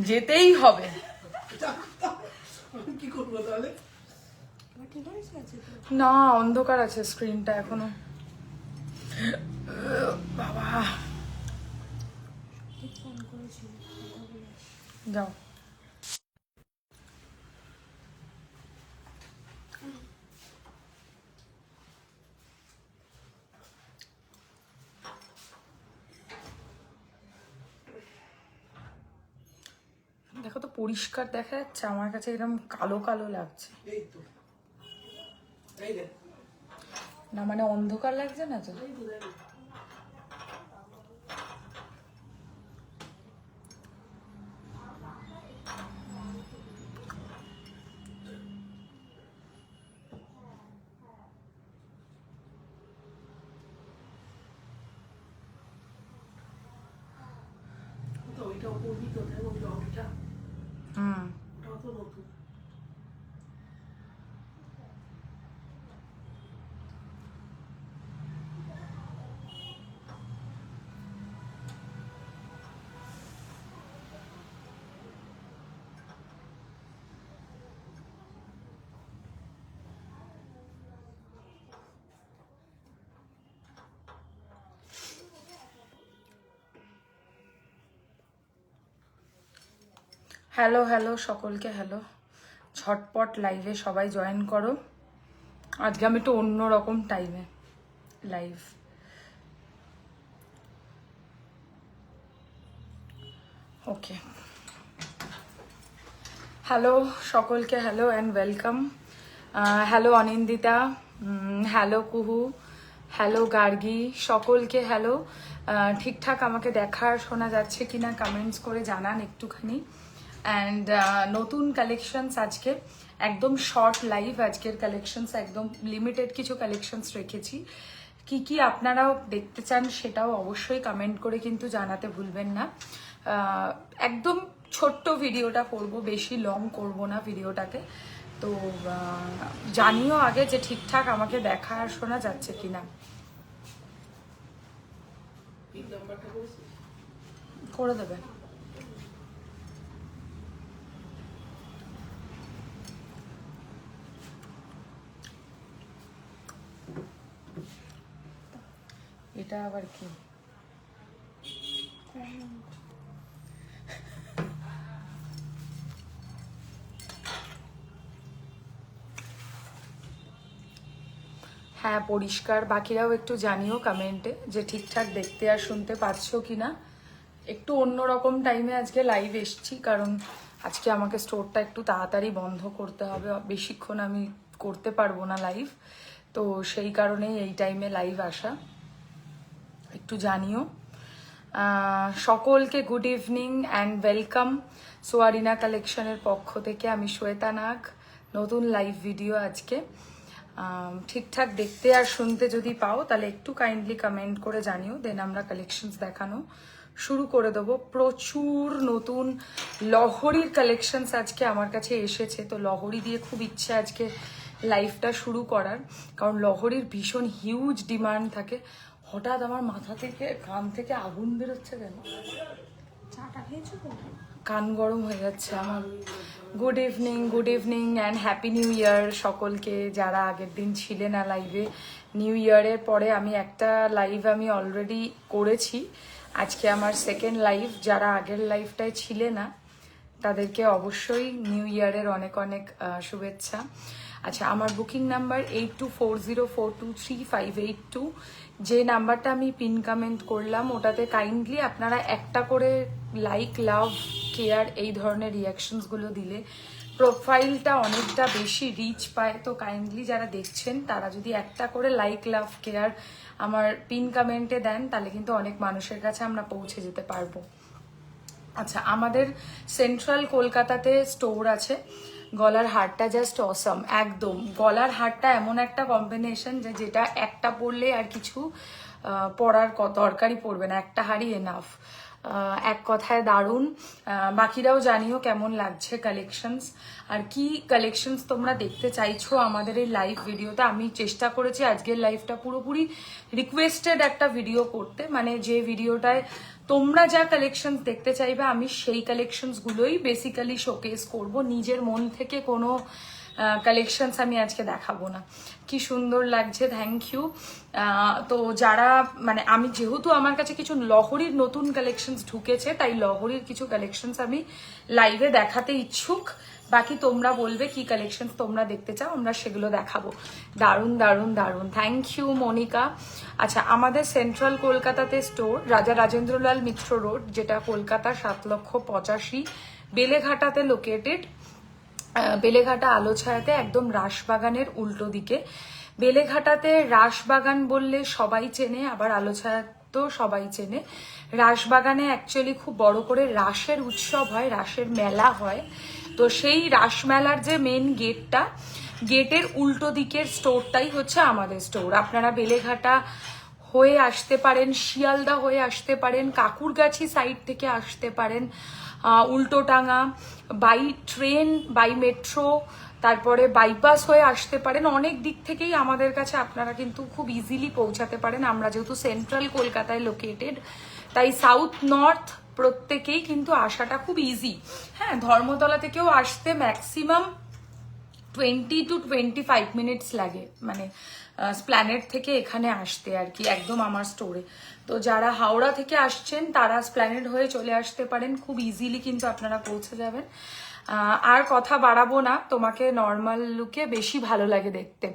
যেতেই হবে। কি করবো তাহলে? না, অন্ধকার আছে স্ক্রিনটা এখনো। বাবা যাও। দেখো তো পরিষ্কার দেখা যাচ্ছে, আমার কাছে এরকম কালো কালো লাগছে। এই তো, এই দেখ। না মানে অন্ধকার লাগছে না তো? তো ওইটা করবি তো, দেখ ওই রংটা, হুম। ওটাও তো নতুন। হ্যালো হ্যালো সকলকে হ্যালো। ঝটপট লাইভে সবাই জয়েন করো। আজকে আমি একটু অন্যরকম টাইমে লাইভ। ওকে, হ্যালো সকলকে hello and welcome. Hello Anindita, hello কুহু, হ্যালো গার্গী, সকলকে হ্যালো। ঠিকঠাক আমাকে দেখার শোনা যাচ্ছে কিনা কমেন্টস করে জানান একটুখানি। অ্যান্ড নতুন কালেকশনস আজকে একদম শর্ট লাইভ, আজকের কালেকশনস একদম লিমিটেড কিছু কালেকশনস রেখেছি। কি কি আপনারাও দেখতে চান সেটাও অবশ্যই কমেন্ট করে কিন্তু জানাতে ভুলবেন না। একদম ছোট্ট ভিডিওটা করব, বেশি লং করব না ভিডিওটাকে। তো জানিও আগে যে ঠিকঠাক আমাকে দেখা আর শোনা যাচ্ছে কিনা। পিন নাম্বারটা করেছিস? করে দেবে। এটা আবার কি? হ্যাঁ পরিষ্কার, বাকিরাও একটু জানিও কমেন্টে যে ঠিকঠাক দেখতে আর শুনতে পাচ্ছো কিনা। একটু অন্যরকম টাইমে আজকে লাইভ এসছি, কারণ আজকে আমাকে স্টোরটা একটু তাড়াতাড়ি বন্ধ করতে হবে, বেশিক্ষণ আমি করতে পারবো না লাইভ। তো সেই কারণেই এই টাইমে লাইভ আসা। একটু জানিও। সকলকে গুড ইভিনিং অ্যান্ড ওয়েলকাম। সোয়ারিনা কালেকশনের পক্ষ থেকে আমি শ্বেতা নাগ, নতুন লাইভ ভিডিও আজকে। ঠিকঠাক দেখতে আর শুনতে যদি পাও তাহলে একটু কাইন্ডলি কমেন্ট করে জানিও, দেন আমরা কালেকশনস দেখানো শুরু করে দেবো। প্রচুর নতুন লহরির কালেকশনস আজকে আমার কাছে এসেছে, তো লহরি দিয়ে খুব ইচ্ছে আজকে লাইভটা শুরু করার, কারণ লহরির ভীষণ হিউজ ডিমান্ড থাকে। হঠাৎ আমার মাথা থেকে কান থেকে আগুন বেরোচ্ছে কেন? চাটা খেয়েছো তো? কান গরম হয়ে যাচ্ছে আমার। Good evening and happy new year সকলকে, যারা আগের দিন ছিলেন না লাইভে। নিউ ইয়ারের পরে আমি একটা লাইভ আমি অলরেডি করেছি, আজকে আমার সেকেন্ড লাইভ। যারা আগের লাইভটায় ছিলে না তাদেরকে অবশ্যই নিউ ইয়ারের অনেক অনেক শুভেচ্ছা। আচ্ছা, আমার বুকিং নাম্বার 8240423582, যে নাম্বারটা আমি পিন কমেন্ট করলাম ওটাতে কাইন্ডলি আপনারা একটা করে লাইক, লাভ, কেয়ার এই ধরনের রিয়াকশনসগুলো দিলে প্রোফাইলটা অনেকটা বেশি রিচ পায়। তো কাইন্ডলি যারা দেখছেন তারা যদি একটা করে লাইক, লাভ, কেয়ার আমার পিন কমেন্টে দেন তাহলে কিন্তু অনেক মানুষের কাছে আমরা পৌঁছে যেতে পারবো। আচ্ছা, আমাদের সেন্ট্রাল কলকাতাতে স্টোর আছে। গলার হারটা জাস্ট অসম, একদম গলার হারটা এমন একটা কম্বিনেশন যে যেটা একটা পরলে আর কিছু পরার দরকারই পড়বে না, একটা হারই এনাফ। এক কথায় দারুণ। বাকিরাও জানিও কেমন লাগছে কালেকশনস, আর কি কালেকশনস তোমরা দেখতে চাইছো আমাদের এই লাইভ ভিডিওতে। আমি চেষ্টা করেছি আজকের লাইভটা পুরোপুরি রিকোয়েস্টেড একটা ভিডিও করতে, মানে যে ভিডিওটায় তোমরা যা কালেকশনস দেখতে চাইবে আমি সেই কালেকশনসগুলোই বেসিক্যালি শোকেস করব, নিজের মন থেকে কোনো কালেকশনস আমি আজকে দেখাবো না। কি সুন্দর লাগছে, থ্যাংক ইউ। তো যারা মানে আমি যেহেতু আমার কাছে কিছু লহরীর নতুন কালেকশনস ঢুকেছে, তাই লহরীর কিছু কালেকশনস আমি লাইভে দেখাতে ইচ্ছুক। বাকি তোমরা বলবে কি কালেকশন তোমরা দেখতে চাও, আমরা সেগুলো দেখাবো। দারুণ দারুণ দারুণ, থ্যাংক ইউ মনিকা। আচ্ছা, আমাদের সেন্ট্রাল কলকাতাতে স্টোর রাজা রাজেন্দ্রলাল মিত্র রোড, যেটা কলকাতা 7,85,, বেলেঘাটাতে লোকেটেড। বেলেঘাটা আলো ছায়াতে একদম রাসবাগানের উল্টো দিকে। বেলেঘাটাতে রাসবাগান বললে সবাই চেনে, আবার আলো ছায়া তো সবাই চেনে। রাসবাগানে অ্যাকচুয়ালি খুব বড় করে রাসের উৎসব হয়, রাসের মেলা হয়। তো সেই রাস মেলার যে মেন গেটটা, গেটের উল্টো দিকের স্টোরটাই হচ্ছে আমাদের স্টোর। আপনারা বেলেঘাটা হয়ে আসতে পারেন, শিয়ালদা হয়ে আসতে পারেন, কাকুরগাছি সাইড থেকে আসতে পারেন, উল্টোটাঙ্গা, বাই ট্রেন, বাই মেট্রো, তারপরে বাইপাস হয়ে আসতে পারেন। অনেক দিক থেকেই আমাদের কাছে আপনারা কিন্তু খুব ইজিলি পৌঁছাতে পারেন। আমরা যেহেতু সেন্ট্রাল কলকাতায় লোকেটেড, তাই সাউথ নর্থ প্রত্যেকেই কিন্তু আসাটা খুব ইজি। হ্যাঁ, ধর্মতলা থেকেও আসতে ম্যাক্সিমাম 20 to 25 মিনিটস লাগে, মানে স্প্ল্যানেড থেকে এখানে আসতে আর কি, একদম আমার স্টোরে। তো যারা হাওড়া থেকে আসছেন তারা স্প্ল্যানেড হয়ে চলে আসতে পারেন, খুব ইজিলি কিন্তু আপনারা পৌঁছে যাবেন। আর কথা বাড়াবো না, তোমাকে নর্মাল লুকে বেশি ভালো লাগে দেখতে,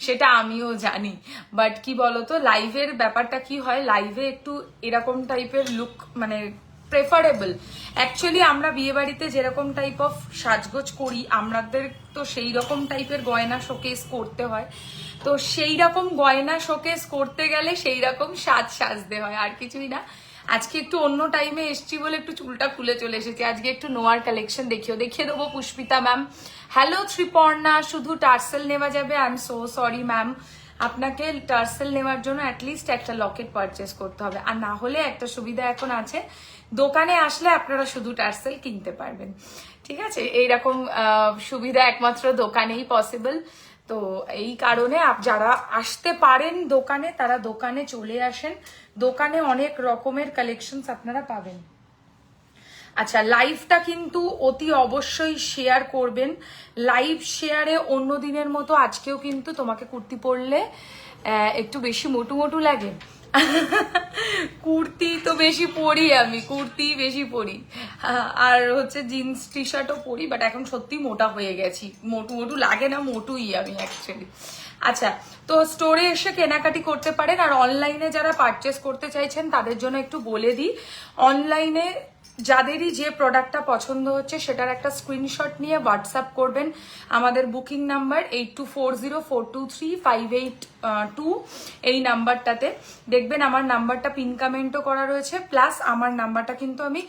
সেটা আমিও জানি। বাট কি বলতো, লাইভের ব্যাপারটা কি হয়, লাইভে একটু এরকম টাইপের লুক মানে প্রেফারেবল। অ্যাকচুয়ালি আমরা বিয়ে বাড়িতে যেরকম টাইপ অফ সাজগোজ করি, আমাদের তো সেই রকম টাইপের গয়না শোকেস করতে হয়। তো সেই রকম গয়না শোকেস করতে গেলে সেই রকম সাজতে হয়, আর কিছুই না। আজকে একটু অন্য টাইমে এসছি বলে একটু চুলটা খুলে চলে এসেছি। আজকে একটু নোয়ার কালেকশন দেখিয়ে দেবো। পুষ্পিতা ম্যাম, হ্যালো ত্রিপর্ণা, শুধু টার্সেল নেওয়া যাবে? I am so sorry ma'am, আপনাকে টার্সেল নেওয়ার জন্য অ্যাটলিস্ট একটা লকেট পারচেস করতে হবে। আর না হলে একটা সুবিধা এখন আছে, দোকানে আসলে আপনারা শুধু টার্সেল কিনতে পারবেন। ঠিক আছে, এইরকম সুবিধা একমাত্র দোকানেই পসিবল। তো এই কারণে যারা আসতে পারেন দোকানে, তারা দোকানে চলে আসেন। দোকানে অনেক রকমের কালেকশনস আপনারা পাবেন। আচ্ছা, লাইভটা কিন্তু অতি অবশ্যই শেয়ার করবেন। লাইভ শেয়ারে অন্য দিনের মতো আজকেও কিন্তু তোমাকে কুর্তি পরলে একটু বেশি মোটু মোটু লাগে। কুর্তি তো বেশি পরি, আমি কুর্তি বেশি পরি, আর হচ্ছে জিন্স টি শার্টও পরি, বাট এখন সত্যি মোটা হয়ে গেছি। মোটু মোটু লাগে না, মোটুই আমি অ্যাকচুয়ালি। আচ্ছা, তো স্টোরে এসে কেনাকাটি করতে পারেন। আর অনলাইনে যারা পারচেস করতে চাইছেন তাদের জন্য একটু বলে দিই, অনলাইনে যাদেরই যে প্রোডাক্টটা পছন্দ হচ্ছে সেটার একটা স্ক্রিনশট নিয়ে হোয়াটসঅ্যাপ করবেন আমাদের বুকিং নাম্বার 8240423582, এই নাম্বারটাতে। দেখবেন আমার নাম্বারটা পিন কমেন্টও করা রয়েছে, প্লাস আমার নাম্বারটা কিন্তু আমি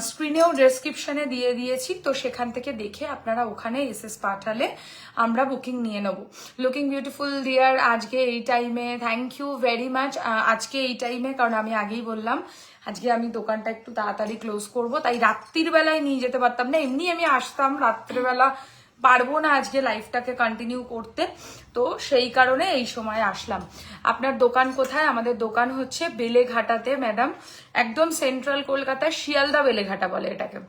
স্ক্রিনেও ডেসক্রিপশনে দিয়ে দিয়েছি। তো সেখান থেকে দেখে আপনারা ওখানে এসএস পাঠালে আমরা বুকিং নিয়ে নেব। লুকিং বিউটিফুল ডিয়ার, আজকে এই টাইমে, থ্যাংক ইউ ভেরি মাচ। আজকে এই টাইমে, কারণ আমি আগেই বললাম আজকে আমি দোকানটা একটু তাড়াতাড়ি ক্লোজ করব, তাই রাত্রির বেলায় নিয়ে যেতে পারতাম না। এমনি আমি আসতাম, রাত্রিবেলা পারবো না আজকে লাইফটাকে কন্টিনিউ করতে, তো সেই কারণে এই সময় আসলাম। আপনার দোকান কোথায়? আমাদের দোকান হচ্ছে বেলেঘাটাতে ম্যাডাম, একদম সেন্ট্রাল কলকাতায়, শিয়ালদা বেলেঘাটা বলে এটাকে।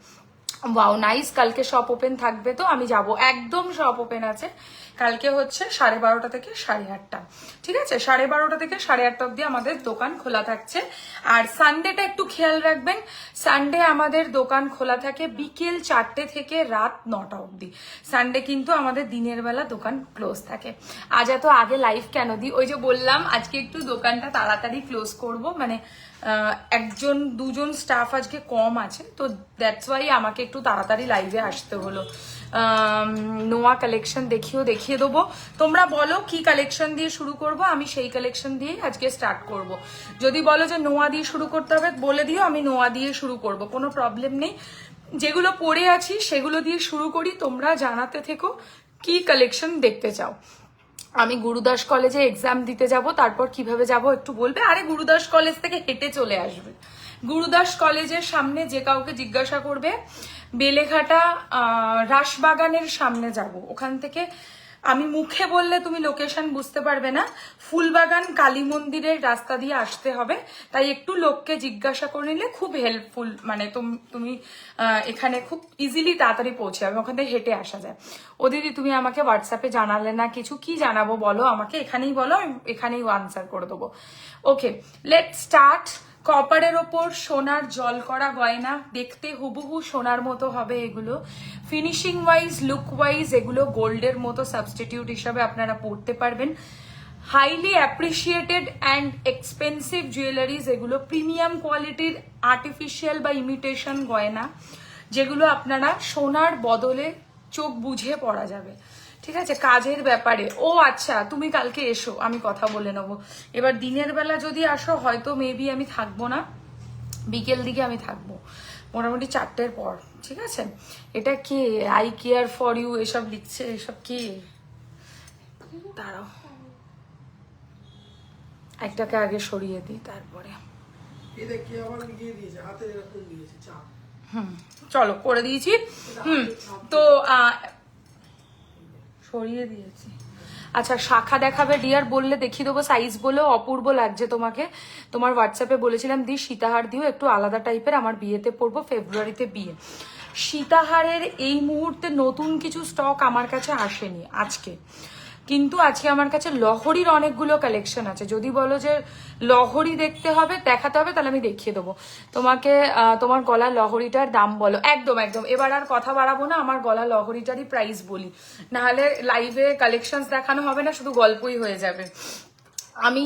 ওয়াও নাইস, কালকে শপ ওপেন থাকবে? তো আমি যাব, একদম শপ ওপেন আছে। কালকে হচ্ছে 12:30 থেকে 8:30, ঠিক আছে? 12:30 থেকে 8:30 অব্দি আমাদের দোকান খোলা থাকছে। আর সানডেটা একটু খেয়াল রাখবেন, সানডে আমাদের দোকান খোলা থাকে বিকেল 4টে থেকে রাত 9টা অব্দি। সানডে কিন্তু আমাদের দিনের বেলা দোকান ক্লোজ থাকে। আজ এত আগে লাইভ কেন দিই? ওই যে বললাম আজকে একটু দোকানটা তাড়াতাড়ি ক্লোজ করব, মানে একজন দুজন স্টাফ আজকে কম আছে, তো দ্যাটস ওয়াই আমাকে একটু তাড়াতাড়ি লাইভে আসতে হলো। নোয়া কালেকশন দেখিয়ে দেবো। তোমরা বলো কি কালেকশন দিয়ে শুরু করব, আমি সেই কালেকশন দিয়ে আজকে স্টার্ট করব। যদি বলো যে নোয়া দিয়ে শুরু করতে হবে বলে দিও, আমি নোয়া দিয়ে শুরু করব, কোনো প্রবলেম নেই। যেগুলো পরে আছি সেগুলো দিয়ে শুরু করি, তোমরা জানাতে থেকো কি কালেকশন দেখতে চাও। আমি গুরুদাস কলেজে এক্সাম দিতে যাব, তারপর কিভাবে যাব একটু বলবে। আরে গুরুদাস কলেজ থেকে হেঁটে চলে আসবে, গুরুদাস কলেজের সামনে যে কাউকে জিজ্ঞাসা করবে, বেলেঘাটা রাসবাগানের সামনে যাব, ওখান থেকে আমি মুখে বললে তুমি লোকেশন বুঝতে পারবে না, ফুলবাগান কালী মন্দিরের রাস্তা দিয়ে আসতে হবে, তাই একটু লোককে জিজ্ঞাসা করে নিলে খুব হেল্পফুল, মানে তুমি এখানে খুব ইজিলি তাড়াতাড়ি পৌঁছে যাবে, ওখান থেকে হেঁটে আসা যায়। ও দিদি তুমি আমাকে হোয়াটসঅ্যাপে জানালে না কিছু, কি জানাবো বলো আমাকে, এখানেই বলো, আমি এখানেই আনসার করে দেবো। ওকে, লেট স্টার্ট। কপারের ওপর সোনার জল করা গয়না, দেখতে হুবহু সোনার মতো হবে এগুলো। ফিনিশিং ওয়াইজ, লুক ওয়াইজ এগুলো গোল্ডের মতো সাবস্টিটিউট হিসাবে আপনারা পড়তে পারবেন। Highly appreciated and expensive jewelleries এগুলো, প্রিমিয়াম কোয়ালিটির আর্টিফিশিয়াল বা ইমিটেশন গয়না, যেগুলো আপনারা সোনার বদলে চোখ বুঝে পরা যাবে। ঠিক আছে, কাজের ব্যাপারে ও আচ্ছা তুমি কালকে এসো, আমি কথা বলে নেবো। এবার দিনের বেলা যদি আসো হয়তো মেবি আমি থাকবো না, বিকেল দিকে আমি থাকবো, মোটামুটি 4টের পর। ঠিক আছে, এটা কে আই কেয়ার ফর ইউ এসব লিখছে, এসব কে? দাঁড়াও একটাকে আগে সরিয়ে দিই তারপরে। চলো করে দিয়েছি। তো সরিয়ে দিয়েছি। আচ্ছা শাখা দেখাবে ডিয়ার, বললে দেখিয়ে দেবো, সাইজ বলেও অপূর্ব লাগছে তোমাকে। তোমার হোয়াটসঅ্যাপে বলেছিলাম দি সীতাহার দিও একটু আলাদা টাইপের, আমার বিয়েতে পরবো, ফেব্রুয়ারিতে বিয়ে। সীতাহারের এই মুহূর্তে নতুন কিছু স্টক আমার কাছে আসেনি আজকে, কিন্তু আজকে আমার কাছে লহরীর অনেকগুলো কালেকশন আছে। যদি বলো যে লহরী দেখতে হবে, দেখাতে হবে, তাহলে আমি দেখিয়ে দেবো তোমাকে। তোমার গলা লহরীটার দাম বলো। একদম একদম, এবার আর কথা বাড়াবো না, আমার গলা লহরীটারই প্রাইস বলি, নাহলে লাইভে কালেকশন দেখানো হবে না, শুধু গল্পই হয়ে যাবে। আমি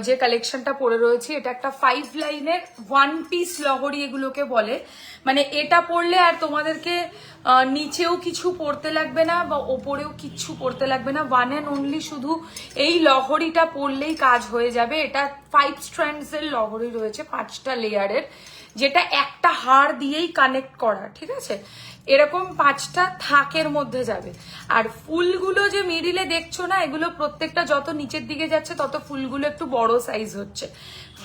যে কালেকশনটা পরে রয়েছি এটা একটা 5 লাইনের 1 পিস লহরী এগুলোকে বলে, মানে এটা পরলে আর তোমাদেরকে নিচেও কিছু পরতে লাগবে না বা ওপরেও কিছু পরতে লাগবে না, 1 অ্যান্ড অনলি শুধু এই লহরীটা পরলেই কাজ হয়ে যাবে। এটা 5 স্ট্র্যান্ডস এর লহরী রয়েছে, 5টা লেয়ারের, যেটা একটা হাড় দিয়েই কানেক্ট করা। ঠিক আছে, এরকম 5টা থাকের মধ্যে যাবে। আর ফুলগুলো যে মিডিলে দেখছো না, এগুলো প্রত্যেকটা যত নিচের দিকে যাচ্ছে তত ফুলগুলো একটু বড় সাইজ হচ্ছে।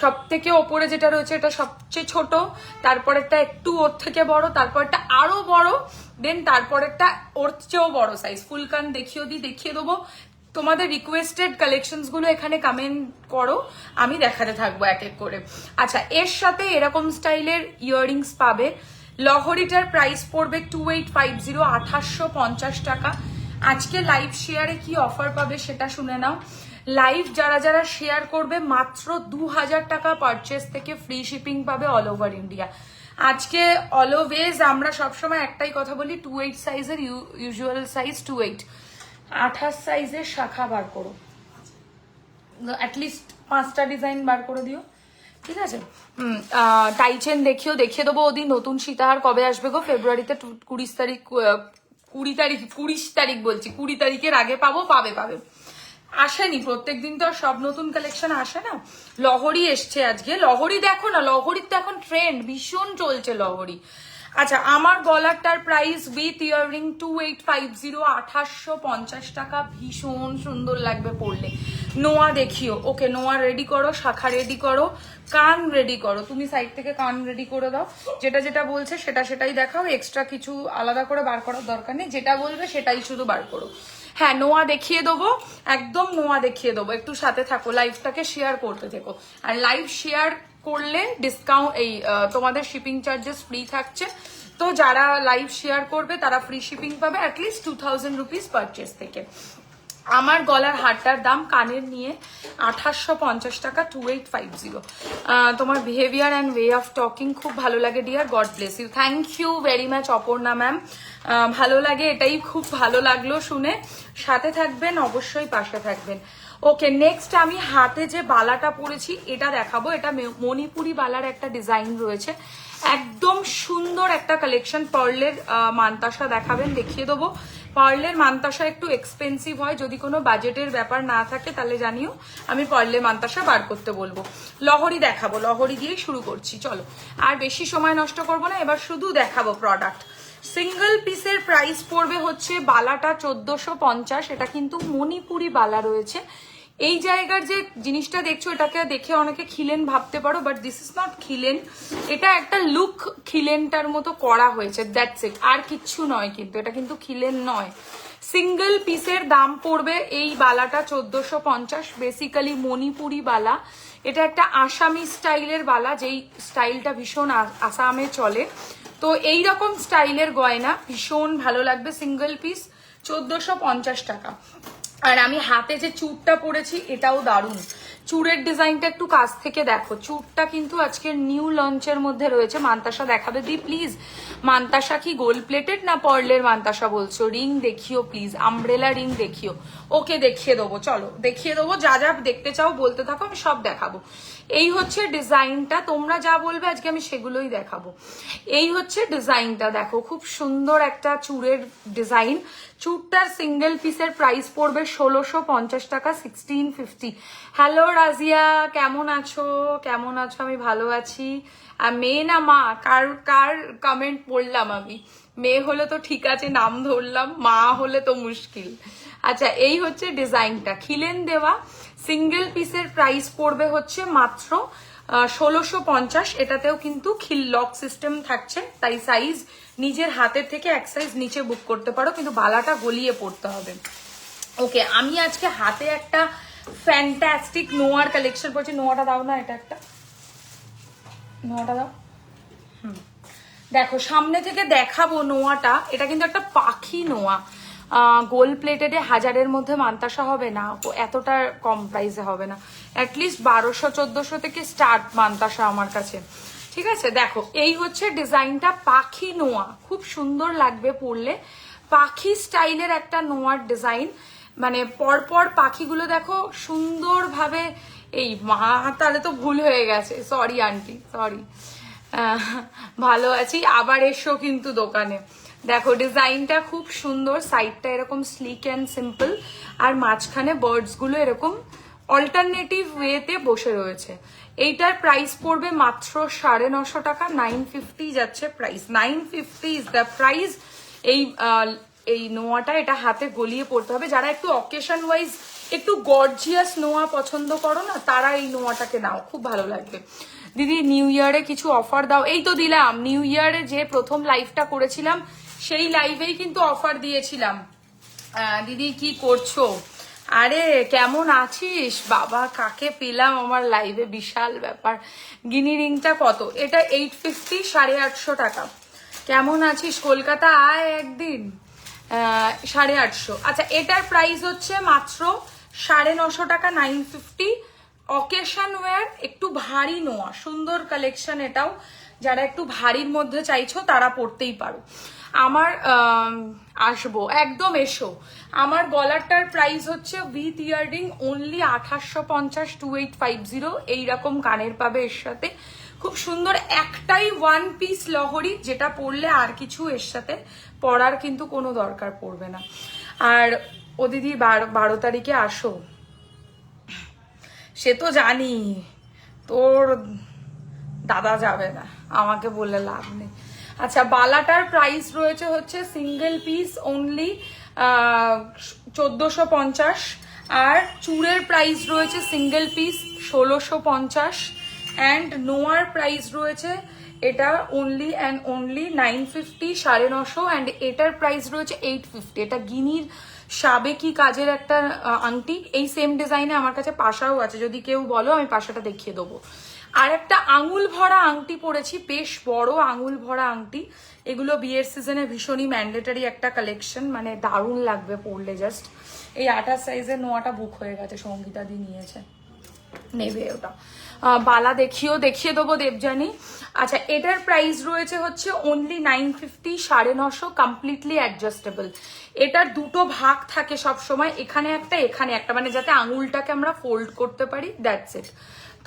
সব থেকে ওপরে যেটা রয়েছে এটা সবচেয়ে ছোট, তারপরেরটা একটু ওর থেকে বড়, তারপরটা আরো বড়, দেন তারপরেরটা ওর চেয়েও বড় সাইজ। ফুলকান দেখিয়ে দেবো। তোমাদের রিকোয়েস্টেড কালেকশনস গুলো এখানে কমেন্ট করো, আমি দেখাতে থাকবো এক এক করে। আচ্ছা, এর সাথে এরকম স্টাইলের ইয়াররিংস পাবে। লহরীটার প্রাইস পড়বে 2850, 2850 টাকা। আজকে লাইভ শেয়ারে কি অফার পাবে সেটা শুনে নাও। লাইভ যারা যারা শেয়ার করবে মাত্র 2000 টাকা পারচেস থেকে ফ্রি শিপিং পাবে অল ওভার ইন্ডিয়া। আজকে অলওয়েজ আমরা সবসময় একটাই কথা বলি, 28 সাইজের ইউজুয়াল সাইজ 28, 28 সাইজের শাখা বার করো, অ্যাটলিস্ট 5টা ডিজাইন বার করে দিও। ঠিক আছে, টাইচেন দেখিয়ে দেবো। ওদিন নতুন সীতাহার কবে আসবে গো? ফেব্রুয়ারিতে 20 তারিখ বলছি, 20 তারিখের আগে পাবে। আসেনি, প্রত্যেকদিন তো আর সব নতুন কালেকশন আসে না। লহরী এসছে আজকে, লহরী দেখো না, লহরীর তো এখন ট্রেন্ড ভীষণ চলছে লহরী। আচ্ছা, আমার গলারটার প্রাইস উইথ ইয়াররিং 2850, 2850 টাকা। ভীষণ সুন্দর লাগবে পরলে। নোয়া দেখিও। ওকে, নোয়া রেডি করো, শাখা রেডি করো, কান রেডি করো। তুমি সাইড থেকে কান রেডি করে দাও, যেটা বলছে সেটাই দেখাও, এক্সট্রা কিছু আলাদা করে বার করার দরকার নেই, যেটা বলবে সেটাই শুধু বার করো। হ্যাঁ, নোয়া দেখিয়ে দেবো, একদম নোয়া দেখিয়ে দেবো। একটু সাথে থাকো, লাইভটাকে শেয়ার করতে থেকো। আর লাইভ শেয়ার করলে ডিসকাউন্ট, এই তোমাদের শিপিং চার্জেস ফ্রি থাকছে। তো যারা লাইভ শেয়ার করবে তারা ফ্রি শিপিং পাবে অ্যাটলিস্ট 2000 রুপিস পারচেস থেকে। আমার গলার হারটার দাম কানের নিয়ে 2850 টাকা, 2850। তোমার behaviour and way of talking খুব ভালো লাগে dear, God bless you. Thank you very much Aparna ma'am, ভালো লাগে, এটাই খুব ভালো লাগলো শুনে। সাথে থাকবেন, অবশ্যই পাশে থাকবেন। ওকে, নেক্সট আমি হাতে যে বালাটা পরেছি এটা দেখাবো। এটা মণিপুরি বালার একটা ডিজাইন রয়েছে, একদম সুন্দর একটা কালেকশন। পার্লের মানতাসা দেখাবেন, দেখিয়ে দেবো। পার্লের মানতাসা একটু এক্সপেন্সিভ হয়, যদি কোনো বাজেটের ব্যাপার না থাকে তাহলে জানিও, আমি পার্লের মানতাসা বার করতে বলবো। লহরী দেখাবো, লহরী দিয়েই শুরু করছি। চলো, আর বেশি সময় নষ্ট করবো না, এবার শুধু দেখাবো প্রোডাক্ট। সিঙ্গেল পিসের প্রাইস পড়বে হচ্ছে বালাটা 1450, এটা কিন্তু মণিপুরি বালা রয়েছে। এই জায়গার যে জিনিসটা দেখছো এটাকে দেখে অনেকে খিলেন ভাবতে পারো, বাট দিস ইজ নট খিলেন, এটা একটা লুক খিলেনটার মতো করা হয়েছে, দ্যাটস ইট, আর কিচ্ছু নয়। কিন্তু এটা কিন্তু খিলেন নয়। সিঙ্গেল পিসের দাম পড়বে এই বালাটা 1450, বেসিক্যালি মণিপুরি বালা। এটা একটা আসামি স্টাইলের বালা, যেই স্টাইলটা ভীষণ আসামে চলে। তো এই রকম স্টাইলের গয়না ভীষণ ভালো লাগবে। সিঙ্গেল পিস 1450 টাকা। আর আমি হাতে যে চুড়টা পরেছি এটাও দারুণ। চুড়ের ডিজাইনটা একটু কাছ থেকে দেখো, চুড়টা কিন্তু আজকের নিউ লঞ্চের মধ্যে রয়েছে। মান্তাসা দেখাবে দি প্লিজ। মান্তাসা কি গোল্ড প্লেটেড না পার্লের মান্তাসা বলছো? রিং দেখিও প্লিজ, আমব্রেলা রিং দেখিও। ওকে দেখিয়ে দেবো, চলো দেখিয়ে দেবো, যা যা দেখতে চাও বলতে থাকো, আমি সব দেখাবো। এই হচ্ছে ডিজাইনটা, তোমরা যা বলবে আজকে আমি সেগুলোই দেখাবো। এই হচ্ছে ডিজাইনটা, দেখো খুব সুন্দর একটা চুড়ের ডিজাইন। চুড়টার সিঙ্গেল পিসের প্রাইস পড়বে 1650 টাকা, 1650। হ্যালো রাজিয়া, কেমন আছো? কেমন আছো? আমি ভালো আছি। আর মেয়ে না মা, কার কার কমেন্ট পড়লাম আমি? মেয়ে হলে তো ঠিক আছে, নাম ধরলাম, মা হলে তো মুশকিল। আচ্ছা, এই হচ্ছে ডিজাইনটা, খিলেন দেওয়া। সিঙ্গেল পিসের প্রাইস পড়বে হচ্ছে মাত্র 1650। এটাতেও কিন্তু খিল লক সিস্টেম থাকছে, তাই সাইজ নিজের হাতের থেকে এক সাইজ নিচে বুক করতে পারো, কিন্তু বালাটা গলিয়ে পড়তে হবে। ওকে, আমি আজকে হাতে একটা ফ্যান্টাস্টিক নোয়ার কালেকশন পড়ছি। নোয়াটা দাও না, এটা একটা নোয়াটা দাও। দেখো সামনে থেকে দেখাবো নোয়াটা। এটা কিন্তু একটা পাখি নোয়া, গোল্ড প্লেটেডে 1000-এর মধ্যে মান্তাসা হবে না, এতটা কম প্রাইসে হবে না। অ্যাটলিস্ট 1200-1400 থেকে স্টার্ট মান্তাসা আমার কাছে। ঠিক আছে, দেখো এই হচ্ছে ডিজাইনটা, পাখি নোয়া, খুব সুন্দর লাগবে পরলে। পাখি স্টাইলের একটা নোয়ার ডিজাইন, মানে পরপর পাখিগুলো দেখো সুন্দরভাবে। এই মা, তাহলে তো ভুল হয়ে গেছে, সরি আন্টি, সরি। ভালো আছি, আবার এসো কিন্তু দোকানে। দেখো ডিজাইনটা খুব সুন্দর, সাইডটা এরকম স্লিক অ্যান্ড সিম্পল, আর মাঝখানে বার্ডস গুলো এরকম অল্টারনেটিভ ওয়েতে বসে রয়েছে। এইটার প্রাইস পড়বে মাত্র 950 টাকা, 950 যাচ্ছে প্রাইস, 950 ইজ দ্য প্রাইস। এই নোয়াটা, এটা হাতে গলিয়ে পড়তে হবে। যারা একটু অকেশন ওয়াইজ একটু গর্জিয়াস নোয়া পছন্দ করো না, তারা এই নোয়াটাকে নাও, খুব ভালো লাগবে। দিদি নিউ ইয়ারে কিছু অফার দাও। এই তো দিলাম, নিউ ইয়ারে যে প্রথম লাইভটা করেছিলাম সেই লাইভেই কিন্তু অফার দিয়েছিলাম। দিদি কি করছো? আরে কেমন আছিস বাবা? কাকে পেলাম আমার লাইভে, বিশাল ব্যাপার। গিনি রিংটা কত? এটা 850, 850 টাকা। কেমন আছিস? কলকাতা আয় একদিন। 850। আচ্ছা, এটার প্রাইস হচ্ছে মাত্র 950 টাকা, 950। অকেশন ওয়্যার, একটু ভারী নোয়া, সুন্দর কালেকশন এটাও। যারা একটু ভারীর মধ্যে চাইছো তারা পড়তেই পারো। আমার আসবো, একদম এসো। আমার গলারটার প্রাইস হচ্ছে উইথ ইয়াররিং অনলি 2850, 2850। এইরকম কানের পাবে এর সাথে, খুব সুন্দর। একটাই ওয়ান পিস লহরি, যেটা পরলে আর কিছু এর সাথে পরার কিন্তু কোনো দরকার পড়বে না। আর ও দিদি 12 তারিখে আসো, সে তো জানি, তোর দাদা যাবে না, আমাকে বলে লাভ নেই। আচ্ছা, বালাটার প্রাইস রয়েছে হচ্ছে সিঙ্গেল পিস অনলি 1450, আর চুড়ের প্রাইস রয়েছে সিঙ্গেল পিস 1650, অ্যান্ড নোয়ার প্রাইস রয়েছে এটা অনলি অ্যান্ড অনলি 950, 950, অ্যান্ড এটার প্রাইস রয়েছে 850। এটা গিনির সাবেকি কাজের একটা আংটি, এই সেম ডিজাইনে আমার কাছে পাশাও আছে, যদি কেউ বলো আমি পাশাটা দেখিয়ে দেবো। আর একটা আঙুল ভরা আংটি পরেছি, বেশ বড় আঙুল ভরা আংটি। এগুলো বিয়ের সিজনে ভীষণই ম্যান্ডেটারি একটা কালেকশন, মানে দারুণ লাগবে পরলে। জাস্ট এই 28 সাইজের নোয়াটা বুক হয়ে গেছে, সঙ্গীতা দি নিয়েছে, নেবে ওটা। বালা দেখিয়ে দেবো দেবজানি। আচ্ছা, এটার প্রাইস রয়েছে হচ্ছে অনলি 950, 950, কমপ্লিটলি অ্যাডজাস্টেবল। এটার দুটো ভাগ থাকে সব সময়, এখানে একটা এখানে একটা, মানে যাতে আঙুলটাকে আমরা ফোল্ড করতে পারি, দ্যাটস ইট।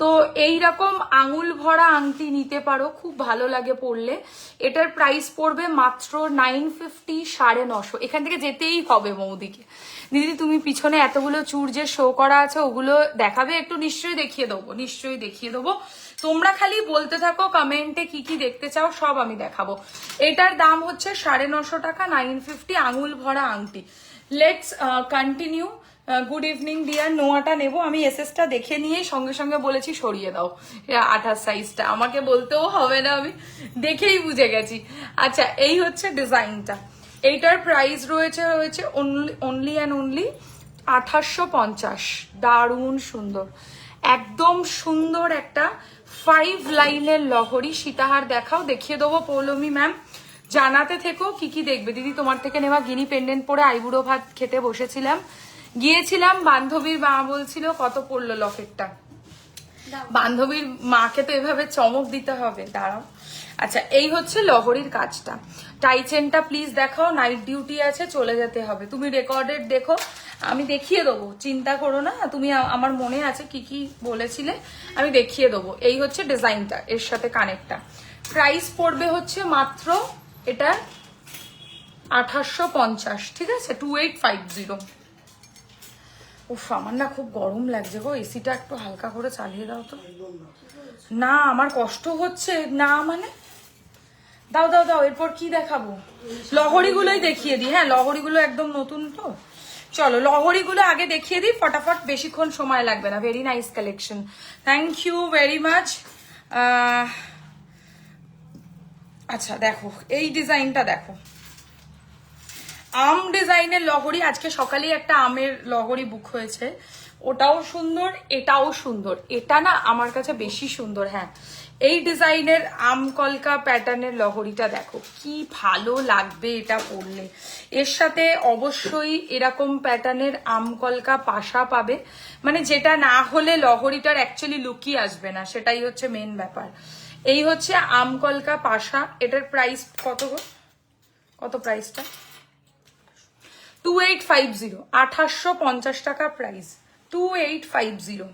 তো এইরকম আঙুল ভরা আংটি নিতে পারো, খুব ভালো লাগে পরলে। এটার প্রাইস পড়বে মাত্র 950, 950। এখান থেকে যেতেই হবে মৌদিকে। দিদি তুমি পিছনে এতগুলো চুড় যে শো করা আছে ওগুলো দেখাবে একটু? নিশ্চয়ই দেখিয়ে দেবো, নিশ্চয়ই দেখিয়ে দেবো। তোমরা খালি বলতে থাকো কমেন্টে কি কি দেখতে চাও, সব আমি দেখাবো। এটার দাম হচ্ছে 950 টাকা, 950, আঙুল ভরা আংটি। Let's continue. Good evening dear. নোয়াটা নেব আমি, এসএসটা দেখে নিয়েই সঙ্গে সঙ্গে বলেছি সরিয়ে দাও 28 সাইজটা, আমাকে বলতেও হবে না, আমি দেখেই বুঝে গেছি। আচ্ছা, এই হচ্ছে ডিজাইনটা, এইটার প্রাইস রয়েছে অনলি অ্যান্ড অনলি 2850। দারুণ সুন্দর, একদম সুন্দর একটা 5 লাইনের লহরি সীতাহার। দেখাও, দেখিয়ে দেবো পৌলমী ম্যাম, জানাতে থেকো কি কি দেখবে। দিদি তোমার থেকে নেওয়া গিনি পেন্ডেন্ট পরে আইবুড়ো ভাত খেতে বসেছিলাম, গিয়েছিলাম, বান্ধবীর মা বলছিল কত পড়লো লকেটটা। বান্ধবীর মাকে তো এভাবে চমক দিতে হবে, দাঁড়াও। আচ্ছা, এই হচ্ছে লহরির কাজটা। টাই চেনটা প্লিজ দেখাও, নাইট ডিউটি আছে, চলে যেতে হবে। তুমি রেকর্ডেড দেখো, আমি দেখিয়ে দেবো, চিন্তা করো না। তুমি আমার মনে আছে কি কি বলেছিলে, আমি দেখিয়ে দেবো। এই হচ্ছে ডিজাইনটা, এর সাথে কানেক্টটা। প্রাইস পড়বে হচ্ছে মাত্র এটা 2850, ঠিক আছে, 2850। উফ, আমার না খুব গরম লাগছে গো, এসিটা একটু হালকা করে চালিয়ে দাও তো। না, আমার কষ্ট হচ্ছে না, মানে দাও দাও দাও। এরপর কি দেখাবো? লহরিগুলোই দেখিয়ে দিই। হ্যাঁ, লহরিগুলো একদম নতুন তো, চলো লহরিগুলো আগে দেখিয়ে দিই ফটাফট, বেশিক্ষণ সময় লাগবে না। Very nice collection, thank you very much. আচ্ছা দেখো, এই ডিজাইনটা দেখো, আম ডিজাইনের লহরি। আজকে সকালেই একটা আমের লহরি বুক হয়েছে, ওটাও সুন্দর, এটাও সুন্দর। এটা না আমার কাছে বেশি সুন্দর। হ্যাঁ, এই ডিজাইনের আম কলকা প্যাটার্নের লহরিটা দেখো, কি ভালো লাগবে এটা পরলে। এর সাথে অবশ্যই এরকম প্যাটার্নের আম কলকা পাশা পাবে, মানে যেটা না হলে লহরিটার অ্যাকচুয়ালি লুকই আসবে না, সেটাই হচ্ছে মেন ব্যাপার। এই হচ্ছে আম কলকা পাশা। এটার প্রাইস কত প্রাইসটা? 2850, 2850 টাকা প্রাইস, 2850।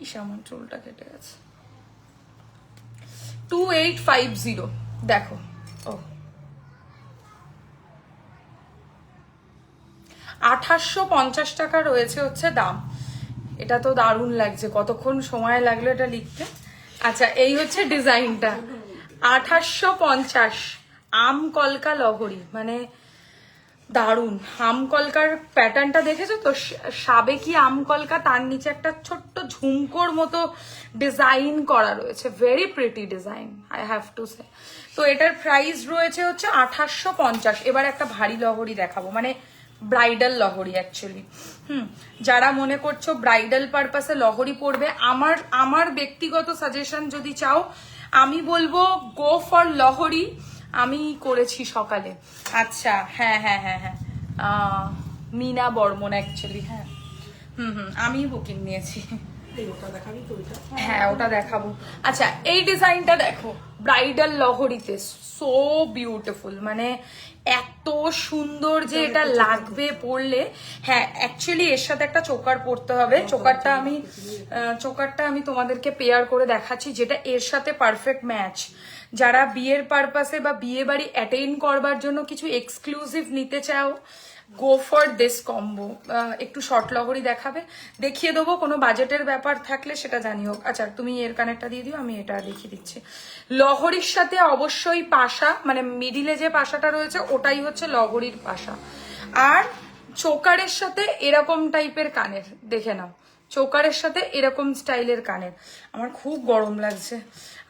ইস, আমার চুলটা কেটে গেছে। 2850 দেখো। ও, 2850 টাকা রয়েছে হচ্ছে দাম। এটা তো দারুণ লাগছে, কতক্ষণ সময় লাগলো এটা লিখতে। আচ্ছা, এই হচ্ছে ডিজাইনটা, 2850 আম কলকা লহরি, মানে দারুন। আম কলকার প্যাটার্নটা দেখেছো তো, সাবেকি আম কলকা, তার নিচে একটা ছোট্ট ঝুমকোর মতো ডিজাইন করা রয়েছে, very pretty design, I have to say. তো এটার প্রাইস রয়েছে হচ্ছে 2850। এবার একটা ভারী লহরি দেখাবো, মানে ব্রাইডাল লহরি অ্যাকচুয়ালি। যারা মনে করছো ব্রাইডাল পারপাসে লহরি পরবে, আমার ব্যক্তিগত সাজেশন যদি চাও, আমি বলবো গো ফর লহরি। আমি করেছি সকালে। আচ্ছা, হ্যাঁ হ্যাঁ হ্যাঁ হ্যাঁ, মিনা বর্মন অ্যাকচুয়ালি। হ্যাঁ, আমি বুকিং নিয়েছি। হ্যাঁ, ওটা দেখাবো। আচ্ছা, এই ডিজাইনটা দেখো, ব্রাইডাল লহরিতে, সো বিউটিফুল, মানে এত সুন্দর যে এটা লাগবে পরলে। হ্যাঁ, অ্যাকচুয়ালি এর সাথে একটা চোকার পরতে হবে। চোকারটা আমি তোমাদেরকে পেয়ার করে দেখাচ্ছি, যেটা এর সাথে পারফেক্ট ম্যাচ। যারা বিয়ের পারপাসে বা বিয়ে বাড়ি অ্যাটেন্ড করবার জন্য কিছু এক্সক্লুসিভ নিতে চাও, গো ফর দিস কম্বো। একটু শর্ট লহরি দেখাবে, দেখিয়ে দেবো, কোনো বাজেটের ব্যাপার থাকলে সেটা জানিও। আচ্ছা, তুমি এর কানেরটা দিয়ে দিও, আমি এটা দেখিয়ে দিচ্ছি। লহরির সাথে অবশ্যই পাশা, মানে মিডিলে যে পাশাটা রয়েছে ওটাই হচ্ছে লহরির পাশা। আর চোকারের সাথে এরকম টাইপের কানের, দেখে নাও, চোকারের সাথে এরকম স্টাইলের কানের। আমার খুব গরম লাগছে।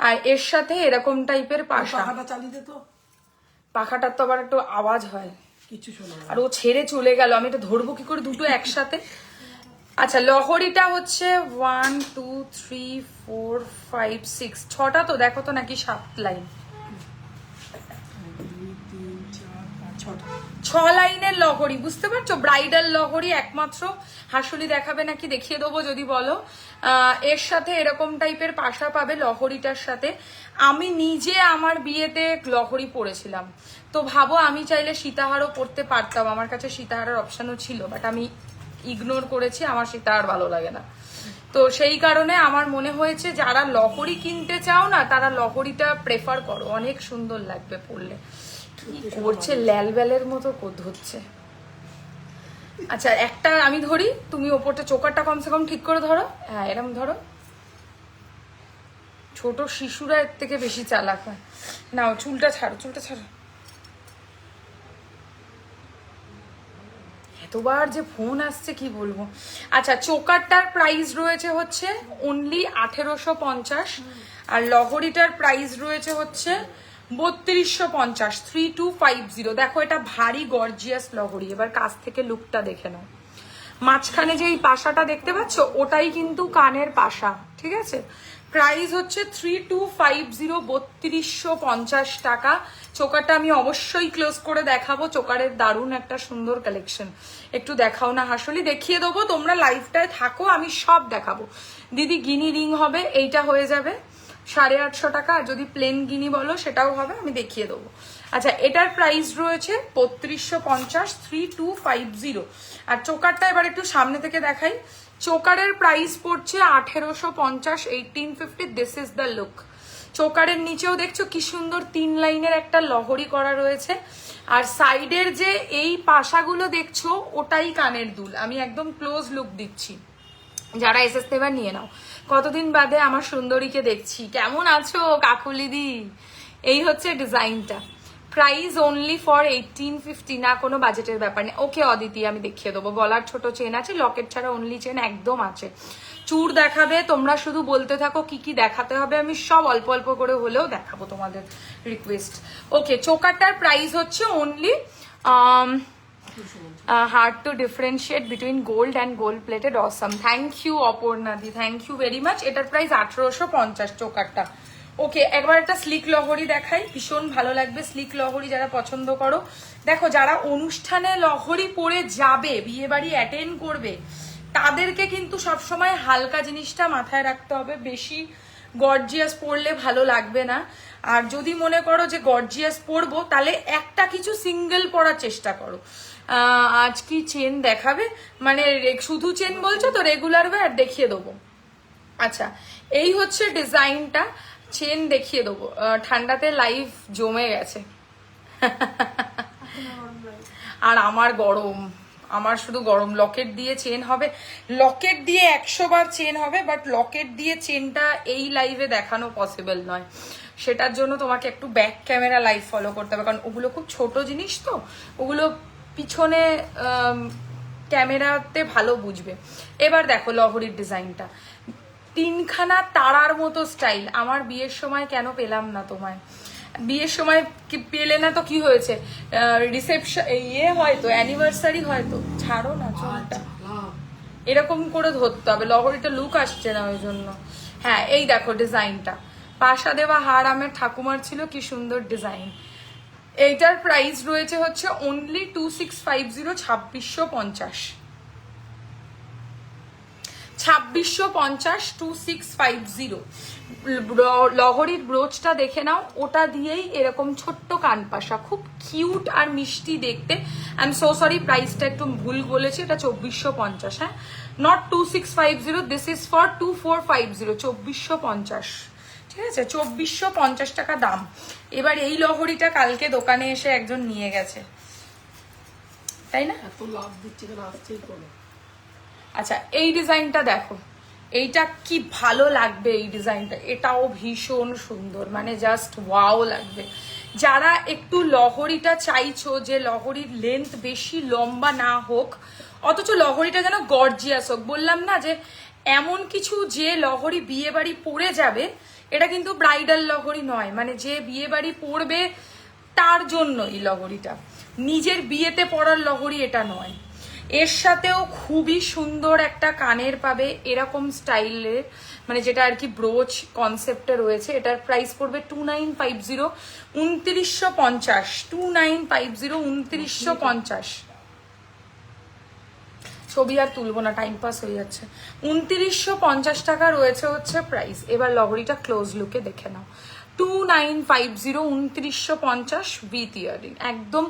আর এর সাথে এরকম টাইপের পাশা। পাখাটার তো আবার একটু আওয়াজ হয়, কিছু শোনা, আর ও ছেড়ে চলে গেল, আমি এটা ধরবো কি করে দুটো একসাথে। আচ্ছা, লহরিটা হচ্ছে 1 2 3 4 5 6, 6টা তো দেখো তো, নাকি 7 লাইন? 6 লাইনের লহরি, বুঝতে পারছো? ব্রাইডাল লহরি একমাত্র হাসুলি দেখাবে নাকি, দেখিয়ে দেবো যদি বলো। এর সাথে এরকম টাইপের পাশা পাবে লহরিটার সাথে। আমি নিজে আমার বিয়েতে লহরি পরেছিলাম, তো ভাবো আমি চাইলে সীতাহারও পরতে পারতাম, আমার কাছে সীতাহারের অপশনও ছিল, বাট আমি ইগনোর করেছি, আমার সীতাহার ভালো লাগে না। তো সেই কারণে আমার মনে হয়েছে যারা লহরি কিনতে চাও না, তারা লহরিটা প্রেফার করো, অনেক সুন্দর লাগবে পরলে। কি করছে, ল্যাল ব্যালের মতো ধরছে। আচ্ছা, একটা আমি ধরি, তুমি ওপরটা চোকারটা কমসে কম ঠিক করে ধরো। হ্যাঁ, এরকম ধরো, ছোট শিশুরা এর থেকে বেশি চালাক হয়। নাও, চুলটা ছাড়ো, চুলটা ছাড়ো। এতবার যে ফোন আসছে কি বলবো। আচ্ছা, চোকারটার প্রাইস রয়েছে হচ্ছে অনলি 1850, আর লহরিটার প্রাইস রয়েছে হচ্ছে 3250, 3250। দেখো এটা ভারী গর্জিয়াস লহরি। এবার কাছ থেকে লুকটা দেখে নাও। মাঝখানে যে এই পাশাটা দেখতে পাচ্ছ ওটাই কিন্তু কানের পাশা, ঠিক আছে। প্রাইস হচ্ছে 3250, 3250 টাকা। চোকারটা আমি অবশ্যই ক্লোজ করে দেখাবো। চোকারের দারুণ একটা সুন্দর কালেকশন। একটু দেখাও না হাসলি, দেখিয়ে দেবো। তোমরা লাইভটায় থাকো, আমি সব দেখাবো। দিদি গিনি রিং হবে, এইটা হয়ে যাবে 850 টাকা। আর যদি প্লেন গিনি বলো সেটাও হবে, আমি দেখিয়ে দেবো। আচ্ছা, এটার প্রাইস রয়েছে 3250, 3250। আর চোকারটা এবার একটু সামনে থেকে দেখাই। চোকারের প্রাইস পড়ছে 1850, 1850। This is the look. চোকারের নিচেও দেখছো কি সুন্দর 3 লাইনের একটা লহরি করা রয়েছে। আর সাইডের যে এই পাশাগুলো দেখছো ওটাই কানের দুল। আমি একদম ক্লোজ লুক দিচ্ছি, যারা এসএস নেবার নিয়ে নাও। কতদিন বাদে আমার সুন্দরীকে দেখছি। কেমন আছো কাকুলিদি? এই হচ্ছে ডিজাইনটা। প্রাইস অনলি ফর 1850, না কোনো বাজেটের ব্যাপার নেই। ওকে অদিতি, আমি দেখিয়ে দেবো। গলার ছোট চেন আছে, লকেট ছাড়া অনলি চেন একদম আছে। চূড় দেখাবে, তোমরা শুধু বলতে থাকো কি কি দেখাতে হবে, আমি সব অল্প অল্প করে হলেও দেখাবো, তোমাদের রিকোয়েস্ট। ওকে, চোকারটার প্রাইস হচ্ছে only hard to differentiate between gold and gold plated. Awesome, thank you অপর্ণাদি, থ্যাংক ইউ ভেরি মাচ। এটার প্রাইস 1850 চোকারটা। ওকে, একবার একটা স্লিক লহরি দেখাই, ভীষণ ভালো লাগবে স্লিক লহরি যারা পছন্দ করো। দেখো, যারা অনুষ্ঠানে লহরি পরে যাবে, বিয়ে বাড়ি অ্যাটেন্ড করবে, তাদেরকে কিন্তু সবসময় হালকা জিনিসটা মাথায় রাখতে হবে। বেশি গর্জিয়াস পরলে ভালো লাগবে না। আর যদি মনে করো যে গর্জিয়াস পরবো, তাহলে একটা কিছু সিঙ্গেল পরার চেষ্টা করো। আজ কি চেন দেখাবে? মানে শুধু চেন বলছো তো, রেগুলার ওয়্যার দেখিয়ে দেবো। আচ্ছা, এই হচ্ছে ডিজাইনটা। চেন দেখিয়ে দেবো। ঠান্ডাতে লাইভ জমে গেছে। আর আমার গরম, আমার শুধু গরম। লকেট দিয়ে চেন হবে, লকেট দিয়ে 100 বার চেন হবে, বাট লকেট দিয়ে চেনটা এই লাইভে দেখানো পসিবল নয়। সেটার জন্য তোমাকে একটু ব্যাক ক্যামেরা লাইভ ফলো করতে হবে, কারণ ওগুলো খুব ছোট জিনিস তো, ওগুলো পিছনে ক্যামেরাতে ভালো বুঝবে। এবার দেখো লহরির ডিজাইনটা, 3খানা তারার মতো স্টাইল। আমার বিয়ের সময় কেন পেলাম না তোমায়? বিয়ের সময় পেলে না তো কি হয়েছে? রিসেপশন হয়তো অ্যানিভার্সারি হয়তো। ছাড়ো না চুলটা, এরকম করে ধরতে হবে, লহরিটা লুক আসছে না ওই জন্য। হ্যাঁ, এই দেখো ডিজাইনটা, পাশা দেওয়া হার আমের ঠাকুমার ছিল, কি সুন্দর ডিজাইন। এইটার প্রাইস রয়েছে হচ্ছে অনলি 2650, 2650, 2650, 2650। লহরির ব্রোচটা দেখে নাও, ওটা দিয়েই এরকম ছোট্ট কানপাশা, খুব কিউট আর মিষ্টি দেখতে। আই এম সো সরি, প্রাইসটা একটু ভুল বলেছি, এটা 2450। হ্যাঁ, নট 2650, দিস ইজ ফর 2450, 2450। ঠিক আছে, 2450 টাকা দাম। এবার এই লহরিটা কালকে দোকানে এসে একজন নিয়ে গেছে, তাই না? এত লাভ দিচ্ছে কেন, আসছেই করো। আচ্ছা, এই ডিজাইনটা দেখো, এইটা কি ভালো লাগবে এই ডিজাইনটা। এটাও ভীষণ সুন্দর, মানে জাস্ট ওয়াও লাগবে। যারা একটু লহরিটা চাইছো যে লহরির লেন্থ বেশি লম্বা না হোক, অথচ লহরিটা যেন গর্জিয়াস হোক, বললাম না যে এমন কিছু যে লহরি বিয়ে বাড়ি পরে যাবে, এটা কিন্তু ব্রাইডাল লহরি নয়, মানে যে বিয়ে বাড়ি পরবে তার জন্য এই লহরিটা, নিজের বিয়েতে পরার লহরি এটা নয়। এর সাথেও খুবই সুন্দর একটা কানের পাবে এরকম স্টাইলের, মানে যেটা আর কি ব্রোচ কনসেপ্টে রয়েছে। এটার প্রাইস পড়বে 2950, 2950, 2950, 2950। ছবি আর তুলবো না, টাইম পাস হয়ে যাচ্ছে। 2950 টাকা রয়েছে হচ্ছে প্রাইস। এবার লহরিটা ক্লোজ লুকে দেখে নাও, 2950, 2950 উইথ ইয়ারিং। একদম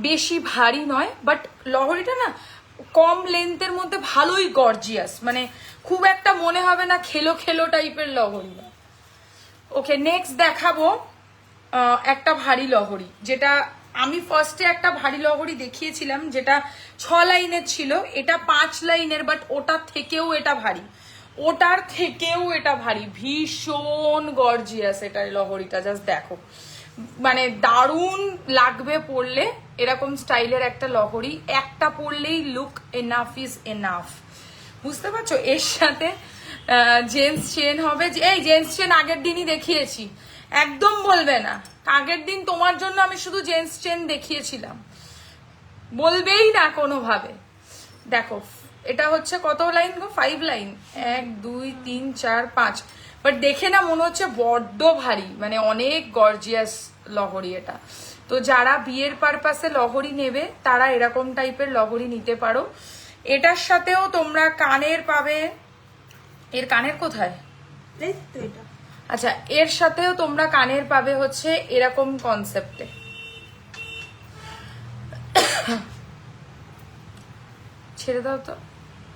বেশি ভারী নয়, বাট লহরিটা না কম লেন্থের মধ্যে ভালোই গর্জিয়াস, মানে খুব একটা মনে হবে না খেলো খেলো টাইপের লহরি না। ওকে, নেক্সট দেখাবো একটা ভারী লহরি, যেটা আমি ফার্স্টে একটা ভারী লহরি দেখিয়েছিলাম যেটা 6 লাইনের ছিল, এটা 5 লাইনের, বাট ওটার থেকেও এটা ভারী, ওটার থেকেও এটা ভারী, ভীষণ গর্জিয়াস এটার লহরিটা। জাস্ট দেখো, মানে দারুণ লাগবে পরলে। এরকম স্টাইলের একটা লহরি একটা পরলেই লুক এনাফ ইজ এনাফ, বুঝতে পারছো? এর সাথে জেন্টস চেন হবে। এই জেন্টস চেন আগের দিনই দেখিয়েছি, একদম বলবে না আগের দিন তোমার জন্য আমি শুধু জেন্টস চেন দেখিয়েছিলাম, বলবেই না কোনোভাবে। দেখো এটা হচ্ছে কত লাইন গো? 5 লাইন, 1 2 3 4 5। বাট দেখে না মনে হচ্ছে বড্ড ভারী, মানে অনেক গর্জিয়াস লহরি এটা। তো যারা বিয়ের পারপাসে লহরি নেবে তারা এরকম টাইপের লহরি নিতে পারো। এটার সাথেও তোমরা কানের পাবে। এর কানের কোথায়? এই তো এটা। আচ্ছা, এর সাথেও তোমরা কানের পাবে হচ্ছে এরকম কনসেপ্টে। ছেড়ে দাও তো।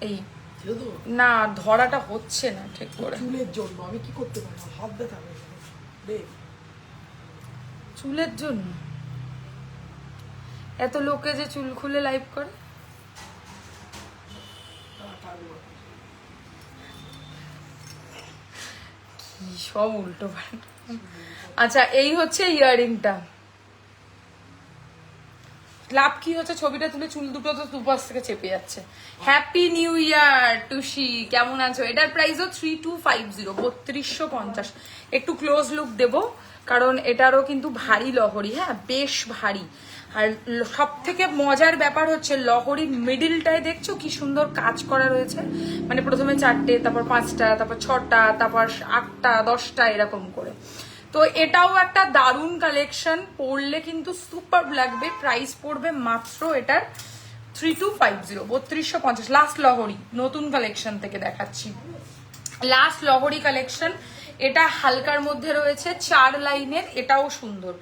এই ছেড়ে দেবো? না, ধরাটা হচ্ছে না ঠিক করে। চুলের জন্য আমি কি করতে পারি? আমার হাত ব্যথা হবে রে। চুলের জন্য এত লোকে যে চুল খুলে লাইভ করে। কি সব উল্টো পাল্টা। আচ্ছা, এই হচ্ছে ইয়াররিংটা। লাভ কি হচ্ছে, ছবিটা তুলে চুল দুটো তো দুপাশ থেকে চেপে যাচ্ছে। হ্যাপি নিউ ইয়ার টুসি, কেমন আছো? এটার প্রাইসও 3250, 3250। একটু ক্লোজ লুক দেব কারণ এটারও কিন্তু ভারী লহরি, হ্যাঁ বেশ ভারী। আর সব থেকে মজার ব্যাপার হচ্ছে লহরির মিডিলটায় দেখছো কি সুন্দর কাজ করা রয়েছে। মানে প্রথমে 4টে, তারপর 5টা, তারপর 6টা, তারপর 8টা 10টা এরকম করে। তো এটাও একটা দারুণ কালেকশন, পরলে কিন্তু সুপার লাগবে। প্রাইস পড়বে মাত্র এটার 3250, 3250। লাস্ট লহরি নতুন কালেকশন থেকে দেখাচ্ছি, লাস্ট লহরি কালেকশন। এটা হালকার মধ্যে রয়েছে 4 লাইনের, এটাও সুন্দর।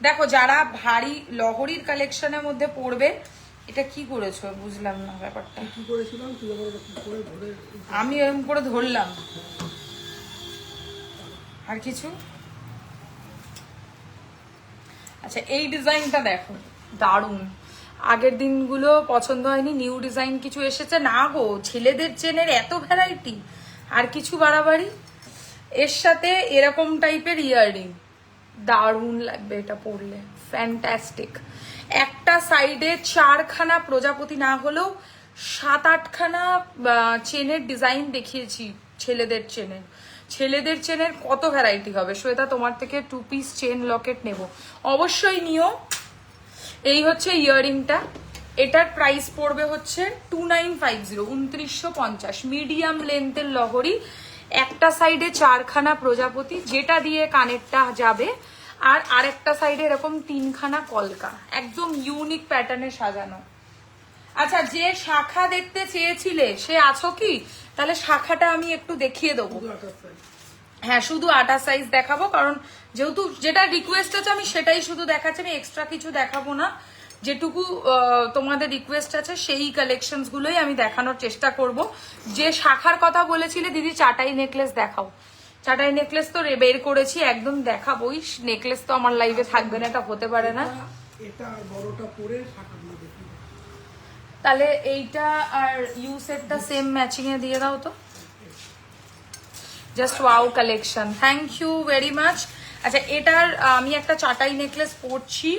দেখো যারা ভারী লহরির কালেকশনের মধ্যে পড়বে, এটা কি করেছো বুঝলাম না ব্যাপারটা। কি করেছিলাম তুই আমার কি করে ধরে? আমি এরকম করে ধরলাম, আর কিছু। আচ্ছা, এই ডিজাইনটা দেখো দারুণ। আগের দিনগুলো পছন্দ হয়নি, নিউ ডিজাইন কিছু এসেছে না গো। ছেলেদের চেনের এত ভ্যারাইটি, আর কিছু বাড়াবাড়ি। এর সাথে এরকম টাইপের ইয়াররিং, দারুণ লাগবে এটা পরলে, ফ্যান্টাস্টিক। একটা সাইডে 4খানা প্রজাপতি না হলেও 7-8খানা চেনের ডিজাইন দেখিয়েছি। ছেলেদের চেনের, ছেলেদের চেনের কত ভ্যারাইটি হবে। শ্বেতা, তোমার থেকে 2 পিস চেন লকেট নেব, অবশ্যই নিও। এই হচ্ছে ইয়াররিংটা, এটার প্রাইস পড়বে হচ্ছে 2950, 2950। মিডিয়াম লেন্থের লহরি, একটা সাইডে 4খানা প্রজাপতি যেটা দিয়ে কানেরটা যাবে, আর আরেকটা সাইডে এরকম 3খানা কলকা, একদম ইউনিক প্যাটার্নে সাজানো। আচ্ছা, যে শাখা দেখতে চেয়েছিলে সে আছো কি? তাহলে শাখাটা আমি একটু দেখিয়ে দেবো। হ্যাঁ, শুধু 28 সাইজ দেখাবো, কারণ যেহেতু যেটা রিকোয়েস্ট আছে আমি সেটাই শুধু দেখাচ্ছি, আমি এক্সট্রা কিছু দেখাবো না। যেটুকু তোমাদের রিকোয়েস্ট আছে সেই কালেকশনস গুলোই আমি দেখানোর চেষ্টা করব। যে শাখার কথা বলেছিলে দিদি, চাটাই নেকলেস দেখাও। চাটাই নেকলেস তো বের করেছি, একদম দেখাবোই। নেকলেস তো আমার লাইভে থাকবে না, এটা হতে পারে না। এটা আর বড়টা পরে শাখাগুলো দেখি। তাহলে এইটা আর ইউ সেটটা সেম ম্যাচিং এ দিয়ে দাও তো। Just wow collection, thank you very much. আচ্ছা, এটার আমি একটা চাটাই নেকলেস পরছি,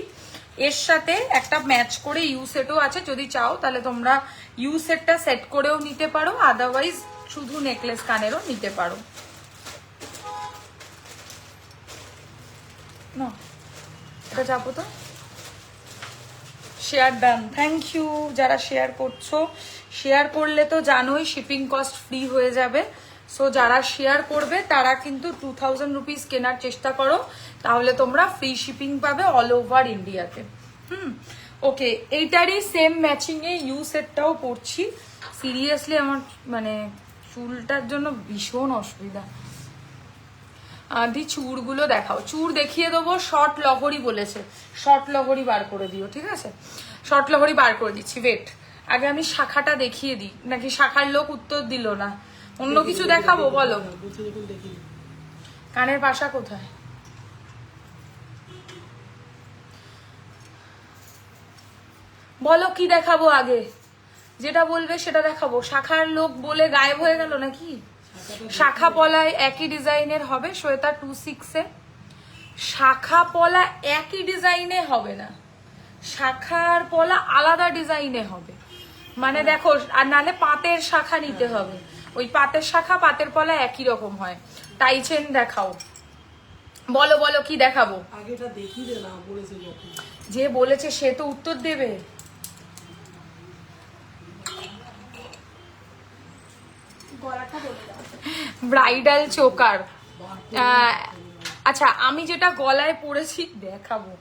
এর সাথে একটা ম্যাচ করে ইউ সেটও আছে। যদি চাও তাহলে তোমরা ইউ সেটটা সেট করেও নিতে পারো, আদারওয়াইজ শুধু নেকলেস কানেরও নিতে পারো। না, এটা চাপো তো। শেয়ার ডান, থ্যাংক ইউ যারা শেয়ার করছো। শেয়ার করলে তো জানোই শিপিং কস্ট ফ্রি হয়ে যাবে। সো যারা শেয়ার করবে তারা কিন্তু 2000 রুপিস কেনার চেষ্টা করো, তাহলে তোমরা ফ্রি শিপিং পাবে অল ওভার ইন্ডিয়াতে। ওকে, এইটারই সেম ম্যাচিং এ ইউ সেটটাও পরছি। সিরিয়াসলি আমার মানে চুলটার জন্য ভীষণ অসুবিধা। দি চুড়গুলো দেখাও, চুড় দেখিয়ে দেবো। শর্ট লহরি বলেছে, শর্ট লহরি বার করে দিও, ঠিক আছে? শর্ট লহরি বার করে দিচ্ছি, ওয়েট। আগে আমি শাখাটা দেখিয়ে দিই, নাকি শাখার লোক উত্তর দিল না? অন্য কিছু দেখাবো বলো। কানের পাশা কোথায়? বলো কি দেখাবো আগে, যেটা বলবে সেটা দেখাবো। শাখার লোক বলে গায়েব হয়ে গেল নাকি? শাখা পলায় একই ডিজাইনের হবে, শ্বেতা 26-এ শাখা পলা একই ডিজাইনে হবে না, শাখার পলা আলাদা ডিজাইনে হবে। মানে দেখো, আর নালে পাতের শাখা নিতে হবে, ওই পাতের শাখা পাতের পলা একই রকম হয়। টাই চেন দেখাও, বলো বলো কি দেখাবো। আগেটা দেখি দে না বলেছে যখন। যে বলেছে সে তো উত্তর দেবে। গলাটা বলে দাও। Bridal choker. আচ্ছা, আমি যেটা গলায় পরেছি দেখাবো,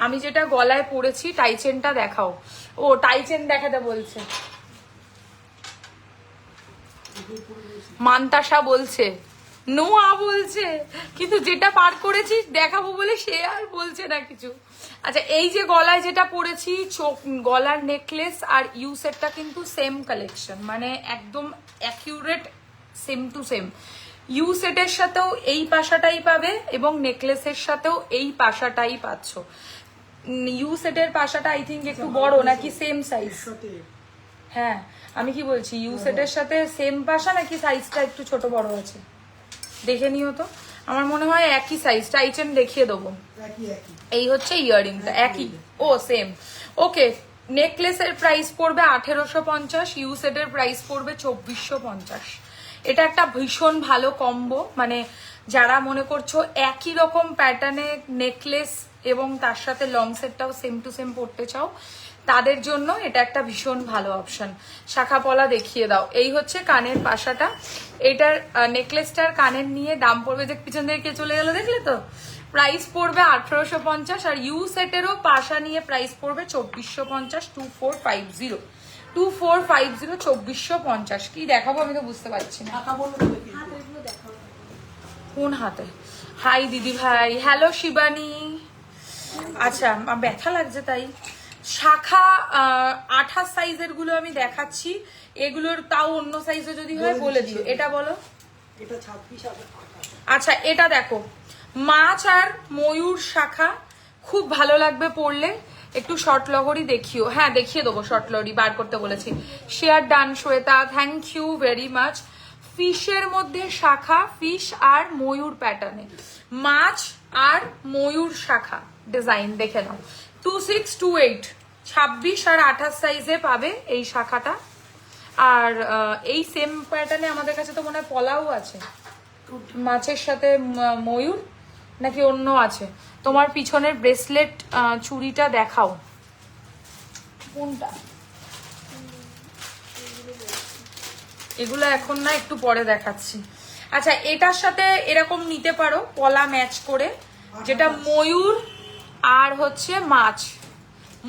আমি যেটা গলায় পরেছি টাই চেনটা দেখাও। ও টাই চেন দেখাতে বলছে, মান্তাসা বলছে, নোয়া বলছে, কিন্তু যেটা পার করেছি দেখাবো বলে সে আর বলছে না কিছু। আচ্ছা, এই যে গলায় যেটা পরেছি, চোখ গলার নেকলেস আর ইউ সেটটা কিন্তু সেম কালেকশন, মানে একদম accurate same to same. U সেটের সাথেও এই পাশাটাই পাবে এবং নেকলেসের সাথেও এই পাশাটাই পাচ্ছ। ইউ সেটের পাশাটা আই থিঙ্ক একটু বড় নাকি সেম সাইজ? হ্যাঁ, আমি কি বলছি, ইউ সেটের সাথে সেম পাশা নাকি সাইজটা একটু ছোট বড় আছে? দেখে নিও তো, আমার মনে হয় একই সাইজ। টাইচেন দেখিয়ে দেবো। এই হচ্ছে ইয়াররিংটা একই, ও সেম। ওকে, নেকলেসের প্রাইস পড়বে 1850, ইউ সেটের প্রাইস পড়বে 2450। এটা একটা ভীষণ ভালো কম্বো, মানে যারা মনে করছো একই রকম প্যাটার্নে নেকলেস এবং তার সাথে লং সেটটাও সেম টু সেম পড়তে চাও, তাদের জন্য এটা একটা ভীষণ ভালো অপশন। শাখা পলা দেখিয়ে দাও। এই হচ্ছে কানের পাশাটা, এটার নেকলেসটার কানের নিয়ে দাম পড়বে, যে পিছন থেকে চলে গেল দেখলে তো, প্রাইস পড়বে 1850। আর ইউ সেটেরও পাশা নিয়ে প্রাইস পড়বে 2450, 2450, 2450, 2450। কি দেখাবো আমি তো বুঝতে পারছি না। হাতেরগুলো দেখাও। কোন হাতে? হাই দিদি ভাই, হ্যালো শিবানী। আচ্ছা, ব্যথা লাগছে তাই। শাখা 28 সাইজের গুলো আমি দেখাচ্ছি, এগুলোর তাও অন্য সাইজে যদি হয় বলে দিও। এটা বলো। এটা 26 আর 28। আচ্ছা, এটা দেখো, মাছ আর ময়ূর শাখা, খুব ভালো লাগবে পরলে। একটু শর্ট লহরি দেখিও। হ্যাঁ, দেখিয়ে দেবো, শর্ট লহরি বার করতে বলেছি। Share done Shweta, thank you very much. ফিশের মধ্যে শাখা, ফিশ আর ময়ূর প্যাটার্নে, মাছ আর ময়ূর শাখা ডিজাইন দেখে নাও। 2628, 26 আর 28 সাইজে পাবে এই শাখাটা। আর এই সেম প্যাটার্নে আমাদের কাছে তো মনে হয় পলাও আছে, মাছের সাথে ময়ূর, নাকি অন্য আছে? তোমার পিছনের ব্রেসলেট চুড়িটা দেখাও, কোনটা? এগুলো এখন না, একটু পরে দেখাচ্ছি। আচ্ছা, এটার সাথে এরকম নিতে পারো পলা ম্যাচ করে, যেটা ময়ূর আর হচ্ছে মাছ,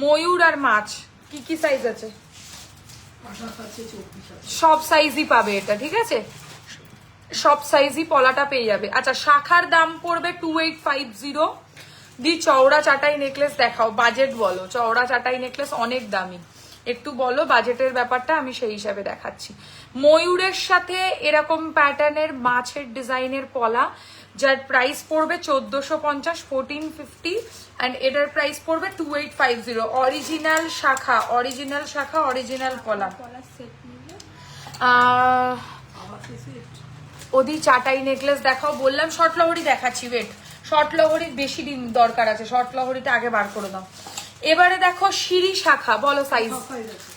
ময়ূর আর মাছ। কি কি সাইজ আছে? 28 আছে, 24 আছে। সব সাইজই পাবে এটা, ঠিক আছে, সব সাইজই পলাটা পেয়ে যাবে। আচ্ছা, শাখার দাম পড়বে 2850। দি চওড়া চাটাই নেকলেস দেখাও, বাজেট বলো। চওড়া চাটাই নেকলেস অনেক দামি, একটু বলো বাজেটের ব্যাপারটা, আমি সেই হিসাবে দেখাচ্ছি। ময়ূরের সাথে এরকম প্যাটার্নের মাছের ডিজাইনের পলা, যার প্রাইস পড়বে 1450, 1450, অ্যান্ড এটার প্রাইস পড়বে 2850। অরিজিনাল শাখা, অরিজিনাল শাখা, অরিজিনাল পলা। গলার সেট নিলে আবার সেট। ওদি চাটাই নেকলেস দেখাও। বললাম শর্ট লহরি দেখাচ্ছি, ওয়েট, শর্ট লহরির বেশি দিন দরকার আছে, শর্ট লহরিটা আগে বার করে দাও। এবারে দেখো সিঁড়ি শাখা, বলো সাইজ।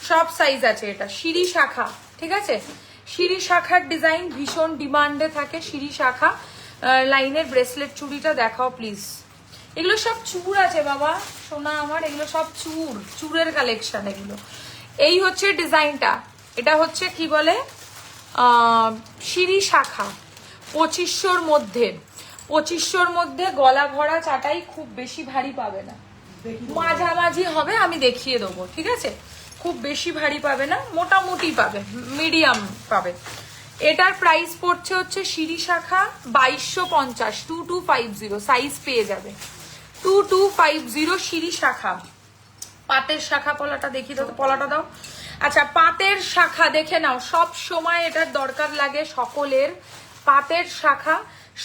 সব সাইজ আছে এটা, সিঁড়ি শাখা, ঠিক আছে। সিঁড়ি শাখার ডিজাইন ভীষণ ডিমান্ডে থাকে, সিঁড়ি শাখা লাইনের ব্রেসলেট চুড়িটা দেখাও প্লিজ। এগুলো সব চুর আছে বাবা, সোনা আমার, এগুলো সব চুর, চুরের কালেকশন এগুলো। এই হচ্ছে ডিজাইনটা, এটা হচ্ছে কি বলে সিঁড়ি শাখা, 2500-র মধ্যে, 2500-র মধ্যে গলা ভরা চাটাই, খুব বেশি ভারী পাবে না, মাঝামাঝি হবে, আমি দেখিয়ে দেবো, ঠিক আছে। খুব বেশি ভারী পাবে না, মোটামুটি পাবে, মিডিয়াম পাবে। এটার প্রাইস পড়ছে হচ্ছে সিঁড়ি শাখা 2250, 2250 সাইজ পেয়ে যাবে, 2250 সিঁড়ি শাখা। পাতের শাখা পলাটা দেখিয়ে দাও, পলাটা দাও। আচ্ছা, পাতের শাখা দেখে নাও, সব সময় এটার দরকার লাগে সকলের। পাতের শাখা,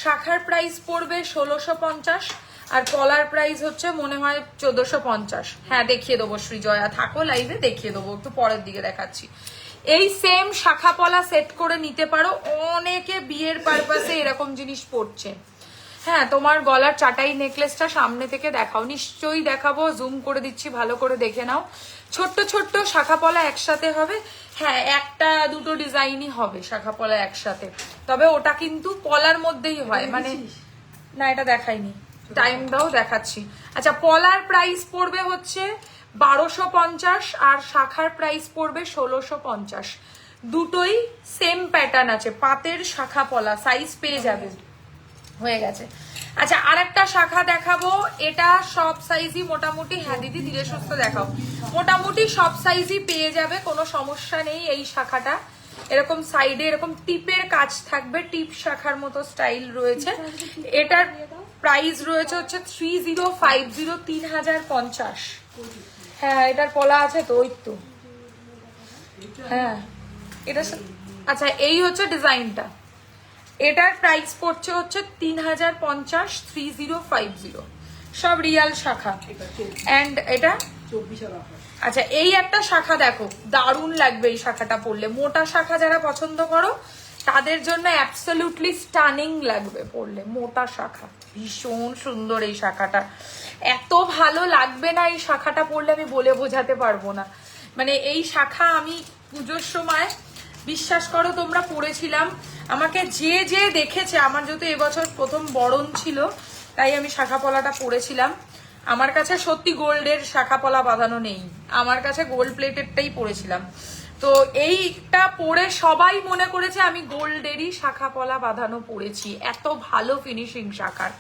শাখার প্রাইস পড়বে 1650, আর পলার প্রাইস হচ্ছে মনে হয় 1450। হ্যাঁ, দেখিয়ে দেবো শ্রীজয়া, থাকো লাইভে, দেখিয়ে দেবো, একটু পরের দিকে দেখাচ্ছি। এই সেম শাখা পলা সেট করে নিতে পারো, অনেকে বিয়ের পারপাসে এরকম জিনিস পড়ছে। হ্যাঁ, তোমার গলার চাটাই নেকলেসটা সামনে থেকে দেখাও। নিশ্চয়ই দেখাবো, জুম করে দিচ্ছি, ভালো করে দেখে নাও। ছোট্ট ছোট্ট শাখা পলা একসাথে হবে। হ্যাঁ, একটা দুটো ডিজাইনই হবে শাখা পলা একসাথে, তবে ওটা কিন্তু পলার মধ্যেই হয়, মানে না এটা দেখাইনি, টাইম দাও দেখাচ্ছি। আচ্ছা, পলার প্রাইস পড়বে হচ্ছে 1250 আর শাখার প্রাইস পড়বে 1650। দুটোই সেম প্যাটার্ন আছে, পাতের শাখা পলা, সাইজ পেয়ে যাবে। হয়ে গেছে। আচ্ছা, আরেকটা শাখা দেখাবো, এটা সব সাইজই মোটামুটি, হ্যাঁ দিদি ধীরে সুস্থ দেখাও, মোটামুটি সব সাইজই পেয়ে যাবে, কোনো সমস্যা নেই। এই শাখাটা এরকম সাইডে এরকম টিপের কাজ থাকবে, টিপ শাখার মতো স্টাইল রয়েছে। এটার প্রাইস রয়েছে হচ্ছে 3050, 3050। হ্যাঁ, এটার পলা আছে তো, ওই তো। হ্যাঁ এটা, আচ্ছা এই হচ্ছে ডিজাইনটা, এটার প্রাইস পড়ছে হচ্ছে 3050, 3050, সব রিয়াল শাখা। এন্ড এটা 24 অফার। আচ্ছা, এই একটা শাখা দেখো, দারুণ লাগবে এই শাখাটা পরলে। মোটা শাখা যারা পছন্দ করো তাদের জন্য অ্যাবসলিউটলি স্টানিং লাগবে পরলে, মোটা শাখা। ভীষণ সুন্দর এই শাখাটা, এত ভালো লাগবে না এই শাখাটা পরলে, আমি বলে বোঝাতে পারবো না। মানে এই শাখা আমি পুজোর সময়, বিশ্বাস করো তোমরা, পরেছিলাম। আমাকে যে যে দেখেছে, আমার যেহেতু এবছর প্রথম বরণ ছিল তাই আমি শাখা পলাটা পরেছিলাম। আমার কাছে সত্যি গোল্ডের শাখা পলা বাঁধানো নেই, আমার কাছে গোল্ড প্লেটেডটাই পরেছিলাম। তো এইটা পরে সবাই মনে করেছে আমি গোল্ডেরই শাখা পলা বাঁধানো পরেছি, এত ভালো ফিনিশিং শাখার।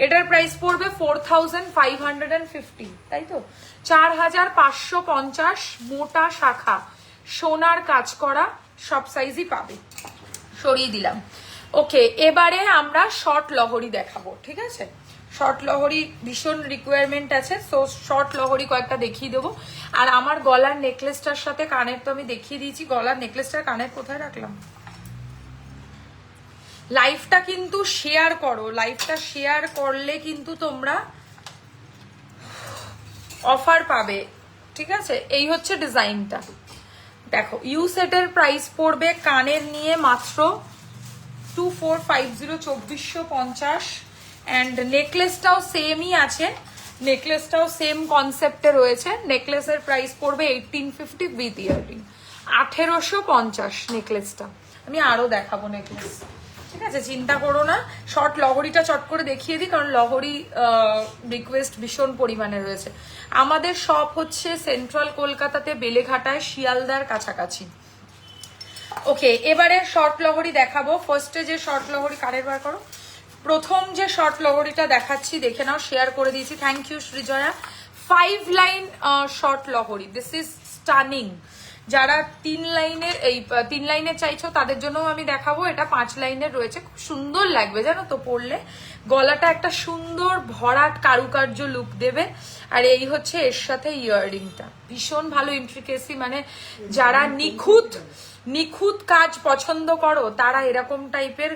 এটার প্রাইস পড়বে 4550, তাই তো, 4550। মোটা শাখা, সোনার কাজ করা, সব সাইজই পাবে। সরিয়ে দিলাম। ওকে, এবারে আমরা শর্ট লহরি দেখাবো, ঠিক আছে? শর্ট লহরি ভীষণ রিকোয়ারমেন্ট আছে, সো শর্ট লহরি কয়েকটা দেখিয়ে দেবো। আর আমার গলার নেকলেসটার সাথে কানের তো আমি দেখিয়ে দিয়েছি। গলার নেকলেসটার কানের কোথায় রাখলাম? লাইভটা কিন্তু শেয়ার করো, লাইভটা শেয়ার করলে কিন্তু তোমরা অফার পাবে, ঠিক আছে? এই হচ্ছে ডিজাইনটা, দেখো। ইউ সেটের প্রাইস পড়বে কানের নিয়ে মাত্র 2450, 2450। অ্যান্ড নেকলেসটাও সেমই আছে, নেকলেসটাও সেম কনসেপ্টে রয়েছে। নেকলেসের প্রাইস পড়বে 1850 উইথ ইয়ারিং, 1850 নেকলেসটা। আমি আরো দেখাবো নেকলেস, ঠিক আছে, চিন্তা করো না। শর্ট লহরিটা চট করে দেখিয়ে দিই, কারণ লহরি রিকোয়েস্ট ভীষণ পরিমাণে রয়েছে। আমাদের শপ হচ্ছে সেন্ট্রাল কলকাতাতে, বেলেঘাটায়, শিয়ালদার কাছাকাছি। ওকে, এবারে শর্ট লহরি দেখাবো। ফার্স্টে যে শর্ট লহরি, কারের বার করো, প্রথম যে শর্ট লহরিটা দেখাচ্ছি দেখে নাও, শেয়ার করে দিয়েছি, thank you Srijaya. 5 line short লহরি, দিস ইজ স্টানিং। যারা 3 লাইনের, এই 3 লাইনের চাইছো তাদের জন্য আমি দেখাবো। এটা 5 লাইনের রয়েছে, খুব সুন্দর লাগবে জানো তো পরলে। গলাটা একটা সুন্দর ভরাট কারুকার্য লুক দেবে। আর এই হচ্ছে এর সাথে ইয়াররিংটা, ভীষণ ভালো ইন্ট্রিকেসি। মানে যারা নিখুঁত কাজ পছন্দ করো তারা এরকম টাইপের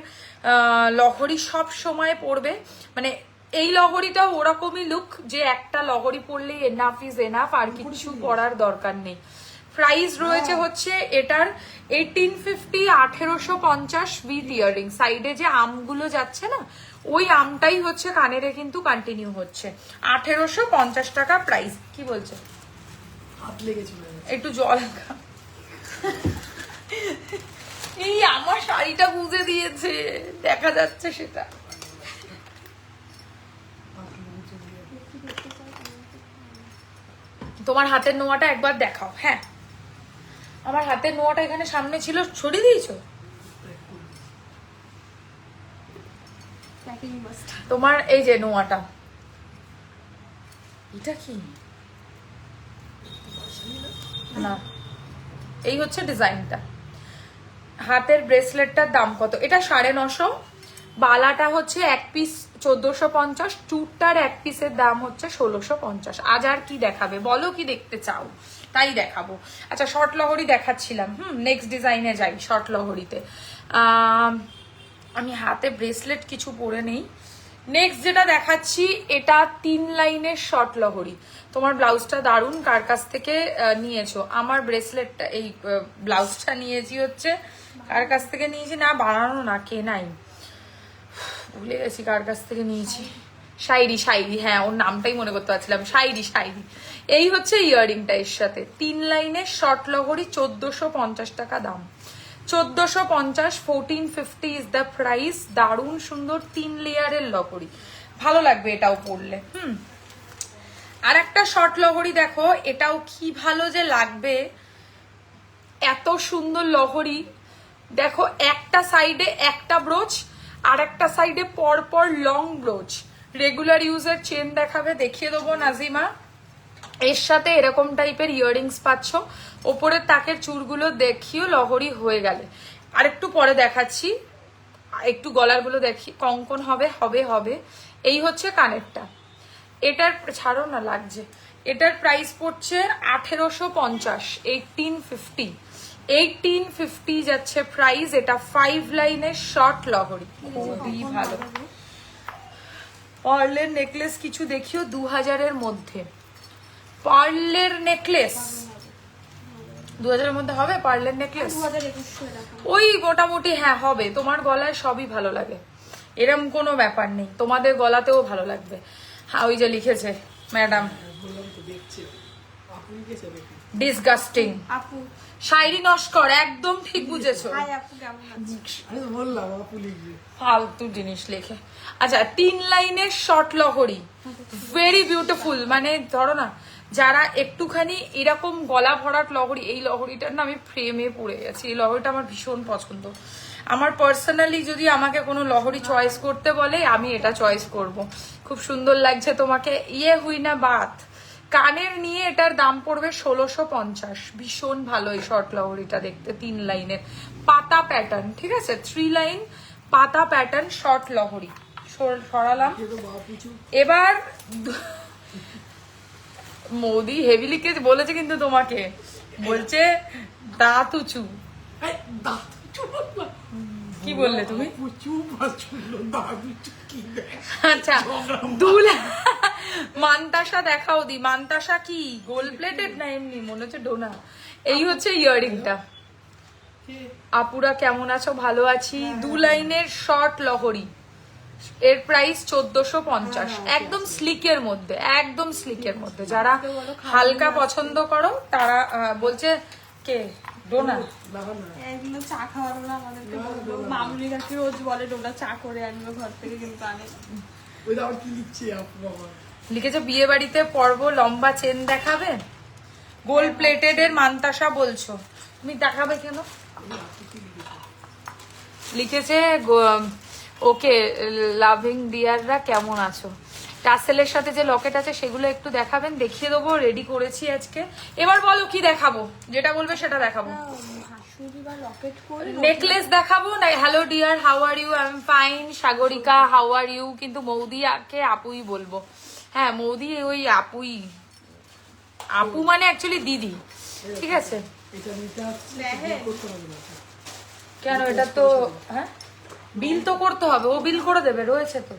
লহরি সব সময় পরবে। মানে এই লহরিটাও ওরকমই লুক, যে একটা লহরি পরলেই এনাফ ইজ এনাফ, আর কিছু পরার দরকার নেই। প্রাইস রয়েছে হচ্ছে এটার 1850, 1850 উইথ ইয়ারিং। সাইডে যে আমগুলো যাচ্ছে না, ওই আমটাই হচ্ছে কানেরে কিন্তু কন্টিনিউ হচ্ছে। 1850 টাকা প্রাইস। কি বলছে? হাত লেগেছিল, একটু জল খা। এই আমার শাড়িটা বুঝে দিয়েছে, দেখা যাচ্ছে সেটা। তোমার হাতের নোয়াটা একবার দেখাও। হ্যাঁ, আমার হাতের নোয়াটা এখানে সামনে ছিল, সরিয়ে দিয়েছো? তোমার এই যে নোয়াটা, এটা কি না, এই হচ্ছে ডিজাইনটা। হাতের ব্রেসলেটটার দাম কত? এটা 950। বালাটা হচ্ছে এক পিস 1450, চুটটার এক পিসের দাম হচ্ছে 1650। আজ আর কি দেখাবে বলো, কি দেখতে চাও তাই দেখাবো। আচ্ছা, শর্ট লহরি দেখাচ্ছিলাম, নেক্সট ডিজাইনে যাই। শর্ট লহরিতে আমি হাতে ব্রেসলেট কিছু পরে নেই। নেক্সট যেটা দেখাচ্ছি, এটা 3 লাইনের শর্ট লহরি। তোমার ব্লাউজটা দারুণ, কার কাছ থেকে নিয়েছো? আমার ব্রেসলেটটা, এই ব্লাউজটা নিয়েছি হচ্ছে কার কাছ থেকে নিয়েছি, না বানানো না, কেনাই। ভুলে গেছি কার কাছ থেকে নিয়েছি। শাইরি, শাইরি, হ্যাঁ ওর নামটাই মনে করতে পারছিলাম, শাইরি, শাইরি। এই হচ্ছে ইয়াররিংটা, এর সাথে 3 লাইনের শর্ট লহরি, 1450 টাকা দাম। 1450, 1450 ইজ দ্য প্রাইস। দারুণ সুন্দর 3 লেয়ারের লহরি, ভালো লাগবে এটাও পরলে। আর একটা শর্ট লহরি দেখো, এটাও কি ভালো যে লাগবে, এত সুন্দর লহরি। দেখো একটা সাইডে একটা ব্রোচ, আর একটা সাইডে পরপর লং ব্রোচ। রেগুলার ইউজের চেন দেখাবে, দেখিয়ে দেবো নাজিমা। এর সাথে এরকম টাইপের ইয়াররিংস পাচ্ছ। ওপরের তাকের চুড়গুলো দেখিও লহরি হয়ে গেলে। আর একটু পরে দেখাচ্ছি, একটু গলার গুলো দেখি, কঙ্কন হবে হবে হবে। এই হচ্ছে কানেরটা। এটার ছাড়ো না, লাগছে। এটার প্রাইস পড়ছে 1850, 1850। 1850 যাচ্ছে প্রাইস। এটা 5 লাইনের শর্ট লহরি, খুবই ভালো। পার্লের নেকলেস কিছু দেখিও 2000-এর মধ্যে। পার্লের নেকলেস 2000-এর মধ্যে হবে? পার্লের নেকলেস 2021 এরকম। ওই মোটামুটি হ্যাঁ হবে। তোমার গলায় সবই ভালো লাগে, এরম কোনো ব্যাপার নেই, তোমাদের গলাতেও ভালো লাগবে। হ্যাঁ ওই যে লিখেছে ম্যাডাম, বললাম তো দেখছি আপনি গেছে দেখি। ডিসগাস্টিং। আপু, শাইরি নস্কর, একদম ঠিক বুঝেছো। হাই আপু, কেমন আছো? আমি তো বললাম আপু লিখবে। ফালতু জিনিস লেখে। আচ্ছা 3 লাইনের শর্ট লহরি, ভেরি বিউটিফুল। মানে ধরো না, যারা একটুখানি এরকম গলা ভরাট লহরি, এই লহরিটার না আমি ফ্রেমে পড়ে গেছি। এই লহরিটা আমার ভীষণ পছন্দ। আমার পার্সোনালি যদি আমাকে কোনো লহরি চয়েস করতে বলে, আমি এটা চয়েস করব। খুব সুন্দর লাগছে তোমাকে। ইয়ে হুই না বাত, কানের নিয়ে এটার দাম পড়বে 1650। ভীষণ ভালো এই শর্ট লহরিটা দেখতে, 3 লাইনের পাতা প্যাটার্ন, ঠিক আছে? 3 লাইন পাতা প্যাটার্ন শর্ট লহরি। সরালাম। এবার মোদি হেভি লিখে বলেছে কিন্তু তোমাকে, বলছে দাঁত উঁচু। এই দাঁত চুপ না। কি বললে তুমি? চুপ আর চুল দাঁত কি দেখ। আচ্ছা দুলা মান্তাসা দেখাও দি। মান্তাসা কি গোল্ড প্লেটেড না এমনি মনে হচ্ছে ডোনা? এই হচ্ছে ইয়াররিংটা। আপুরা কেমন আছো? ভালো আছি। 2 লাইনের শর্ট লহরি, এর প্রাইস 1450। একদম স্লিকের মধ্যে, একদম স্লিকের মধ্যে। যারা হালকা পছন্দ করো তারা বলছে কে ডোনা? একদিন চা খাওয়ানো না আমাদেরকে বললো, মামুনি কাকি রোজ বলে ডোনা চা করে আনবে ঘর থেকে, কিন্তু আনে না। ওই আবার কি লিখছে আপু আমার? লিখেছে বিয়ে বাড়িতে পরব, লম্বা চেন দেখাবে। গোল্ড প্লেটেড এর মান্তাসা বলছো তুমি, দেখাবে কেন? লিখেছে ওকে লাভিং ডিয়াররা কেমন আছো। টাসেলের সাথে যে লকেট আছে সেগুলো একটু দেখাবেন, দেখিয়ে দেবো। রেডি করেছি আজকে। এবার বলো কি দেখাবো, যেটা বলবে সেটা দেখাবো। হাসুরি বা লকেট করে নেকলেস দেখাবো না? Hello dear, how are you? I am fine. Sagarika, how are you? কিন্তু মৌদিকে আপুই বলবো। হ্যাঁ মৌদি ওই আপুই, আপু মানে অ্যাকচুয়ালি দিদি, ঠিক আছে? এটা নিতে আসছে দেখেন। করতে হবে না। কেন? এটা তো হ্যাঁ বিল তো করতে হবে, ও বিল করে দেবে, রয়েছে তো।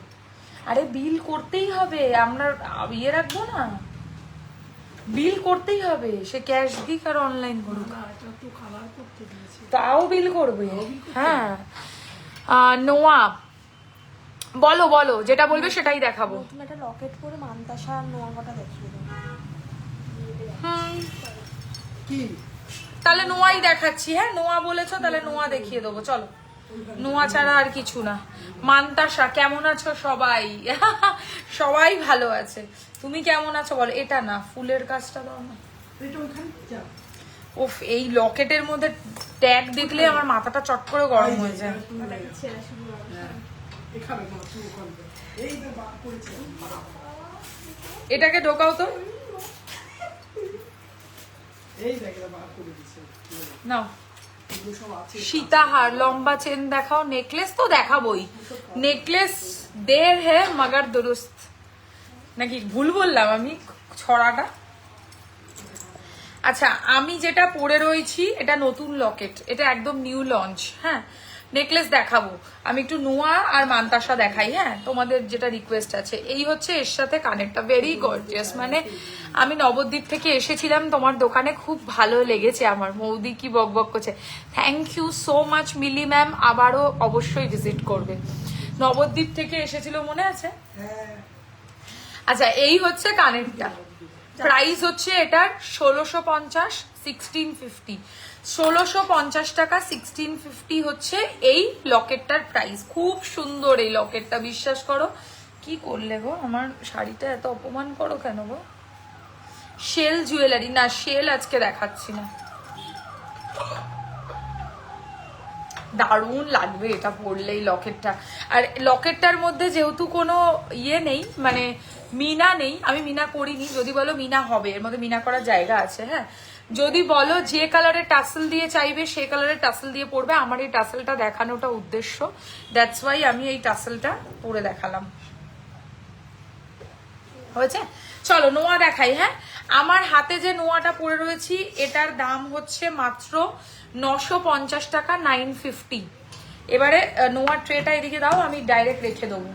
আরে বিল করতেই হবে, আমরা ইয়ে রাখবো না? বিল করতেই হবে, সে ক্যাশ দিক আর অনলাইন করুক, না এটা একটু কালার করতে দিয়েছি। তাও বিল করবে। হ্যাঁ নোয়া বলো বলো, যেটা বলবে সেটাই দেখাবো। তুমি একটা লকেট করে মান্তাসা আর নোয়াটা দেখিয়ে দাও। কি তাহলে নোয়াই দেখাচ্ছি। হ্যাঁ নোয়া বলেছো, তাহলে নোয়া দেখিয়ে দেবো। চলো, নোয়া ছাড়া আর কিছু না। মান্তাসা কেমন আছো সবাই? সবাই ভালো আছে। তুমি কেমন আছো বলো। এটা না, ফুলের কাজটা দাও না। এটা ওখানে যা। উফ, এই লকেটের মধ্যে ট্যাগ দেখলে আমার মাথাটা চট করে গরম হয়ে যায়। ছেঁড়া শুরু হবে। এখানে না তুই ওখানে যা। এই যে বার করেছে। এটাকে ঢোকাও তো। এই দেখ এটা বার করে দিছে। নাও এগুলো সব আছে। সীতাহার, লম্বা চেন দেখাও। নেকলেস তো দেখাবোই। নেকলেস দের হে মগর দুরুস্ত, নাকি ভুল বললাম আমি ছড়াটা? আচ্ছা আমি যেটা পরে রয়েছি এটা নতুন লকেট, এটা একদম নিউ লঞ্চ। হ্যাঁ নেকলেস দেখাবো আমি, একটু নোয়া আর মান্তাসা দেখাই। হ্যাঁ তোমাদের যেটা রিকোয়েস্ট আছে। এই হচ্ছে এর সাথে কানেরটা, ভেরি গর্জিয়াস। মানে আমি নবদ্বীপ থেকে এসেছিলাম তোমার দোকানে, খুব ভালো লেগেছে আমার। মৌদি কি বক বক করছে। Thank you so much Mili ma'am, আবারও অবশ্যই ভিজিট করবে। নবদ্বীপ থেকে এসেছিল, মনে আছে? হ্যাঁ আচ্ছা, এই হচ্ছে কানেরটা। প্রাইস হচ্ছে এটার 1650, 1650, 1650 টাকা, 1650 হচ্ছে এই লকেটটার প্রাইস। খুব সুন্দর এই লকেটটা, বিশ্বাস করো। কি করলে গো, আমার শাড়িটা এত অপমান করো কেন গো? শেল জুয়েলারি না, শেল আজকে দেখাচ্ছি না। দারুণ লাগবে এটা পরলে, এই লকেটটা। আর লকেটটার মধ্যে যেহেতু কোনো ইয়ে নেই, মানে মিনা নেই, আমি মিনা করিনি। যদি বলো মিনা হবে, এর মধ্যে মিনা করার জায়গা আছে। হ্যাঁ, যদি বলো যে কালারের টাসেল দিয়ে চাইবে সেই কালারের টাসেল দিয়ে পরবে। আমার এই টাসেলটা দেখানোটা উদ্দেশ্য, দ্যাটস ওয়াই আমি এই টাসেলটা পরে দেখালাম। হয়েছে? চলো নোয়া দেখাই। হ্যাঁ, আমার হাতে যে নোয়াটা পরে রয়েছি এটার দাম হচ্ছে মাত্র 950 টাকা, 950। এবারে নোয়ার ট্রেটা এদিকে দাও, আমি ডাইরেক্ট রেখে দেবো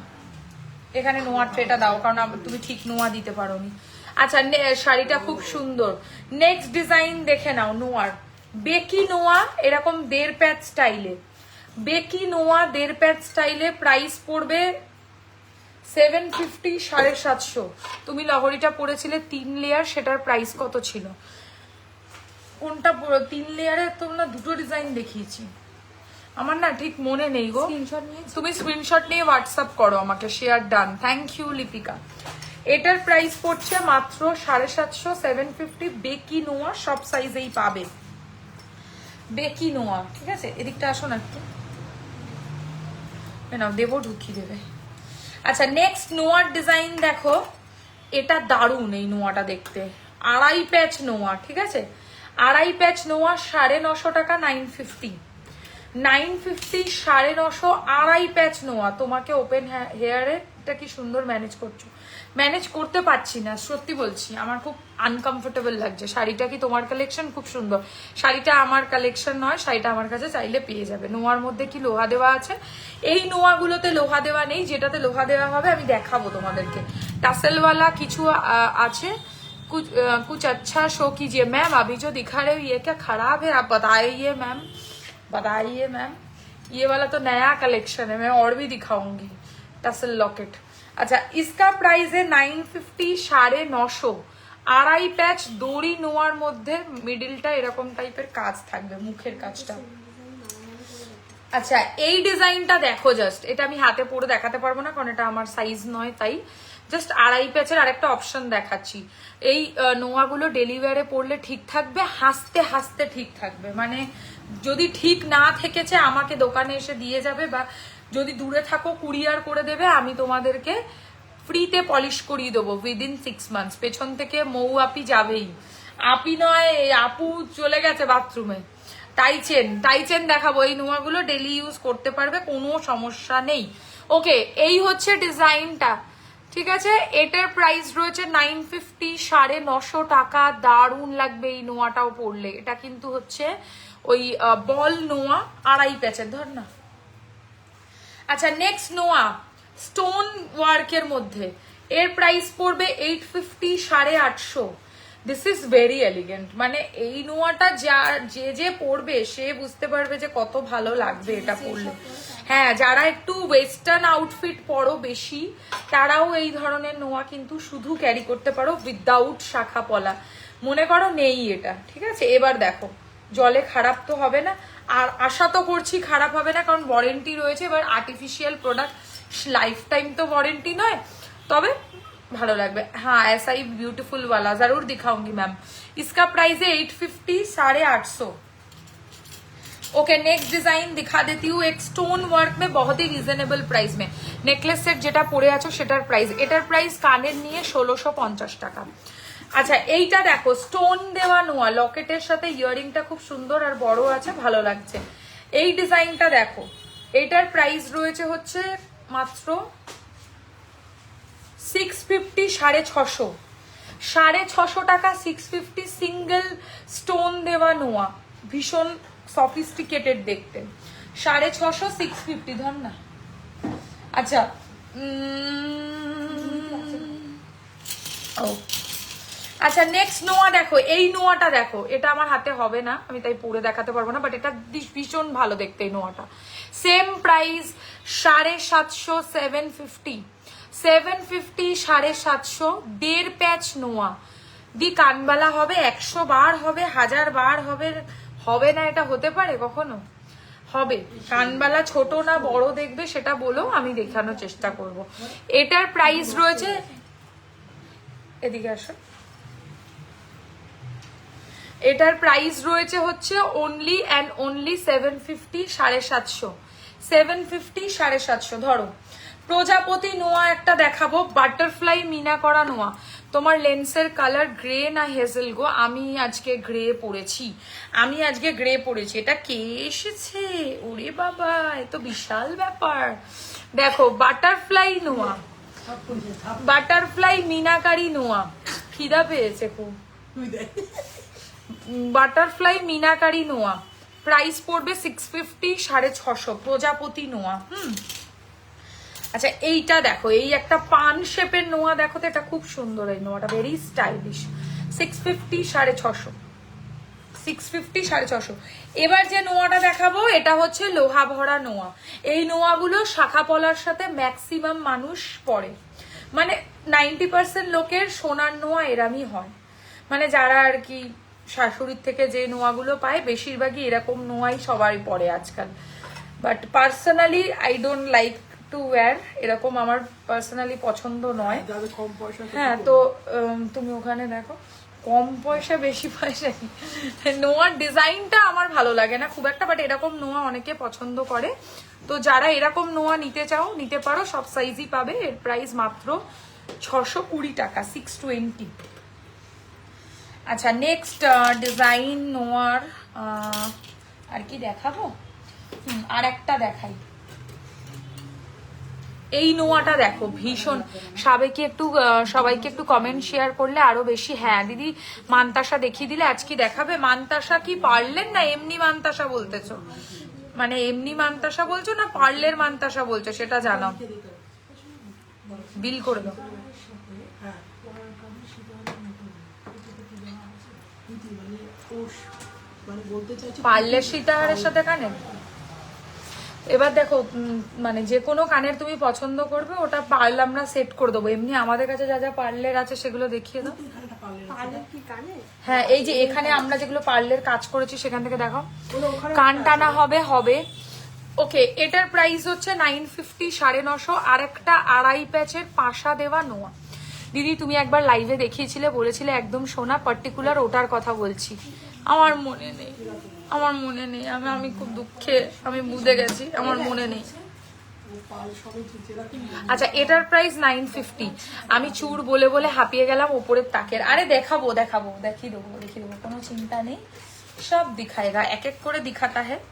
এখানে। নোয়ার ট্রেটা দাও, কারণ তুমি ঠিক নোয়া দিতে পারোনি। আচ্ছা, শাড়িটা খুব সুন্দর। নেক্সট ডিজাইন দেখে নাও নোয়ার। বেকি নোয়া, এরকম 1.5 প্যাচ স্টাইলে। বেকি নোয়া 1.5 প্যাচ স্টাইলে প্রাইস পড়বে 750, 750। তুমি লহরিটা পরেছিলে 3 লেয়ার, সেটার প্রাইস কত ছিল? কোনটা 3 লেয়ারে? তোমরা দুটো ডিজাইন দেখিয়েছি, আমার না ঠিক মনে নেই গো। তুমি স্ক্রিনশট নিয়ে হোয়াটসঅ্যাপ করো আমাকে, share done. Thank you Lipika. এটার প্রাইস পড়ছে মাত্র 750, 750। বেকি নোয়া সব সাইজেই পাবে, বেকি নোয়া। ঠিক আছে, এদিকটা আসো না একটু, নাও দেবো, ঢুকিয়ে দেবে। আচ্ছা, নেক্সট নোয়ার ডিজাইন দেখো। এটা দারুণ এই নোয়াটা দেখতে। 2.5 প্যাচ নোয়া, ঠিক আছে? 2.5 প্যাচ নোয়া 950 টাকা, 950, 950, 950, 2.5 প্যাচ নোয়া। তোমাকে ওপেন হেয়ারে এটা কি সুন্দর ম্যানেজ করছো। ম্যানেজ করতে পারছি না, সত্যি বলছি, আমার খুব আনকমফোর্টেবল লাগছে। শাড়িটা কি তোমার কালেকশন? খুব সুন্দর শাড়িটা, আমার কালেকশন নয়। শাড়িটা আমার কাছে চাইলে পেয়ে যাবে। নোয়ার মধ্যে কি লোহা দেওয়া আছে? এই নোয়াগুলোতে লোহা দেওয়া নেই, যেটাতে লোহা দেওয়া হবে আমি দেখাবো তোমাদেরকে। টাসেলওয়ালা কিছু আছে। कुछ अच्छा शो कीजिए मैम, अभी जो दिखा रहे हो ये क्या खराब है? आप बताइए मैम, बताइए मैम। ये वाला तो नया कलेक्शन है, मैं और भी दिखाऊंगी। Tussle locket. अच्छा, इसका प्राइस है 950, 950। 2.5 প্যাচ দড়ি নোয়ার মধ্যে মিডিলটা এরকম টাইপের কাজ থাকবে, মুখের কাজটা। আচ্ছা, এই ডিজাইনটা দেখো জাস্ট। এটা আমি হাতে পরে দেখাতে পারবো না, কারণ এটা আমার সাইজ নয়, তাই জাস্ট 2.5 প্যাচের আরেকটা অপশন দেখাচ্ছি। এই নোয়াগুলো ডেলিভারে পড়লে ঠিক থাকবে, হাসতে হাসতে ঠিক থাকবে। মানে যদি ঠিক না থেকেছে আমাকে দোকানে এসে দিয়ে যাবে, বা যদি দূরে থাকো কুরিয়ার করে দেবে, আমি তোমাদেরকে ফ্রিতে পলিশ করিয়ে দেবো উইদিন 6 মান্থস। পেছন থেকে মৌ আপি যাবেই, আপি নয় আপু চলে গেছে বাথরুমে। টাইচেন দেখাবো। এই নোয়াগুলো ডেলি ইউজ করতে পারবে, কোনো সমস্যা নেই। ওকে, এই হচ্ছে ডিজাইনটা, ঠিক আছে? এটার প্রাইস রয়েছে 950, 950 টাকা। দারুণ লাগবে এই নোয়াটাও পরলে। এটা কিন্তু হচ্ছে ওই বল নোয়া, 2.5 প্যাচের, ধর না। আচ্ছা, নেক্সট নোয়া স্টোন ওয়ার্কের মধ্যে, এর প্রাইস পড়বে 850, 850। This is very elegant. মানে এই নোয়াটা যে পরবে সে বুঝতে পারবে যে কত ভালো লাগবে এটা পরলে। হ্যাঁ, যারা একটু ওয়েস্টার্ন আউটফিট পরো বেশি, তারাও এই ধরনের নোয়া কিন্তু শুধু ক্যারি করতে পারো উইদাউট শাখা পলা। মনে করো নেই এটা, ঠিক আছে? এবার দেখো, জলে খারাপ তো হবে না, আর আশা তো করছি খারাপ হবে না, কারণ ওয়ারেন্টি রয়েছে। এবার আর্টিফিশিয়াল প্রোডাক্ট লাইফ টাইম তো ওয়ারেন্টি নয়, তবে ভালো লাগবে। हाँ ऐसा ही ब्यूटीफुल वाला जरूर दिखाऊंगी मैम। इसका प्राइस है 850, 850। ओके, नेक्स्ट डिजाइन दिखा देती हूँ। एक स्टोन वर्क में बहुत ही रिजनेबल प्राइस में नेकलेस सेट যেটা পরে আছো সেটার প্রাইস, এটার প্রাইস কানের নিয়ে 1650 টাকা। আচ্ছা, এইটা দেখো, স্টোন দেওয়া নোয়া, লকেটের সাথে ইয়ারিংটা খুব সুন্দর আর বড় আছে, ভালো লাগছে। এই ডিজাইনটা দেখো, এইটার প্রাইস রয়েছে হচ্ছে মাত্র 650, 650, 650 টাকা, 650। সিঙ্গেল স্টোন দেওয়া নোয়া, ভীষণ সফিস্টিকেটেড দেখতে। 650, 650, ধর না। আচ্ছা, ও আচ্ছা নেক্সট নোয়া দেখো, এই নোয়াটা দেখো, এটা আমার হাতে হবে না, আমি তাই পরে দেখাতে পারবো না, বাট এটা ভীষণ ভালো দেখতে এই নোয়াটা। সেম প্রাইস 750, 750, 750, 750, 1.5 প্যাচ নোয়া দি কানবালা হবে, 100 বার হবে, 1000 বার হবে, হবে না এটা হতে পারে কখনো? হবে। কানবালা ছোট না বড় দেখবে সেটা বলো, আমি দেখানোর চেষ্টা করব। এটার প্রাইস রয়েছে, এদিকে আসো, এটার প্রাইস রয়েছে হচ্ছে অনলি অ্যান্ড অনলি 750, 750, 750, 750। ধরো প্রজাপতি নোয়া একটা দেখাবো, বাটারফ্লাই মিনা করা নোয়া। তোমার লেন্সের কালার গ্রে না হেজেল গো? আমি আজকে গ্রে পরেছি, আমি আজকে গ্রে পরেছি। এটা কে এসেছে? ওরে বাবা, এ তো বিশাল ব্যাপার। দেখো বাটারফ্লাই নোয়া, বাটারফ্লাই মিনাকারি নোয়া। খিদা পেয়েছে খুব। বাটারফ্লাই মিনাকারি নোয়া, প্রাইস পড়বে 650, 650, প্রজাপতি নোয়া। আচ্ছা এইটা দেখো, এই একটা পান শেপের নোয়া দেখো তো, এটা খুব সুন্দর, এই নোয়াটা ভেরি স্টাইলিশ। 650, 650, 650, 650। এবার যে নোয়াটা দেখাবো এটা হচ্ছে লোহা ভরা নোয়া। এই নোয়াগুলো শাখা পলার সাথে ম্যাক্সিমাম মানুষ পরে, মানে 90% লোকের সোনার নোয়া এরামই হয়, মানে যারা আর কি শাশুড়ির থেকে যে নোয়াগুলো পায় বেশিরভাগই এরকম নোয়াই সবাই পরে আজকাল। But personally I don't like to wire, এরকম আমার পার্সোনালি পছন্দ নয়। হ্যাঁ তো তুমি ওখানে দেখো, কম পয়সা বেশি পয়সা কি, নোয়ার ডিজাইনটা আমার ভালো লাগে না খুব একটা, বাট এরকম নোয়া অনেকে পছন্দ করে। তো যারা এরকম নোয়া নিতে চাও নিতে পারো, সব সাইজই পাবে। এর প্রাইস মাত্র 620 টাকা, 620। আচ্ছা নেক্সট ডিজাইন নোয়ার আর কি দেখাবো, আর একটা দেখাই। এই নোয়াটা দেখো ভীষণ, সবাইকে একটু কমেন্ট শেয়ার করলে আরো বেশি। হ্যাঁ দিদি মানতাসা দেখিয়ে দিলে, আজকে দেখাবে। মানতাসা কি পারলেন না এমনি মানতাসা বলতেছো? মানে এমনি মানতাসা বলছো না পার্লের মানতাসা বলছো সেটা জানাও, বিল করে দাও। পার্লের সীতাহারের সাথে কানের। এবার দেখো মানে যে কোনো কানের তুমি পছন্দ করবে ওটা পার্ল আমরা সেট করে দেবো। এমনি আমাদের কাছে যা যা পার্লের আছে সেগুলো দেখিয়ে দাও। হ্যাঁ এই যে এখানে আমরা যেগুলো পার্লের কাজ করেছি সেখান থেকে দেখো, কান টানা হবে হবে। ওকে এটার প্রাইস হচ্ছে 950, 950। আর একটা 2.5 প্যাচের পাশা দেওয়া নোয়া। দিদি তুমি একবার লাইভে দেখিয়েছিলে, বলেছিলে একদম সোনা, পার্টিকুলার ওটার কথা বলছি। আমার মনে নেই, আমার মনে নেই, আমি খুব দুঃখে আমি বুঝে গেছি, আমার মনে নেই। আচ্ছা এটার প্রাইস 950। আমি চুর বলে বলে হাঁপিয়ে গেলাম ওপরের তাকের। আরে দেখাবো দেখাবো, দেখিয়ে দেবো, কোনো চিন্তা নেই, সব দিখায়েগা, এক এক করে দিখাতা হ্যাঁ।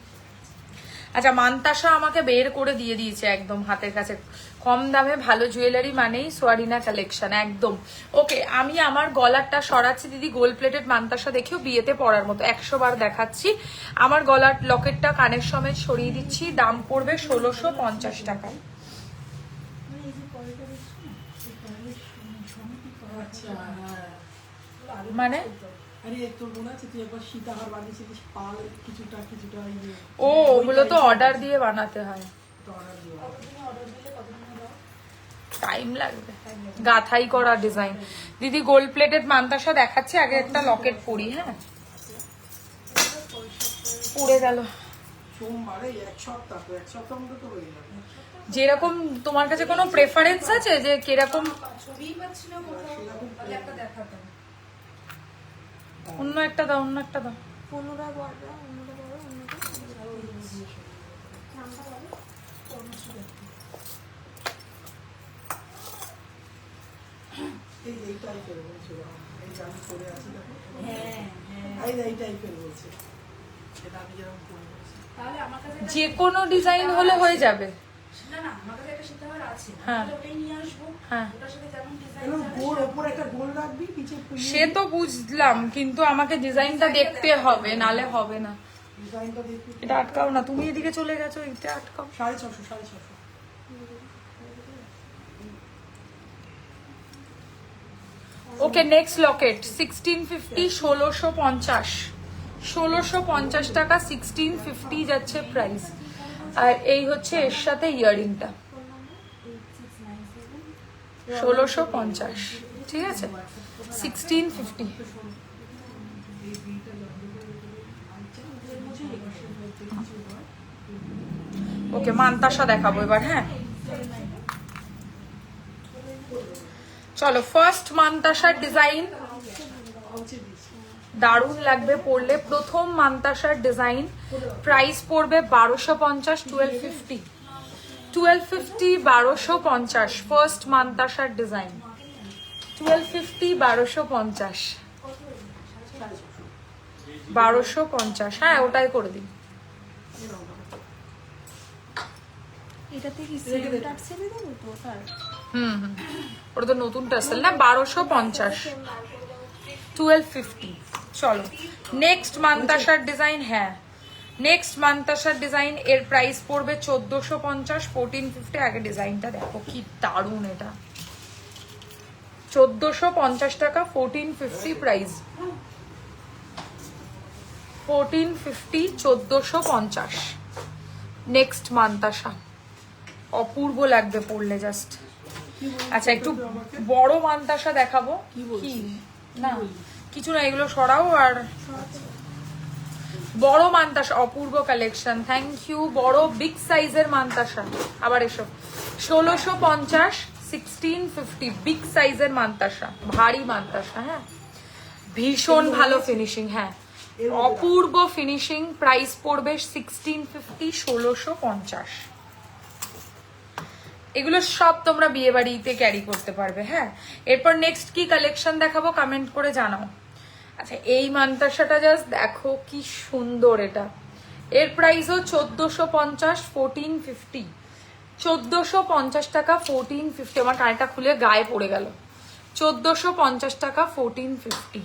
আচ্ছা মানতাসা আমাকে বের করে দিয়ে দিয়েছে একদম হাতের কাছে, কম দামে ভালো জুয়েলারি মানেই সোয়ারিনা কালেকশন একদম। ওকে আমি আমার গলারটা সরাচ্ছি দিদি, গোল্ড প্লেটেড মানতাসা দেখেও বিয়েতে পরার মতো, 100 বার দেখাচ্ছি। আমার গলার লকেটটা কানের সমেত সরিয়ে দিচ্ছি, দাম পড়বে 1650 টাকা। মানে ও ওগুলো তো অর্ডার দিয়ে বানাতে হয়, টাইম লাগবে, গাথাই করা ডিজাইন। দিদি গোল্ড প্লেটেড মানতাসা দেখাচ্ছে, আগে একটা লকেট পরি। হ্যাঁ পড়ে গেল, যেরকম তোমার কাছে কোনো প্রেফারেন্স আছে যে কিরকম? অন্য একটা দাও, অন্য একটা দাও। যে কোনো ডিজাইন হলে হয়ে যাবে। সে তো বুঝলাম, কিন্তু আমাকে ডিজাইনটা দেখতে হবে, নালে হবে না। এটা আটকাও না, তুমি এদিকে চলে গেছো, এটা আটকাও। 650। ওকে নেক্সট লকেট 1650, 1650, 1650 টাকা, 1650 যাচ্ছে প্রাইস। আর এই হচ্ছে এর সাথে ইয়ারিংটা 1650, ঠিক আছে 1650। ওকে মান্তাসা দেখাবো এবার। হ্যাঁ চলো ফার্স্ট মান্তাসার ডিজাইন দারুণ লাগবে পরলে। প্রথম মান্তাসার ডিজাইন, প্রাইস পড়বে 1250, 1250, 1250, 1250। ফার্স্ট মান্তাসার ডিজাইন 1250, 1250, 1250। হ্যাঁ ওটাই করে দিন। এটাতে কি সেম টার্সেলই দেবো তো স্যার? ওটা তো নতুন টাসেল না। 1250, 1250। চলো নেক্সট মান্তাসার ডিজাইন। হ্যাঁ নেক্সট মান্তাসার ডিজাইন, এর প্রাইস পড়বে 1450, 1450। আগে ডিজাইনটা দেখো কি দারুণ, এটা 1450 টাকা, 1450 প্রাইস, 1450, 1450। নেক্সট মান্তাসা অপূর্ব লাগবে পরলে জাস্ট। আচ্ছা একটু বড় মান্তাসা দেখাবো। কি না কিছু না, এগুলো সরাও। আর বড় মান্তাসা অপূর্ব কালেকশন, থ্যাংক ইউ। বড় বিগ সাইজের মান্তাসা আবার এসব 1650, 1650 বিগ সাইজের মান্তাসা, ভারী মান্তাসা। হ্যাঁ ভীষণ ভালো ফিনিশিং, হ্যাঁ অপূর্ব ফিনিশিং। প্রাইস পড়বে 1650, 1650। এগুলো সব তোমরা বিয়ে বাড়িতে ক্যারি করতে পারবে। হ্যাঁ এরপর নেক্সট কি কালেকশন দেখাবো কমেন্ট করে জানাও। আচ্ছা এই মান্তাসাটা জাস্ট দেখো কি সুন্দর, এটা এর প্রাইসও 1450, 1450, 1450 টাকা, 1450। আমার কানেরটা খুলে গায়ে পড়ে গেল। 1450 টাকা, 1450।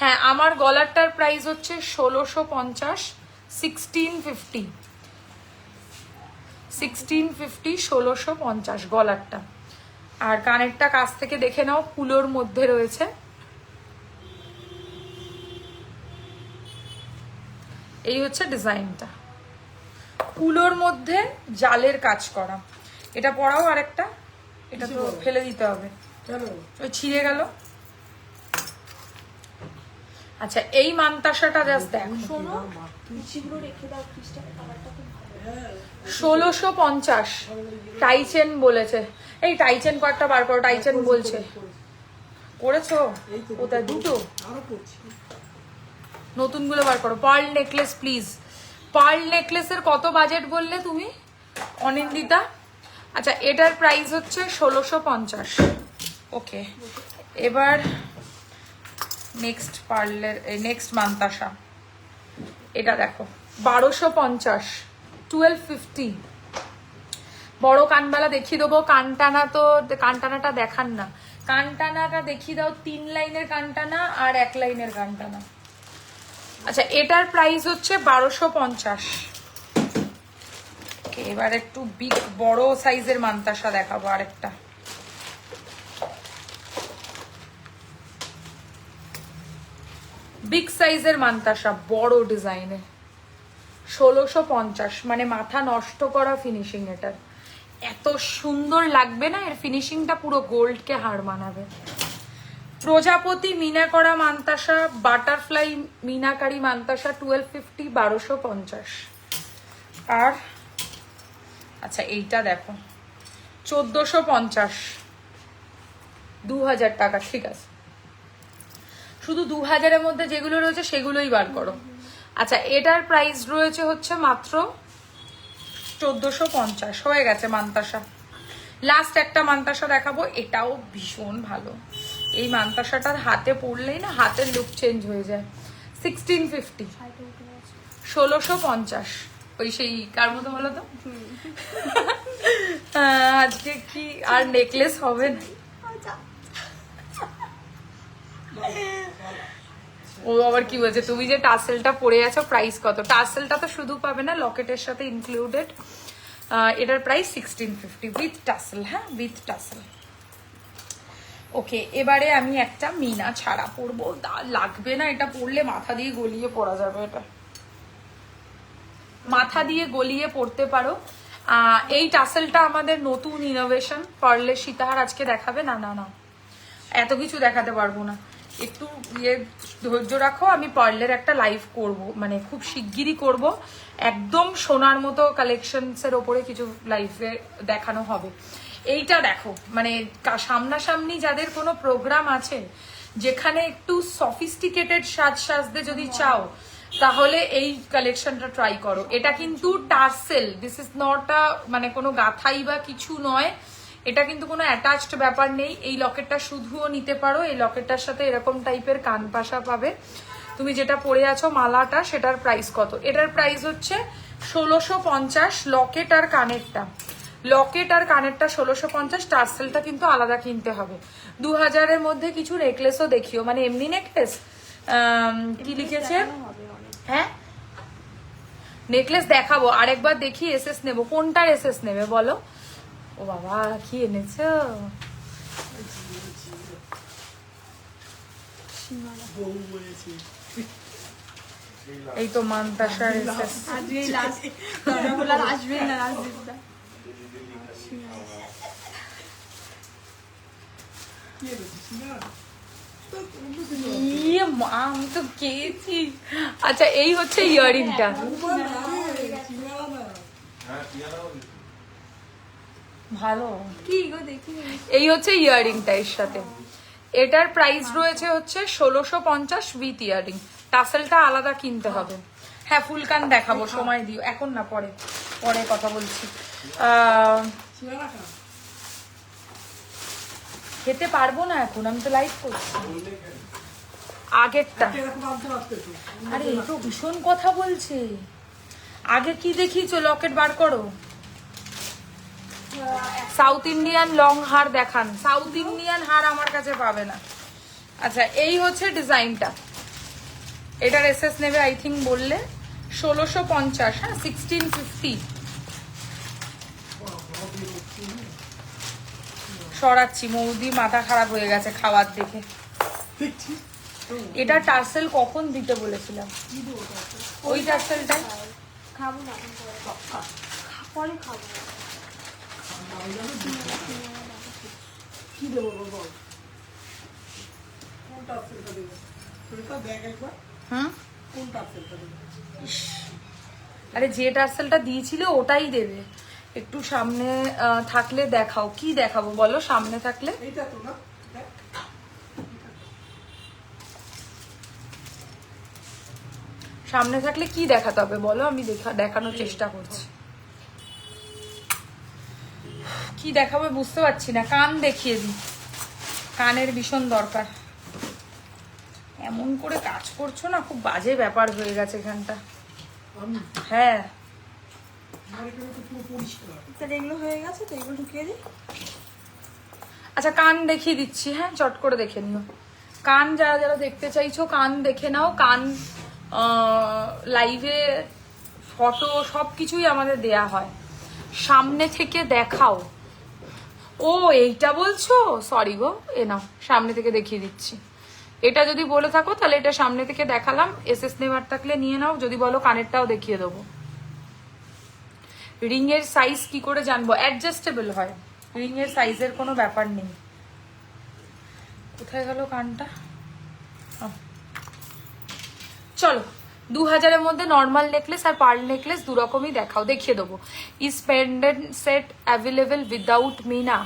হ্যাঁ আমার গলারটার প্রাইস হচ্ছে 1650, 1650, 1650, 1650 গলারটা। আর কানেরটা কাছ থেকে দেখে নাও, কুলোর মধ্যে রয়েছে। এই হচ্ছে ডিজাইনটা, কুলোর মধ্যে জালের কাজ করা। এটা পরাও আরেকটা, এটা তো ফেলে দিতে হবে, ওই ছিঁড়ে গেল। আচ্ছা এই মান্তাসাটা জাস্ট দেখো, 1650 টাইচেন বলেছে। এই টাইচেন কয়েকটা বার করো, টাইচেন বলছে। করেছো কোথায়? দুটো নতুন গুলো বার করো। Pearl necklace please. পার্ল নেকলেসের কত বাজেট বললে তুমি অনিন্দিতা? আচ্ছা এটার প্রাইস হচ্ছে 1650। ওকে এবার নেক্সট পার্লের নেক্সট মান্তাসা, এটা দেখো 1250, 1250। বড় কানবালা দেখিয়ে দেবো। কানটানা তো কানটানাটা দেখান না, কানটানাটা দেখিয়ে দাও। 3 লাইনের কানটানা আর 1 লাইনের কানটানা। আচ্ছা এটার প্রাইস হচ্ছে 1250। এবার একটু বিগ বড় সাইজের মান্তাসা দেখাবো আরেকটা। বিগ সাইজের মান্তাসা বড় ডিজাইনের 1650, মানে মাথা নষ্ট করা ফিনিশিং। এটার এত সুন্দর লাগবে না, এর ফিনিশিংটা পুরো গোল্ডকে হার মানাবে। প্রজাপতি মিনা করা মান্তাসা, বাটারফ্লাই মিনাকারি মান্তাসা 1250, 1250। আর আচ্ছা এইটা দেখো 1450, 2000 টাকা। ঠিক আছে শুধু 2000-এর মধ্যে যেগুলো রয়েছে সেগুলোই বার করো। আচ্ছা এটার প্রাইস রয়েছে হচ্ছে মাত্র 1450। হয়ে গেছে মান্তাসা। লাস্ট একটা মান্তাসা দেখাবো, এটাও ভীষণ ভালো। এই মান্তাসাটার হাতে পড়লেই না হাতের লুক চেঞ্জ হয়ে যায়। 1650, 1650। ওই সেই কার মতো বলো তো আজকে কি আর নেকলেস হবে না? ও আবার কি বলছে, তুমি যে টাসেলটা পরে আছো প্রাইস কত? টাসেলটা তো শুধু পাবে না, লকেটের সাথে ইনক্লুডেড। এটার প্রাইস 1650 উইথ টাসেল। হ্যাঁ উইথ টাসেল। ওকে, এবারে আমি একটা মিনা ছাড়া পরবো, লাগবে না এটা পরলে, মাথা দিয়ে গলিয়ে পরা যাবে, এটা মাথা দিয়ে গলিয়ে পরতে পারো। এই টাসেলটা আমাদের নতুন ইনোভেশন, পার্লের সীতাহার আজকে দেখাবে। না না না, এত কিছু দেখাতে পারবো না, একটু ধৈর্য রাখো। আমি পার্লের একটা লাইভ করব, মানে খুব শিগগিরই করব, একদম সোনার মতো কালেকশনসের ওপরে কিছু লাইভে দেখানো হবে। এইটা দেখো, মানে সামনাসামনি যাদের কোনো প্রোগ্রাম আছে যেখানে একটু সফিস্টিকেটেড সাজতে যদি চাও, তাহলে এই কালেকশনটা ট্রাই করো। এটা কিন্তু tassel, this is not a মানে কোনো গাথাই বা কিছু নয়, এটা কিন্তু কোনো অ্যাটাচড ব্যাপার নেই। এই লকেটটা শুধুও নিতে পারো, এই লকেটটার সাথে এরকম টাইপের কান পাশা পাবে। তুমি যেটা পরে আছো মালাটা, সেটার প্রাইস কত? এটার প্রাইস হচ্ছে 1650, লকেট আর কানেরটা, লকেট আর কানেরটা 1650, টার্সেলটা কিন্তু আলাদা কিনতে হবে। 2000-এর মধ্যে কিছু নেকলেসও দেখিও, মানে এমনি নেকলেস কি লিখেছে, হ্যাঁ নেকলেস দেখাবো, আরেকবার দেখি এসএস নেবো। কোনটার এসএস নেবে বলো? ও বাবা, কি এনেছো? এই তো মানতাসার এসএস। আজকেই লাস্ট, দরজা খোলা আসবে না রাজদীপদা। আমি তো খেয়েছি। আচ্ছা, এই হচ্ছে ইয়াররিংটা, ভালো কি গো দেখি, এই হচ্ছে ইয়াররিংটা এর সাথে। এটার প্রাইস রয়েছে হচ্ছে 1650 উইথ ইয়াররিং, টাসেলটা আলাদা কিনতে হবে। হ্যাঁ, ফুলকান দেখাবো, সময় দিও, এখন না, পরে পরে কথা বলছি। খেতে পারবো না এখন, আমি তো লাইভ করছি। আগেরটা, আরে এই তো ভীষণ কথা বলছে। আগে কি দেখিয়েছো? লকেট বার করো। সাউথ ইন্ডিয়ান লং হার দেখান। সাউথ ইন্ডিয়ান হার আমার কাছে পাবে না। আচ্ছা, এই হচ্ছে ডিজাইনটা, এটার এসএস নেবে আই থিঙ্ক বললে 1650, হ্যাঁ 1650। সরাচ্ছি, মৌদি মাথা খারাপ হয়ে গেছে খাওয়ার দেখে। এটা টার্সেল কখন দিতে বলেছিলাম? ওই টার্সেলটা খাবো না, পরে খাবো। কি দেবো বল, কোনটা আপসেলটা দেবো? তুইটা দেখ একবার, হুম, কোনটা আপসেলটা দেবো? আরে যে টার্সেলটা দিয়েছিল ওটাই দেবে। একটু সামনে থাকলে দেখাও। কি দেখাবো বলো সামনে থাকলে? এইটা তো না, দেখ। সামনে থাকলে কি দেখাতে হবে বলো, আমি দেখানোর চেষ্টা করছি। কি দেখাবে বুঝতে পারছি না, কান দেখিয়ে দিই, কানের ভীষণ দরকার। এমন করে কাজ করছো না, খুব বাজে ব্যাপার হয়ে গেছে এখানটা। হ্যাঁ, আমার এখানে তো পুরো পরিষ্কার। তাহলে এগুলো হয়ে গেছে তো, এগুলো ঢুকিয়ে দিই। আচ্ছা কান দেখিয়ে দিচ্ছি, হ্যাঁ চট করে দেখে নিও। কান যারা যারা দেখতে চাইছো কান দেখে নাও। কান লাইভে ফটো সব কিছুই আমাদের দেয়া হয়, সামনে থেকে দেখাও। ও এইটা বলছো, সরি গো, এ নাও সামনে থেকে দেখিয়ে দিচ্ছি। এটা যদি বলে থাকো তাহলে এটা সামনে থেকে দেখালাম, এসএস নেবার থাকলে নিয়ে নাও, যদি বলো কানেরটাও দেখিয়ে দেবো। রিং এর সাইজ কি করে জানবো? অ্যাডজাস্টেবল হয়, রিং এর সাইজের কোনো ব্যাপার নেই। কোথায় গেল কানটা? চলো 2000-এর মধ্যে নর্মাল নেকলেস আর পার্ল নেকলেস দু রকমই দেখাও, দেখিয়ে দেবো। Is pendant set available without Meena?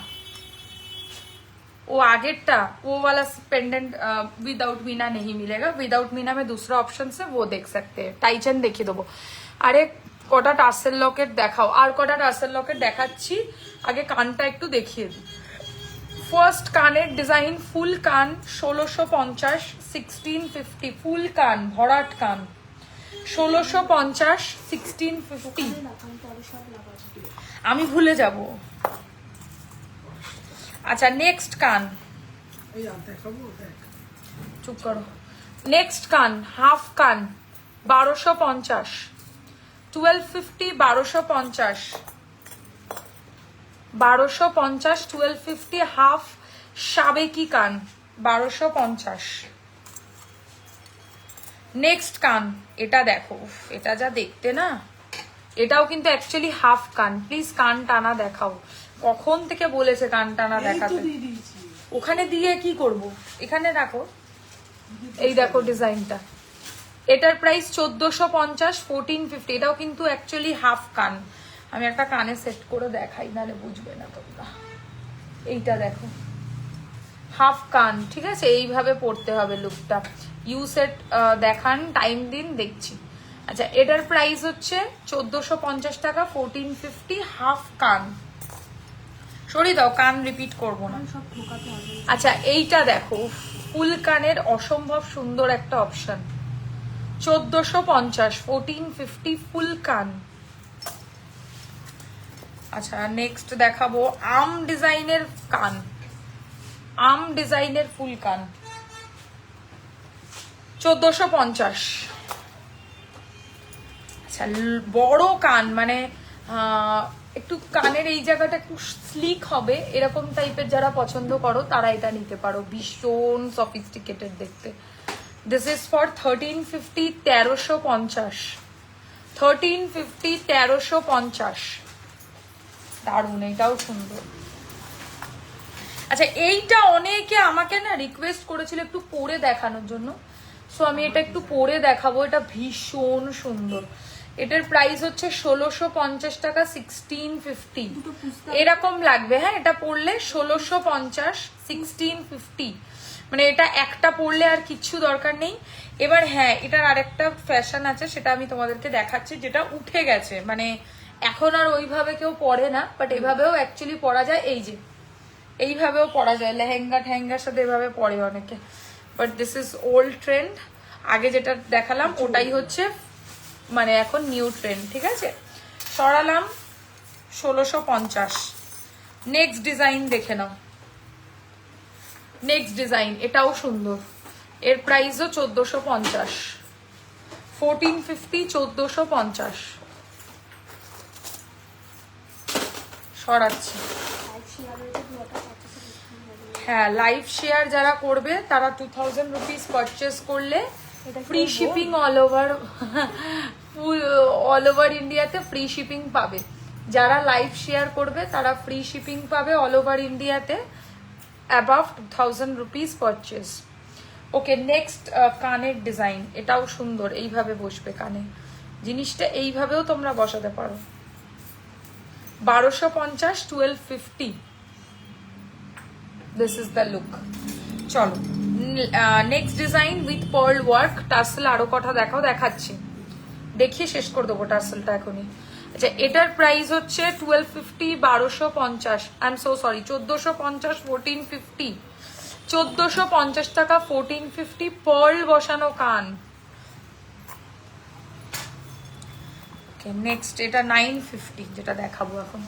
वो आगेरटा वो वाला पेंडेंट विदाउट मीना नहीं मिलेगा। विदाउट मीना में दूसरा ऑप्शन है, वो देख सकते हैं। टाइचन দেখিয়ে দেবো। আরে কটা টার্সেল লকেট দেখাও, আর কটা টার্সেল লকেট দেখাচ্ছি, আগে কানটা একটু দেখিয়ে দিই। ফার্স্ট কানের ডিজাইন ফুল কান 1650, 1650 ফুল কান, ভরাট কান 1650, 1650। আমি ভুলে যাব। আচ্ছা নেক্সট কান, এই আর দেখাবো, দেখ। চুপ করো। নেক্সট কান হাফ কান 1250, 1250, 1250, 1250, 1250 হাফ সাবেকি কান 1250। নেক্সট কান, এটা দেখো, উফ, এটা যা দেখতে না, এটাও কিন্তু অ্যাকচুয়ালি হাফ কান। প্লিজ কান টানা দেখাও। কখন থেকে বলেছে কান টানা এই তো দেখাতে? দিয়ে দিয়েছি। ওখানে দিয়ে কি করব? এখানে রাখো। এই দেখো ডিজাইনটা, এটার প্রাইস 1450, 1450। এটাও কিন্তু অ্যাকচুয়ালি হাফ কান। আমি একটা কানে সেট করে দেখাই, নাহলে বুঝবে না তোমরা। এইটা দেখো, হাফ কান, ঠিক আছে? এইভাবে পড়তে হবে লুকটা। ইউ সেট দেখান, টাইম দিন, দেখছি। আচ্ছা, এটার প্রাইস হচ্ছে 1450 টাকা, 1450, হাফ কান। সরিয়ে দাও, কান রিপিট করবো না। সব ঠোকাতে হবে। আচ্ছা, এইটা দেখো, ফুল কানের অসম্ভব সুন্দর একটা অপশন, 1450, 1450, ফুল কান। আচ্ছা, নেক্সট দেখাবো আম ডিজাইনের কান, আম ডিজাইনের ফুল কান, 1450। আচ্ছা, বড় কান, মানে একটু কানের এই জায়গাটা একটু স্লিক হবে, এরকম টাইপের যারা পছন্দ করো তারা এটা নিতে পারো। ভীষণ সফিস্টিকেটেড দেখতে। This is for 1350, 1350, 1350, 1350। দারুণ, এটাও সুন্দর। আচ্ছা, এইটা অনেকে আমাকে না রিকোয়েস্ট করেছিল একটু পরে দেখানোর জন্য, সো আমি এটা একটু পরে দেখাবো। এটা ভীষণ সুন্দর। এটার প্রাইস হচ্ছে 1650 টাকা, 1650 এরকম লাগবে। হ্যাঁ, এটা পরলে 1650, 1650, মানে এটা একটা পরলে আর কিছু দরকার নেই। এবার হ্যাঁ, এটার আরেকটা ফ্যাশন আছে, সেটা আমি তোমাদেরকে দেখাচ্ছি, যেটা উঠে গেছে, মানে এখন আর ওইভাবে কেউ পরে না, বাট এভাবেও অ্যাকচুয়ালি পরা যায়। এই যে এইভাবেও পরা যায়, লেহেঙ্গা ঠেঙ্গার সাথে এভাবে পরে অনেকে, but this is old trend. আগে যেটা দেখালাম ওটাই হচ্ছে মানে এখন নিউ ট্রেন্ড, ঠিক আছে? সরালাম 1650। নেক্সট ডিজাইন দেখে নাও, নেক্সট ডিজাইন, এটাও সুন্দর। এর প্রাইসও 1450, 1450, 1450। সরাচ্ছি। হ্যাঁ, লাইভ শেয়ার যারা করবে তারা 2000 রুপিস পারচেস করলে ফ্রি শিপিং অল ওভার ইন্ডিয়াতে ফ্রি শিপিং পাবে। যারা লাইভ শেয়ার করবে তারা ফ্রি শিপিং পাবে অল ওভার ইন্ডিয়াতে অ্যাবাভ 2000 রুপিস পারচেস। ওকে, নেক্সট কানের ডিজাইন, এটাও সুন্দর। এইভাবে বসবে কানে, জিনিসটা এইভাবেও তোমরা বসাতে পারো। 1250, 1250। This is the look. চলো, next design with pearl work, tassel আরো কটা দেখাও, দেখাচ্ছি, দেখিয়ে শেষ করে দেবো টার্সেলটা এখনই। আচ্ছা, এটার প্রাইস হচ্ছে 1250, 1250, আই এম সো সরি, 1450, 1450, 1450 টাকা, 1450, পার্ল বসানো কান। ওকে, নেক্সট এটা 950, যেটা দেখাবো এখন,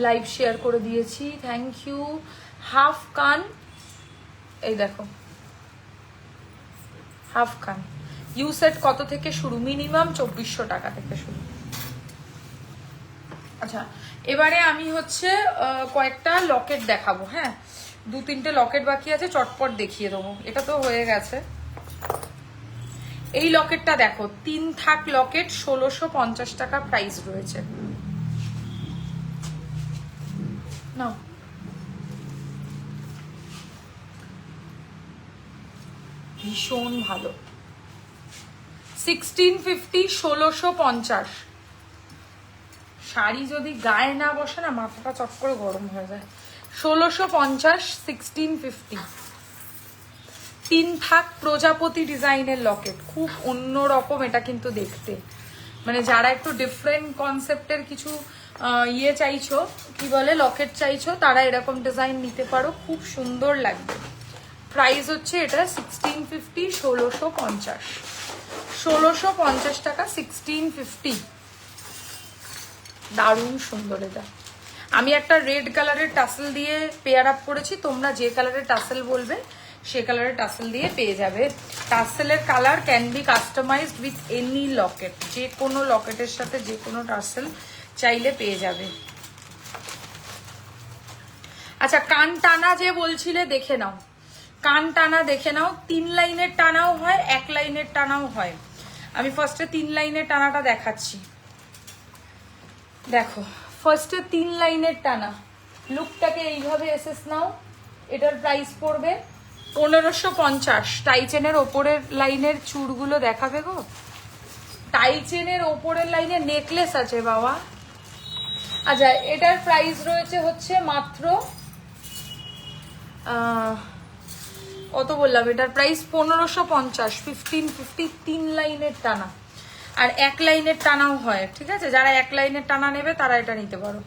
লাইভ শেয়ার করে দিয়েছি, থ্যাংক ইউ। হাফ কান, এই দেখো, হাফ কান। ইউ সেট কত থেকে শুরু? মিনিমাম 2400 টাকা থেকে শুরু। আচ্ছা, এবারে আমি হচ্ছে কয়েকটা লকেট দেখাবো। হ্যাঁ, 2-3টে লকেট বাকি আছে, চটপট দেখিয়ে দেবো। এটা তো হয়ে গেছে। এই লকেটটা দেখো, 3 থাক লকেট, 1650 টাকা প্রাইস রয়েছে। না, ভীষণ ভালো। 1650, 1650। শাড়ি যদি গায়ে না বসে না, মাথাটা চট করে গরম হয়ে যায়। 1650, 1650। 3 থাক প্রজাপতি ডিজাইনের লকেট, খুব অন্যরকম এটা কিন্তু দেখতে। মানে যারা একটু ডিফারেন্ট কনসেপ্টের কিছু ইয়ে চাইছো, কি বলে, লকেট চাইছো, তারা এরকম ডিজাইন নিতে পারো, খুব সুন্দর লাগবে। প্রাইস হচ্ছে এটা 1650, 1650, 1650 টাকা, 1650। দারুণ সুন্দর এটা। আমি একটা রেড কালারের টাসেল দিয়ে পেয়ার আপ করেছি, তোমরা যে কালারের টাসেল বলবে সে কালারের টাসেল দিয়ে পেয়ে যাবে। টাসেলের colour can be customised with any locket, যে কোনো লকেটের সাথে যে কোনো টাসেল চাইলে পেয়ে যাবে। আচ্ছা, কান টানা যে বলছিলে দেখে নাও, কান টানা দেখে নাও। 3 লাইনের টানাও হয়, 1 লাইনের টানাও হয়। আমি ফার্স্টে 3 লাইনের টানাটা দেখাচ্ছি। দেখো, ফার্স্টে 3 লাইনের টানা, লুকটাকে এইভাবে এসেস নাও। এটার প্রাইস পড়বে 1550। টাই চেনের ওপরের লাইনের চূড়গুলো দেখাবে গো। টাই চেনের ওপরের লাইনে নেকলেস আছে বাবা। আচ্ছা, এটার প্রাইস রয়েছে হচ্ছে মাত্র কত বললাম, এটার প্রাইস 1550। 1550 3 লাইনের টানা, আর 1 লাইনের টানাও হয়। ঠিক আছে, যারা 1 লাইনের টানা নেবে তারা এটা নিতে পারো।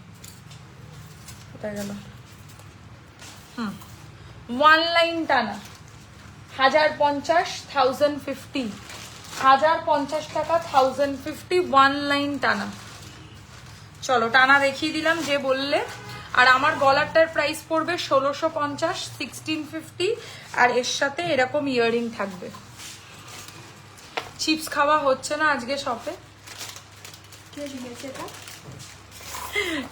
কোথায় গেল? 1 লাইন টানা 1050, 1050, 1050 টাকা, 1050 1 লাইন টানা। চলো টানা দেখিয়ে দিলাম যে বললে। আর আমার গলারটার প্রাইস পড়বে 1650, 1650, আর এর সাথে এরকম ইয়াররিং থাকবে। চিপস খাওয়া হচ্ছে না আজকে শপে,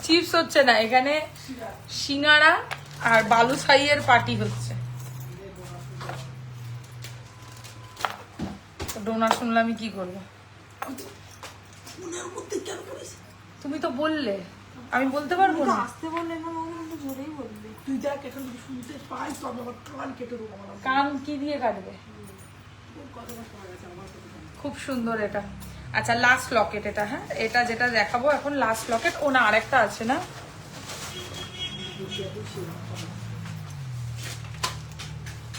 চিপস হচ্ছে না এখানে, সিঙ্গারা আর বালুশাহীর পার্টি হচ্ছে। ডোনা শুনলে আমি কি করবো? তুমি তো বললে, আমি বলতে পারবো না। আসতে বললে না, কিন্তু জোরেই বলবে। তুই দেখ এখন যদি শুনতে পাই তবে আমার কান কেটে দেবো। আমার কান কি দিয়ে কাটবে? কথাটা শোনা গেছে আমার কথা। খুব সুন্দর এটা। আচ্ছা, লাস্ট লকেট এটা। হ্যাঁ, এটা যেটা দেখাবো এখন লাস্ট লকেট। ও না, আরেকটা আছে না?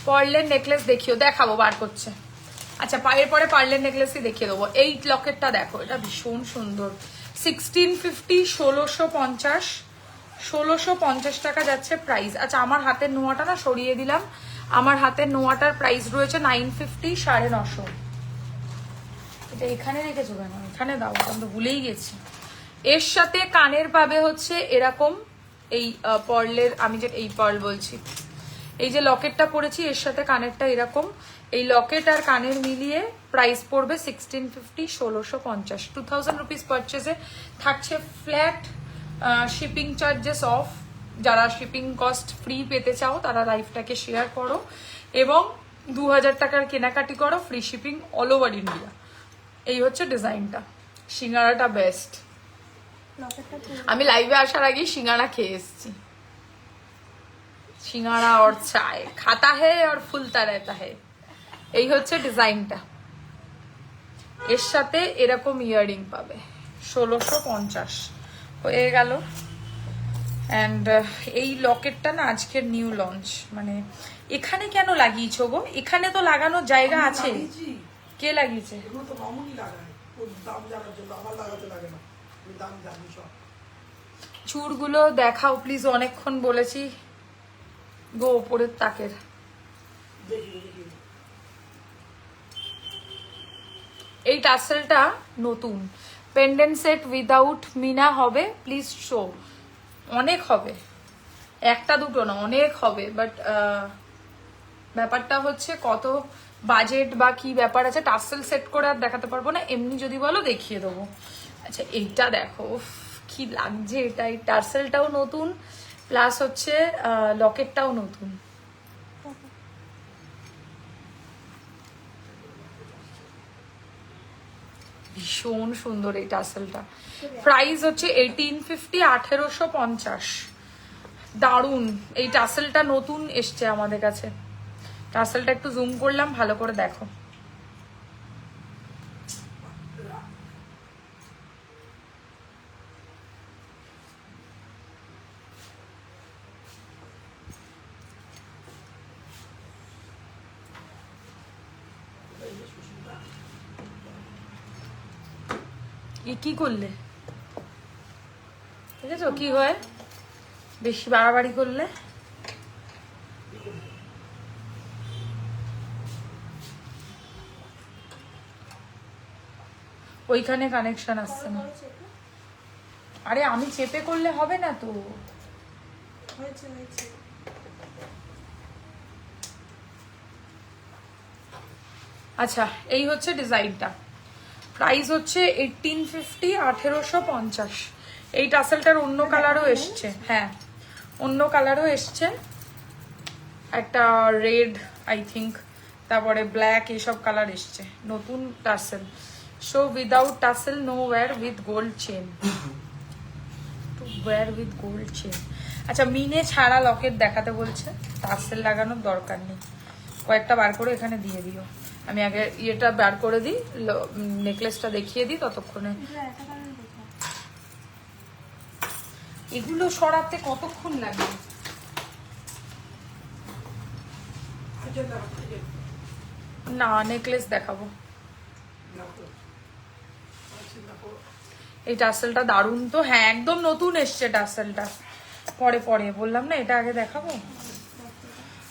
পার্লের নেকলেস দেখিও, দেখাবো, বার করছে। আচ্ছা, পায়ের পরে পার্লের নেকলেসই দেখিয়ে দেবো। এই লকেটটা দেখো, এটা ভীষণ সুন্দর। 1650, 1650, 1650 টাকা যাচ্ছে প্রাইস। আচ্ছা, আমার হাতের নোয়াটা না সরিয়ে দিলাম। আমার হাতের নোয়াটার প্রাইস রয়েছে 950, 950। এটা এখানে রেখেছো কেন? এখানে দাও, আমি তো ভুলেই গেছি। এর সাথে কানের পাবে হচ্ছে এরকম এই পার্লের, আমি যে এই পার্ল বলছি, এই যে লকেটটা পরেছি এর সাথে কানেরটা এরকম। এই লকেট আর কানের মিলিয়ে প্রাইস পড়বে 1650, 1650। 2000 রুপিস পারচেজে থাকছে ফ্ল্যাট শিপিং চার্জেস অফ। যারা শিপিং কস্ট ফ্রি পেতে চাও তারা লাইফটাকে শেয়ার করো, এবং 2000 টাকার কেনাকাটি করো, free shipping all over India. এই হচ্ছে ডিজাইনটা। সিঙ্গারাটা বেস্ট। আমি লাইভে আসার আগেই সিঙ্গারা খেয়ে এসেছি। সিঙ্গারা और চায় खाता है और फूलता रहता है। এই হচ্ছে ডিজাইনটা। এর সাথে এরকম ইয়াররিং পাবে। 1650 হয়ে গেল। অ্যান্ড এই লকেটটা না আজকের নিউ লঞ্চ। মানে এখানে কেন লাগিয়েছো গো? এখানে তো লাগানোর জায়গা আছে। কে লাগিয়েছে? এগুলো তো মামুনি লাগায়, ওর দাম জানার জন্য। আমার লাগাতে লাগে না, আমি দাম জানি সব। চুড়গুলো দেখাও প্লিজ, অনেকক্ষণ বলেছি গো। ওপরের তাকের দেখি দেখি। এই টাসেলটা নতুন পেন্ডেন্ট সেট উইদাউট মিনা হবে, প্লিজ শো। অনেক হবে, একটা দুটো না, অনেক হবে। বাট ব্যাপারটা হচ্ছে কত বাজেট বা কি ব্যাপার আছে, টাসেল সেট করে আর দেখাতে পারবো না। এমনি যদি বলো দেখিয়ে দেবো। আচ্ছা, এইটা দেখো, উফ, কি লাগছে এটা। এই টাসেলটাও নতুন, প্লাস হচ্ছে লকেটটাও নতুন। ভীষণ সুন্দর এই টাসেলটা। প্রাইস হচ্ছে 1850, 1850। দারুন। এই টাসেলটা নতুন এসছে আমাদের কাছে। টাসেলটা একটু জুম করলাম, ভালো করে দেখো। কি করলে ঠিক আছে? কি হয় বেশি বাড়াবাড়ি করলে? ওইখানে কানেকশন আসছে না। আরে আমি চেপে করলে হবে না তো। আচ্ছা, এই হচ্ছে ডিজাইনটা। প্রাইস হচ্ছে 1850, 1850। এই টাসেলটার অন্য কালারও এসছে। হ্যাঁ, অন্য কালারও এসছে, একটা রেড আই থিঙ্ক, তারপরে ব্ল্যাক, এইসব কালার এসছে। নতুন tassel, show without tassel, no wire with gold chain, two wire with gold chain. আচ্ছা, মিনে ছাড়া লকেট দেখাতে বলছে, টাসেল লাগানোর দরকার নেই। কয়েকটা বার করে এখানে দিয়ে দিও। আমি আগে ইয়েটা বার করে দিই, নেকলেসটা দেখিয়ে দিই ততক্ষণে। এগুলো সরাতে কতক্ষণ লাগবে? না, নেকলেস দেখাবো। এই টাসেলটা দারুণ তো। হ্যাঁ, একদম নতুন এসছে টাসেলটা। পরে পরে বললাম না, এটা আগে দেখাবো।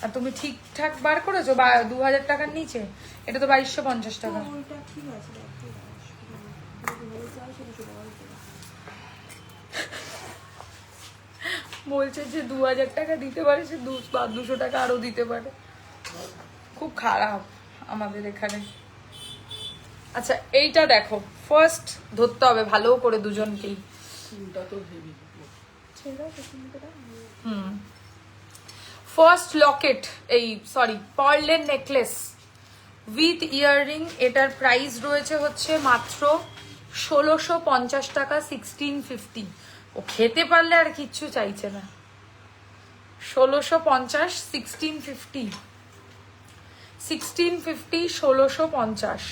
আর তুমি ঠিকঠাক বার করেছো 2000 টাকার নিচে? এটা তো 2250 টাকা। বলছে যে 2000 টাকা দিতে পারে, সে 200 টাকা আরো দিতে পারে। খুব খারাপ আমাদের এখানে। আচ্ছা, এইটা দেখো, ফার্স্ট ধরতে হবে ভালো করে দুজনকেই। ফার্স্ট লকেট, এই সরি পার্লের নেকলেস উইথ ইয়াররিং। এটার প্রাইস রয়েছে হচ্ছে মাত্র 1650 টাকা, 1650। ও খেতে পারলে আর কিচ্ছু চাইছে না। 1650, 1650, 1650, 1650।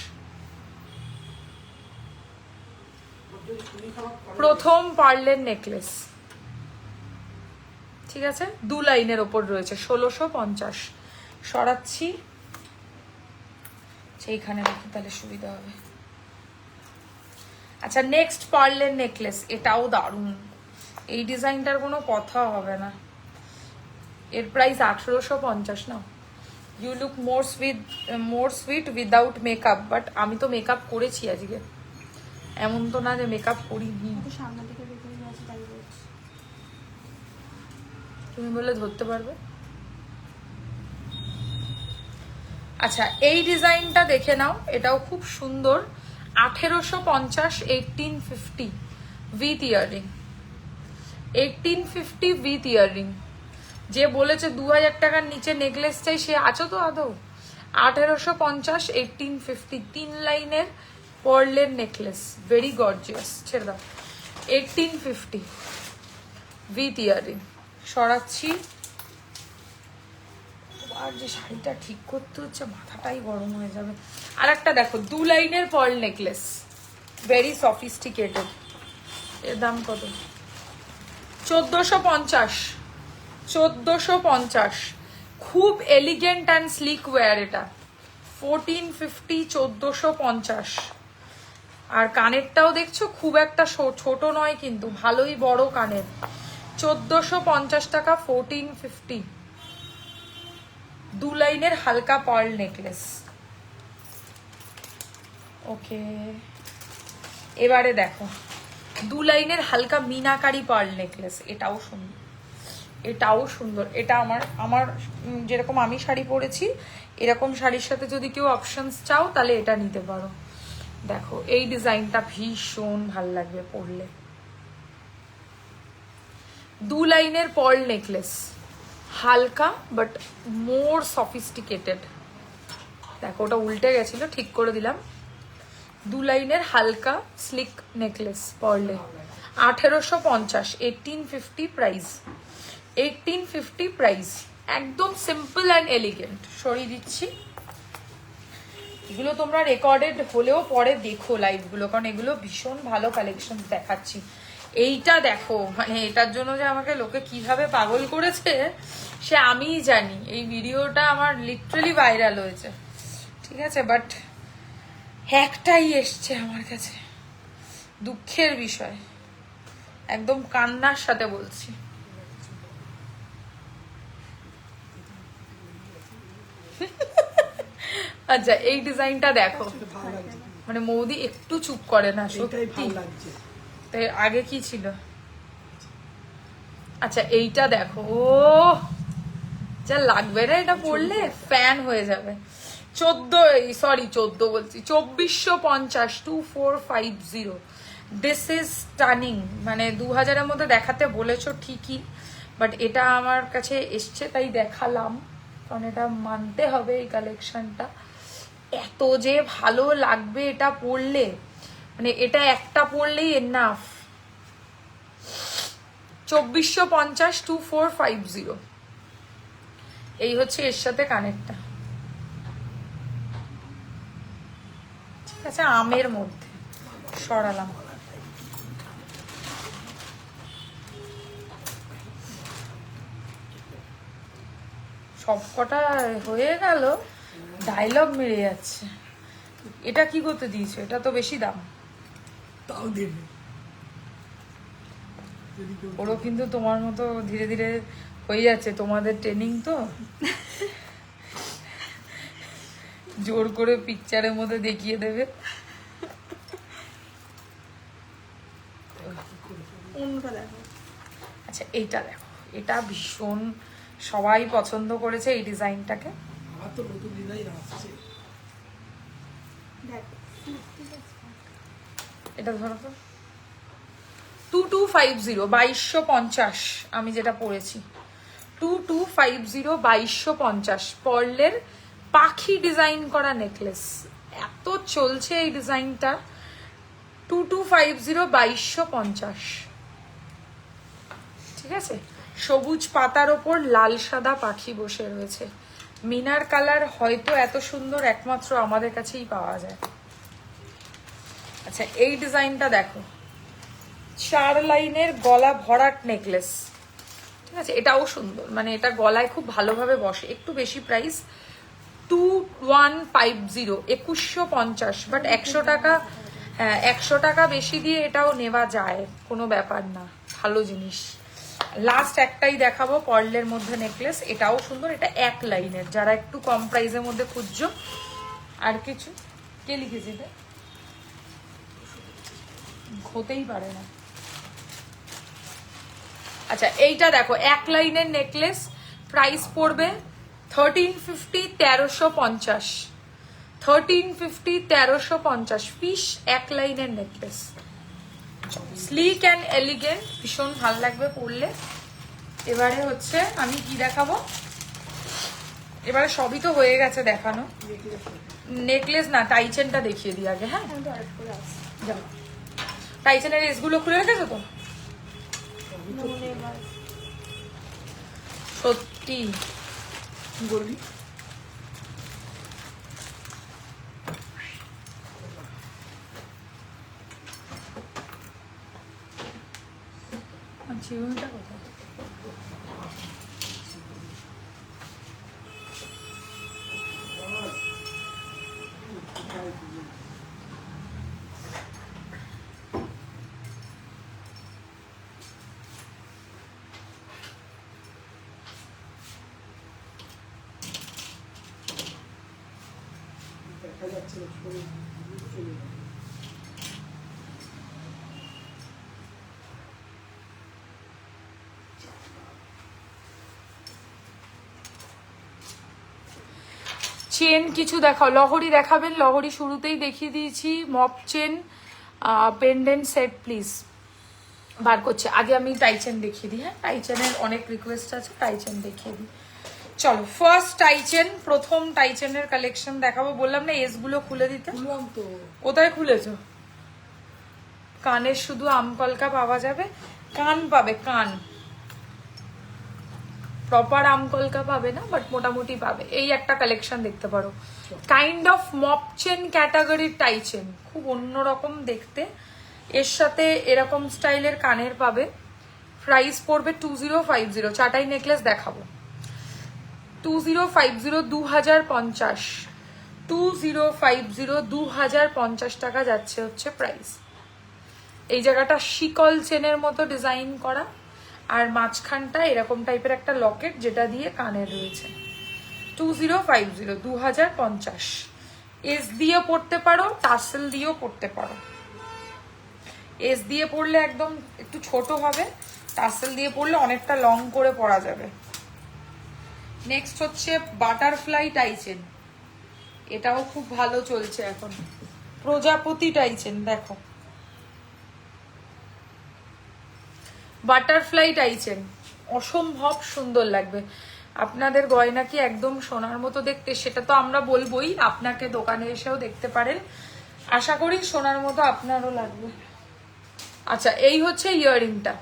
প্রথম পার্লের নেকলেস, ঠিক আছে, 2 লাইনের ওপর রয়েছে, 1650। সরাচ্ছি, সেইখানে রাখি তাহলে সুবিধা হবে। আচ্ছা, নেক্সট পার্লের নেকলেস, এটাও দারুণ। এই ডিজাইনটার কোনো কথা হবে না। এর প্রাইস 1850 না। You look more sweet without makeup. But আমি তো মেকআপ করেছি আজকে, এমন তো না যে মেকআপ করিনি। তুমি বললে ধরতে পারবে। আচ্ছা, এই ডিজাইনটা দেখে নাও, এটাও খুব সুন্দর। 1850, 1850 উইথ ইয়াররিং, 1850 উইথ ইয়াররিং। যে বলেছে 2000 টাকার নিচে নেকলেস চাই, সে আছো তো আদৌ? 1850, 1850, 3 লাইনের পার্লের নেকলেস, ভেরি গর্জিয়াস। ছেড়ে দাও। 1850 উইথ ইয়াররিং। সরাচ্ছি। আর যে শাড়িটা ঠিক করতে হচ্ছে, মাথাটাই গরম হয়ে যাবে। আর একটা দেখো, 2 লাইনের পার্ল নেকলেস, ভেরি সফিস্টিকেটেড। এর দাম কত? 1450, 1450। খুব এলিগেন্ট অ্যান্ড স্লিক ওয়্যার এটা। 1450, 1450। আর কানেরটাও দেখছো, খুব একটা ছোট নয় কিন্তু, ভালোই বড় কানের। 1450 টাকা, 1450। 2 লাইনের হালকা পার্ল নেকলেস। ওকে, এবারে দেখো 2 লাইনের হালকা মিনাকারি পার্ল নেকলেস। এটাও সুন্দর, এটাও সুন্দর। এটা আমার যেরকম আমি শাড়ি পরেছি, এরকম শাড়ির সাথে যদি কেউ অপশনস চাও তাহলে এটা নিতে পারো। দেখো, এই ডিজাইনটা ভীষণ ভাল লাগবে পরলে। 2 লাইনের পার্ল নেকলেস, হালকা বাট মোর সফিস্টিকেটেড। দেখো, ওটা উল্টে গেছিল, ঠিক করে দিলাম। 2 লাইনের হালকা স্লিক নেকলেস পার্লে, 1850, 1850 প্রাইস, 1850 প্রাইস। একদম সিম্পল অ্যান্ড এলিগেন্ট। সরিয়ে দিচ্ছি। এগুলো তোমরা রেকর্ডেড হলেও পরে দেখো লাইভগুলো, কারণ এগুলো ভীষণ ভালো কালেকশন দেখাচ্ছি। এইটা দেখো, মানে এটার জন্য যে আমাকে লোকে কিভাবে পাগল করেছে সে আমিই জানি। এই ভিডিওটা আমার লিটারালি ভাইরাল হয়েছে, ঠিক আছে, বাট একটাই এসছে আমার কাছে, দুঃখের বিষয়, একদম কান্নার সাথে বলছি। আচ্ছা, এই ডিজাইনটা দেখো, মানে মৌদি একটু চুপ করে না, সত্যি। আগে কি ছিল? আচ্ছা, এইটা দেখো, ও যা লাগবে রে, এটা পড়লে ফ্যান হয়ে যাবে। 14 বলছি, 2450, 2450। This is stunning. মানে 2000-এর মধ্যে দেখাতে বলেছো ঠিকই, বাট এটা আমার কাছে এসছে তাই দেখালাম, কারণ এটা মানতে হবে এই কালেকশনটা এত যে ভালো লাগবে এটা পরলে, মানে এটা একটা পরলেই এনাফ। 2450 2450 এই হচ্ছে এর সাথে কানেরটা, ঠিক আছে। আমের মধ্যে সরালাম। সবকটা হয়ে গেল, ডায়লগ মেরে যাচ্ছে। এটা কি করতে দিয়েছো? এটা তো বেশি দাম। তাও দেবে যদি কেউ ওরও কিন্তু তোমার মতো ধীরে ধীরে হয়ে যাচ্ছে, তোমাদের ট্রেনিং তো জোর করে পিকচারের মধ্যে দেখিয়ে দেবে। অন্যটা দেখো। আচ্ছা এইটা দেখো, এটা ভীষণ সবাই পছন্দ করেছে এই ডিজাইনটাকে। আমার তো নতুন ডিজাইন আসছে। দেখো এটা ধরো তো, 2250 2250 আমি যেটা পরেছি, 2250 2250 পর্লের পাখি ডিজাইন করা নেকলেস। এত চলছে এই ডিজাইনটা। 2250 2250, ঠিক আছে। সবুজ পাতার ওপর লাল সাদা পাখি বসে রয়েছে। মিনার কালার হয়তো এত সুন্দর একমাত্র আমাদের কাছেই পাওয়া যায়। আচ্ছা এই ডিজাইনটা দেখো, 4 লাইনের গলা ভরাট নেকলেস, ঠিক আছে। এটাও সুন্দর, মানে এটা গলায় খুব ভালোভাবে বসে। একটু বেশি প্রাইস, 2150 2150, বাট 100 টাকা, হ্যাঁ 100 টাকা বেশি দিয়ে এটাও নেওয়া যায়, কোনো ব্যাপার না, ভালো জিনিস। লাস্ট একটাই দেখাবো পার্লের মধ্যে নেকলেস, এটাও সুন্দর। এটা 1 লাইনের, যারা একটু কম প্রাইসের মধ্যে খুঁজছো। আর কিছু কে লিখেছে এটা? হতেই পারে না। আচ্ছা এইটা দেখো, 1 লাইনের নেকলেস, প্রাইস পড়বে 1350 1350 1350 1350 পিস। 1 লাইনের নেকলেস, স্লিক অ্যান্ড এলিগেন্ট, ভীষণ ভালো লাগবে পরলে। এবারে হচ্ছে আমি কি দেখাবো, এবারে সবই তো হয়ে গেছে দেখানো। নেকলেস না, টাইচেনটা দেখিয়ে দিই আগে। হ্যাঁ আমি তো আরেকটু করে আসছি। যাও, টাইচেনের এসগুলো খুলে রেখেছো তো? মনে এবার সত্যি কি করবি? চিরুনিটা কোথায়? দেখা যাচ্ছে না, চলে চলে যাবে। চেন কিছু দেখাও, লহরি দেখাবেন? লহরি শুরুতেই দেখিয়ে দিয়েছি। Mop chain, pendant set please বার করছে। আগে আমি টাইচেন দেখিয়ে দিই। হ্যাঁ টাইচেনের অনেক রিকোয়েস্ট আছে, টাইচেন দেখিয়ে দিই। চলো ফার্স্ট টাইচেন, প্রথম টাইচেনের কালেকশন দেখাবো। বললাম না এসগুলো খুলে দিতে। খুললাম তো। কোথায় খুলেছো? কানের শুধু আমকলকা পাওয়া যাবে, কান পাবে, কান প্রপার আমকলকা পাবে না, বাট মোটামুটি পাবে। এই একটা কালেকশন দেখতে পারো, কাইন্ড অফ মপ চেন ক্যাটাগরির টাইচেন, খুব অন্যরকম দেখতে। এর সাথে এরকম স্টাইলের কানের পাবে। প্রাইস পড়বে 2050। চাটাই নেকলেস দেখাবো, 2050 2050 2050 2050 টাকা যাচ্ছে হচ্ছে প্রাইস। এই জায়গাটা শিকল চেনের মতো ডিজাইন করা, আর মাঝখানটা এরকম টাইপের একটা লকেট যেটা দিয়ে কানের রয়েছে। 2050 2050। এস দিয়ে পড়তে পারো, টাসেল দিয়েও পড়তে পারো। এস দিয়ে পড়লে একদম একটু ছোট হবে, টাসেল দিয়ে পড়লে অনেকটা লং করে পরা যাবে। নেক্সট হচ্ছে বাটারফ্লাই টাইচেন, এটাও খুব ভালো চলছে এখন। প্রজাপতি টাইচেন দেখো, বাটারফ্লাই টাইচেন অসম্ভব সুন্দর লাগবে। আপনাদের গয়না কি একদম সোনার মতো দেখতে, সেটা তো আমরা বলবোই, আপনাকে দোকানে এসেও দেখতে পারেন, আশা করি সোনার মতো আপনারও লাগবে। আচ্ছা, এই হচ্ছে ইয়াররিংটা,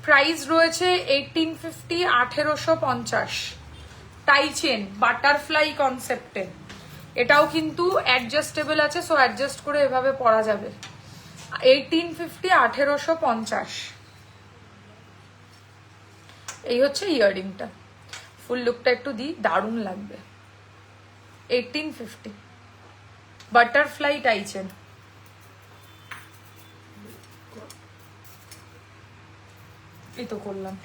প্রাইস রয়েছে 1850, 1850, টাই চেন বাটারফ্লাই কনসেপ্টে। এটাও কিন্তু অ্যাডজাস্টেবল আছে, সো অ্যাডজাস্ট করে এভাবে পরা যাবে। 1850, 1850। এই হচ্ছে ইয়াররিংটা, ফুল লুকটা একটু দিই, দারুণ লাগবে। 1850, বাটারফ্লাই টাই চেন। এই তো করলাম।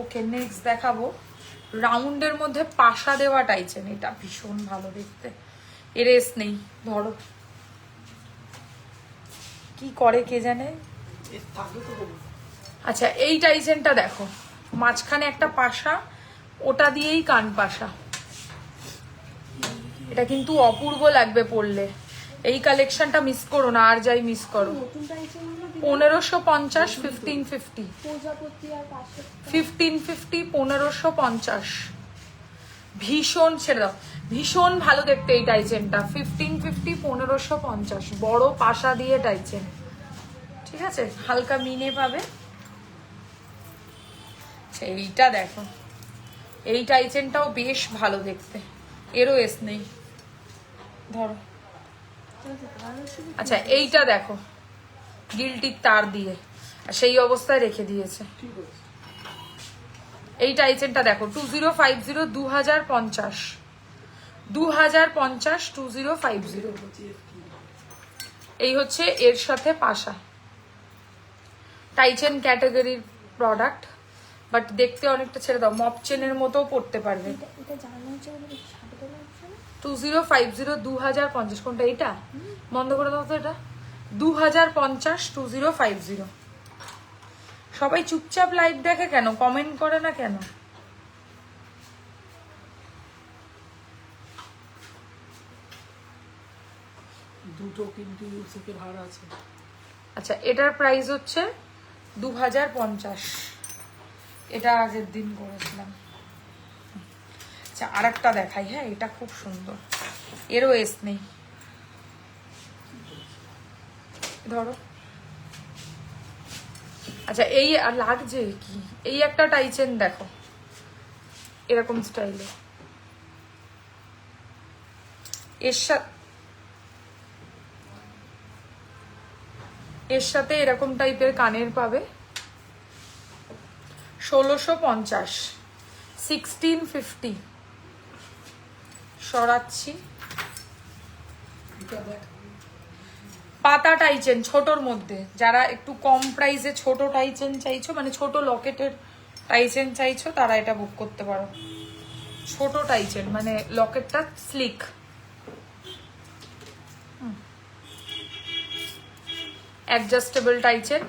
ওকে, নেক্সট দেখাবো রাউন্ডের মধ্যে পাশা দেওয়া টাইচেন। এটা ভীষণ ভালো দেখতে, এরেস নেই, ধরো কি করে কে জানে। আচ্ছা, এই টাইচেনটা দেখো, মাঝখানে একটা পাশা, ওটা দিয়েই কান পাশা। এটা কিন্তু অপূর্ব লাগবে পরলে। এই কালেকশনটা মিস করো না, আর যাই মিস করো। 1550, 1550, 1550, 1550। ভীষণ, ছেড়ে দাও, ভীষণ ভালো দেখতে এই টাইচেনটা। 1550, 1550, বড় পাশা দিয়ে টাইচেন, ঠিক আছে, হালকা মিনে পাবে। আচ্ছা, এইটা দেখো, এই টাইচেনটাও বেশ ভালো দেখতে, এরও এস নেই, ধরো। আচ্ছা, এইটা দেখো, গিলটির তার দিয়ে, আর সেই অবস্থায় রেখে দিয়েছে। এই টাইচেনটা দেখো, 2050, 2050, 2050, 2050। এই হচ্ছে এর সাথে পাশা, টাইচেন ক্যাটাগরির প্রোডাক্ট, বাট দেখতে অনেকটা, ছেড়ে দাও, মপ চেনের মতো পড়তে পারবে। 2050, 2050, কোনটা? এটা বন্ধ করে দাও তো, এটা 2050, 2050। সবাই চুপচাপ লাইভ দেখে কেন, কমেন্ট করে না কেন? দুটো কিন্তু ইউসিকের হার আছে। আচ্ছা, এটার প্রাইস হচ্ছে 2050, এটা আগের দিন করেছিলাম। আচ্ছা, আর একটা দেখাই, হ্যাঁ, এটা খুব সুন্দর, এরও এস নেই, ধরো। আচ্ছা, এই আর লাগছে কি, এই একটা টাইচেন দেখো, এরকম স্টাইলে, এর সাথে এরকম টাইপের কানের পাবে। 1650, 1650। সরাচ্ছি, পাতা টাইচেন ছোটর মধ্যে, যারা একটু কম প্রাইসে ছোট টাইচেন চাইছো, মানে ছোট লকেটের টাইচেন চাইছো, তারা এটা বুক করতে পারো। ছোট টাইচেন মানে লকেটটা স্লিক। Adjustable টাইচেন,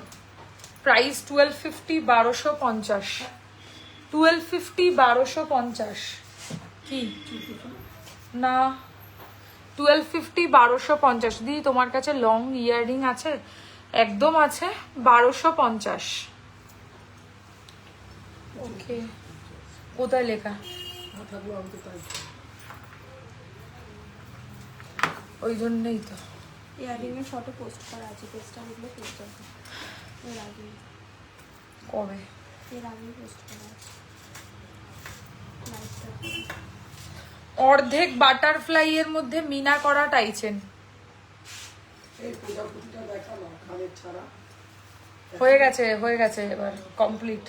price 1250, 1250, 1250, 1250। কি না, 1250, 1250। দিদি, তোমার কাছে লং ইয়াররিং আছে? একদম আছে, 1250। ওকে, কোথায় লেখা? ওই জন্যই তো। ইয়াররিং এর ফটো পোস্ট করা আছে, পেজটা দেখলে পেয়ে যাবে। এর আগে, কবে? এর আগে পোস্ট করা আছে। অর্ধেক বাটারফ্লাই এর মধ্যে মিনা করা টাইচেন। এই প্রজাপতিটা দেখালো খালের ছাড়া। হয়ে গেছে, হয়ে গেছে, এবার কমপ্লিট।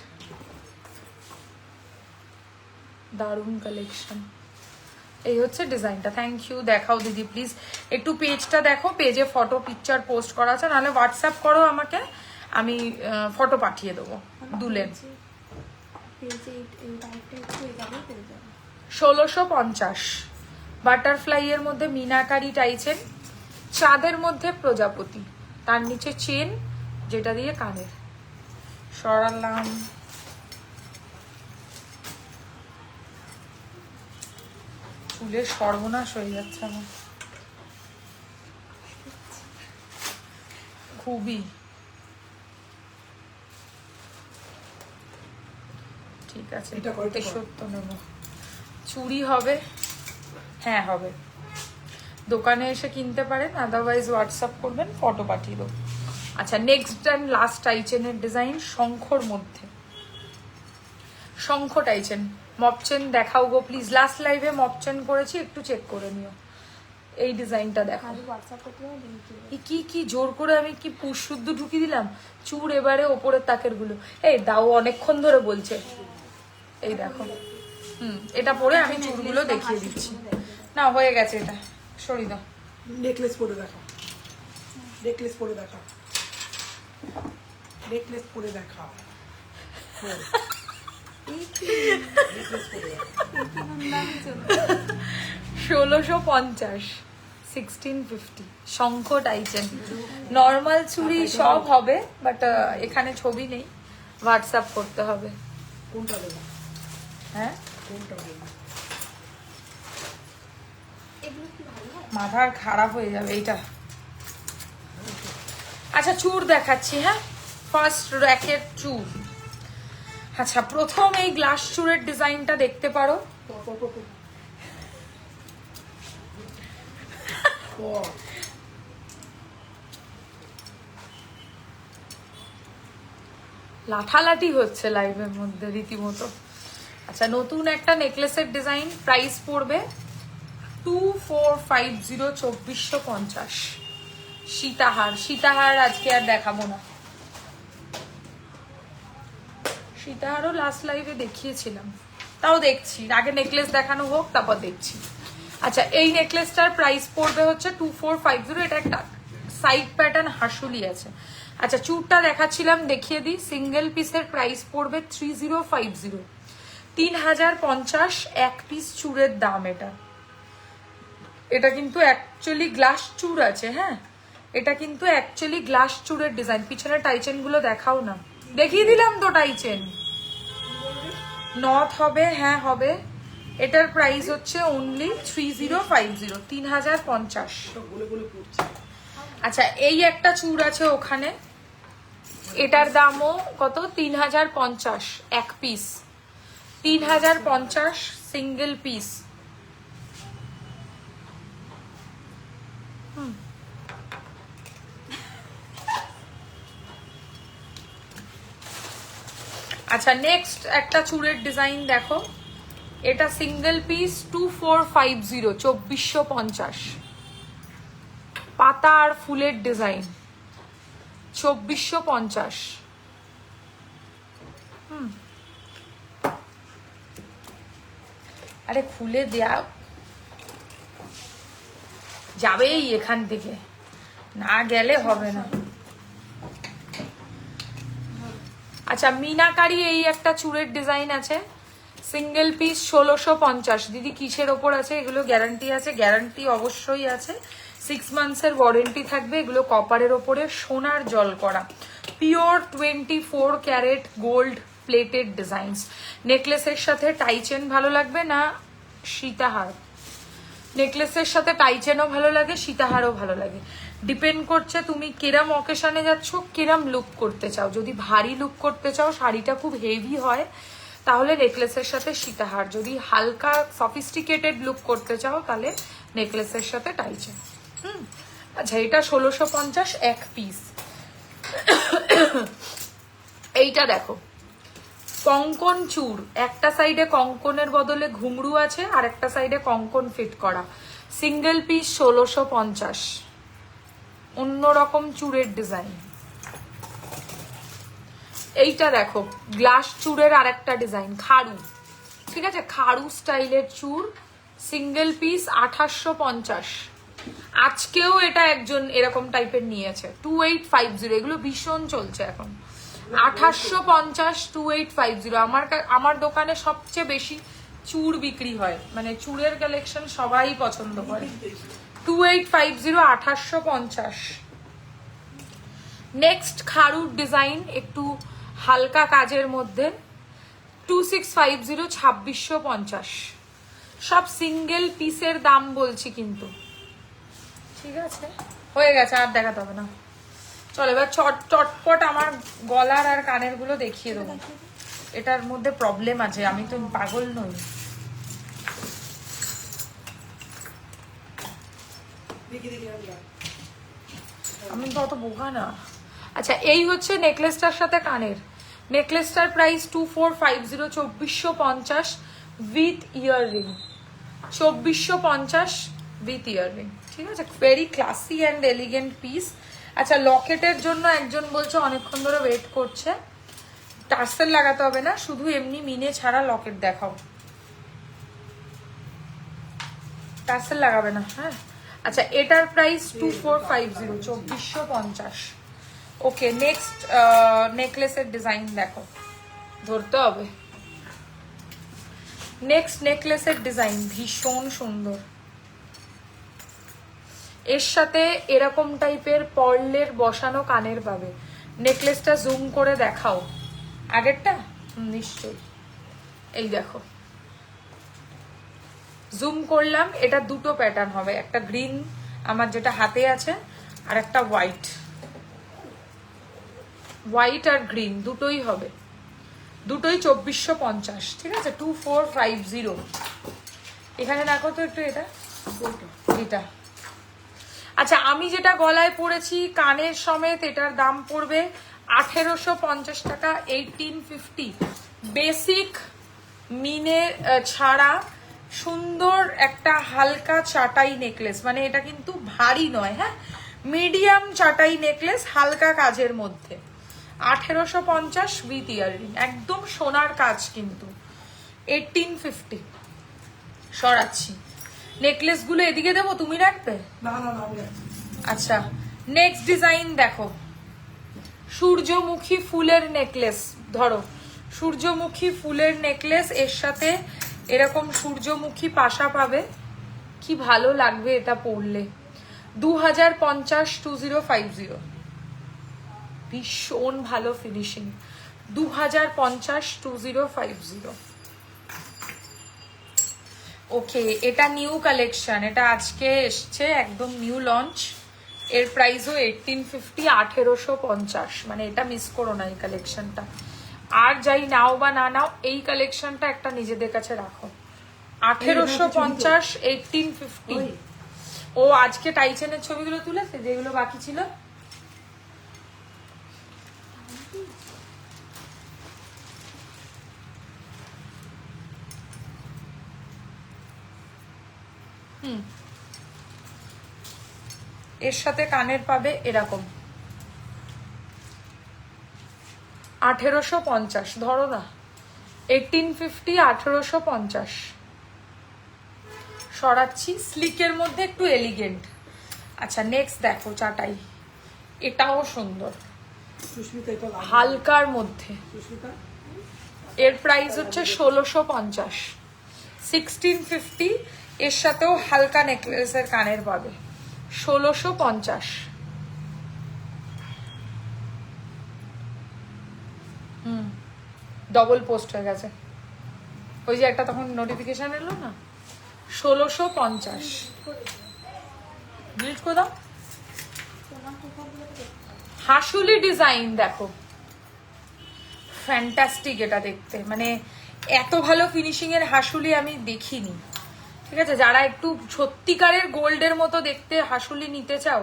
দারুণ কালেকশন। এই হচ্ছে ডিজাইনটা। Thank you. দেখাও দিদি প্লিজ, একটু পেজটা দেখো, পেজে ফটো পিকচার পোস্ট করা আছে, নাহলে হোয়াটসঅ্যাপ করো আমাকে, আমি ফটো পাঠিয়ে দেবো। দুলেন 1650, বাটারফ্লাই এর মধ্যে মিনাকারি টাইচেন, চাঁদের মধ্যে প্রজাপতি, তার নিচে চেন যেটা দিয়ে কানের। সরালাম, চুলের সর্বনাশ হয়ে যাচ্ছে আমার। খুবই। ঠিক আছে, এটা কয়টা 70 নেব। চুড়ি হবে? হ্যাঁ হবে। দোকানে এসে কিনতে পারেন, আদারওয়াইজ হোয়াটসঅ্যাপ করবেন, ফটো পাঠিয়ে দেবো। আচ্ছা, নেক্সট অ্যান্ড লাস্ট টাইচেনের ডিজাইন শঙ্খর মধ্যে। শঙ্খ টাইচেন, মপচেন দেখাও গো প্লিজ। লাস্ট লাইভে মপচেন করেছি, একটু চেক করে নিও। এই ডিজাইনটা দেখো। এই কি কি জোর করে আমি কি পুষ শুদ্ধ ঢুকিয়ে দিলাম। চুর এবারে ওপরের তাকের গুলো, এই দাও অনেকক্ষণ ধরে বলছে। এই দেখো, এটা পরে আমি চুরগুলো দেখিয়ে দিচ্ছি। না হয়ে গেছে, এটা সরি দাও। নেকলেস পরে দেখা, নেকলেস পরে দেখা, নেকলেস পরে দেখা। 1650, 1650 শঙ্খ টাইচেন। নর্মাল চুড়ি সব হবে, বাট এখানে ছবি নেই, হোয়াটসঅ্যাপ করতে হবে। কোনটা দেবো? হ্যাঁ, কোনটা দেবো? মাথা খারাপ হয়ে যাবে এইটা। আচ্ছা, চুর দেখাচ্ছি। হ্যাঁ, ফার্স্ট র্যাকেট চুর। আচ্ছা, প্রথম এই গ্লাস চুরের ডিজাইনটা দেখতে পারো। লাঠালাঠি হচ্ছে লাইভের মধ্যে রীতিমতো। আচ্ছা, নতুন একটা নেকলেসের ডিজাইন, প্রাইস পড়বে 2450, 2450। সীতাহার, সীতাহার আজকে আর দেখাবো না। সীতাহারও লাস্ট লাইভে দেখিয়েছিলাম, তাও দেখছি। আগে নেকলেস দেখানো হোক, তারপর দেখছি। আচ্ছা, এই নেকলেসটার প্রাইস পড়বে হচ্ছে 2450। এটা একটা সাইড প্যাটার্ন হাসুলি আছে। আচ্ছা, চুরটা দেখাচ্ছিলাম, দেখিয়ে দিই। সিঙ্গেল পিসের প্রাইস পড়বে 3050, 3050 এক পিস চুরের দাম। এটা কিন্তু অ্যাকচুয়ালি গ্লাস চুর আছে। হ্যাঁ, এটা কিন্তু অ্যাকচুয়ালি গ্লাস চুরের ডিজাইন। পিছনে টাইচেন গুলো দেখাও না, দেখিয়ে দিলাম তো টাইচেন। নথ হবে? হ্যাঁ হবে। এটার প্রাইস হচ্ছে অনলি 3050, 3050। আচ্ছা, এই একটা চুর আছে ওখানে, এটার দামও কত? 3050 এক পিস, 3050 সিঙ্গেল পিস। আচ্ছা, নেক্সট একটা চুরের ডিজাইন দেখো। এটা সিঙ্গেল পিস 2450, 2450। পাতা আর ফুলের ডিজাইন, 2450। আরে খুলে দেয়া যাবেই এখান থেকে, না গেলে হবে না। আচ্ছা, মিনাকারি এই একটা চুরের ডিজাইন আছে, সিঙ্গেল পিস 1650। দিদি কিসের ওপর আছে এগুলো? গ্যারান্টি আছে? গ্যারান্টি অবশ্যই আছে, 6 মান্থসের ওয়ারেন্টি থাকবে। এগুলো কপারের ওপরে সোনার জল করা, pure 24 carat gold plated designs. নেকলেসের সাথে টাইচেন ভালো লাগবে না সীতাহার? নেকলেসের সাথে টাইচেনও ভালো লাগে, সীতাহারও ভালো লাগে। ডিপেন্ড করছে তুমি কিরম অকেশনে যাচ্ছ, কিরম লুক করতে চাও। যদি ভারী লুক করতে চাও, শাড়িটা খুব হেভি হয়, তাহলে নেকলেসের সাথে সীতাহার। যদি হালকা সফিস্টিকেটেড লুক করতে চাও, তাহলে নেকলেসের সাথে টাইচেন। আচ্ছা, এটা 1650 এক পিস। এইটা দেখো, কঙ্কন চুর। একটা সাইডে কঙ্কনের বদলে ঘুংরু আছে, আর একটা সাইডে কঙ্কন ফিট করা। সিঙ্গেল পিস 1650, অন্যরকম চুরের ডিজাইন। এইটা দেখো, গ্লাস চুরের আর একটা ডিজাইন, খাড়ু। ঠিক আছে, খাড়ু স্টাইলের চুর, সিঙ্গেল পিস 2850। আজকেও এটা একজন এরকম টাইপের নিয়েছে, 2850। এগুলো ভীষণ চলছে এখন, 2850, 2850। আমার দোকানে সবচেয়ে বেশি চুর বিক্রি হয়, মানে চুরের কালেকশন সবাই পছন্দ করে। 2850, 2850। নেক্সট খাড়ুর ডিজাইন, একটু হালকা কাজের মধ্যে, 2650, 2650। সব সিঙ্গেল পিসের দাম বলছি কিন্তু। ঠিক আছে, হয়ে গেছে, আর দেখাতে হবে না। চল এবার চটপট আমার গলার আর কানের গুলো দেখিয়ে দেবো। এটার মধ্যে প্রবলেম আছে, আমি তো পাগল নই। আমি তো অত বোকা না। আচ্ছা, এই হচ্ছে নেকলেসটার সাথে কানের। নেকলেসটার price 2450, 2450 with earring. 2450 with earring, ঠিক আছে। Very classy and elegant piece. আচ্ছা, লকেটের জন্য একজন বলছে অনেকক্ষণ ধরে ওয়েট করছে। টার্সেল লাগাতে হবে না, শুধু এমনি মিনে ছাড়া লকেট দেখাও, টার্সেল লাগাবে না। হ্যাঁ, আচ্ছা, এটার প্রাইস 2450, 2450। ওকে, নেক্সট নেকলেসের ডিজাইন দেখো, ধরতে হবে। নেক্সট নেকলেসের ডিজাইন ভীষণ সুন্দর। এর সাথে এরকম টাইপের পার্লের বসানো কানের পাবে। নেকলেসটা জুম করে দেখাও, আগেরটা নিশ্চয়ই। এই দেখো, জুম করলাম, এটা দুটো প্যাটার্ন হবে, একটা গ্রিন আমার যেটা হাতে আছে, আর একটা হোয়াইট। হোয়াইট আর গ্রিন দুটোই হবে, দুটোই 2450, ঠিক আছে। 2450। এখানে দেখো তো একটু এটা, এটা। আচ্ছা, আমি যেটা গলায় পরেছি কানের সমেত, এটার দাম পড়বে 1850 টাকা, 1850। বেসিক মিনে ছাড়া সুন্দর একটা হালকা চাটাই নেকলেস, মানে এটা কিন্তু ভারী নয়, হ্যাঁ, মিডিয়াম চাটাই নেকলেস, হালকা কাজের মধ্যে। 1850 উইথ ইয়াররিং, একদম সোনার কাজ কিন্তু। 1850। সরাচ্ছি, নেকলেস গুলো এদিকে দেবো, তুমি রাখবে? না না না, আমি আচ্ছা, নেক্সট ডিজাইন দেখো, সূর্যমুখী ফুলের নেকলেস। ধরো, সূর্যমুখী ফুলের নেকলেস, এর সাথে এরকম সূর্যমুখী পাশা পাবে, কি ভালো লাগবে এটা পরলে। 2050, 2050, ভীষণ ভালো ফিনিশিং। 2050, 2050। ওকে, এটা নিউ কালেকশন, এটা আজকে এসছে, একদম নিউ লঞ্চ। এর প্রাইসও 1850, 1850। মানে এটা মিস করো না এই কালেকশনটা। আর যাই নাও বা না নাও, এই কালেকশনটা একটা নিজেদের কাছে রাখো। 1850, 1850। ও আজকে টাইচেনের ছবিগুলো তুলেছে, যেগুলো বাকি ছিল। এর সাথে কানের পাবে এরকম 1850। ধরো না, 1850, 1850। সরাচ্ছি, স্লিকের মধ্যে একটু এলিগেন্ট। আচ্ছা, নেক্সট দেখো চাটাই, এটাও সুন্দর, সুস্মিতা এটা লাগে। হালকার মধ্যে। সুস্মিতা এর প্রাইস হচ্ছে 1650, 1650। এর সাথেও হালকা নেকলেসের কানের পাবে, 1650। ডবল পোস্ট হয়ে গেছে, ওই যে একটা তখন নোটিফিকেশন এলো না। 1650। ডিলিট করে দাও। হাসুলি ডিজাইন দেখো, ফ্যান্টাস্টিক এটা দেখতে, মানে এত ভালো ফিনিশিং এর হাসুলি আমি দেখিনি, ঠিক আছে। যারা একটু সত্যিকারের গোল্ডের মতো দেখতে হাসুলি নিতে চাও,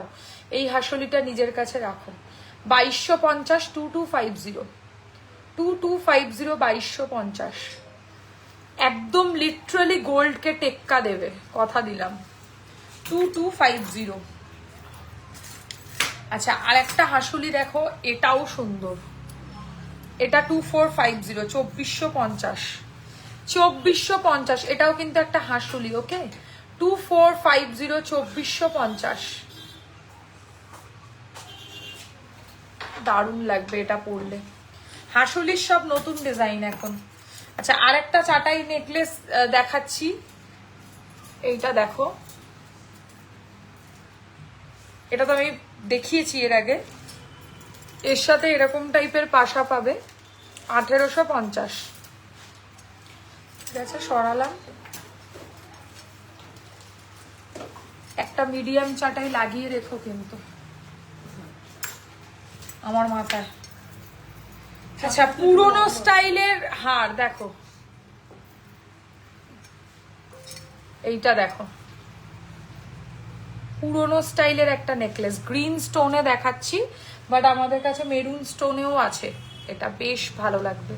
এই হাসুলিটা নিজের কাছে রাখো। 2250, 2250, 2250, 2250। একদম লিটারালি গোল্ডকে টেক্কা দেবে, কথা দিলাম। 2250। আচ্ছা, আর একটা হাসুলি দেখো, এটাও সুন্দর। এটা 2450, 2450, 2450। এটাও কিন্তু একটা হাসুলি। ওকে, 2450, 2450। দারুণ লাগবে এটা পরলে। হাসুলির সব নতুন ডিজাইন এখন। আচ্ছা, আর একটা চাটাই নেকলেস দেখাচ্ছি, এইটা দেখো। এটা তো আমি দেখিয়েছি এর আগে। এর সাথে এরকম টাইপের পাশা পাবে, 1850। ঠিক আছে, সরালাম। একটা মিডিয়াম চাটাই লাগিয়ে রেখো কিন্তু। আমার মাথায়। আচ্ছা, পুরোনো স্টাইলের হার দেখো, এইটা দেখো, পুরোনো স্টাইলের একটা নেকলেস, গ্রিন স্টোনে দেখাচ্ছি, বাট আমাদের কাছে মেরুন স্টোনেও আছে। এটা বেশ ভালো লাগবে।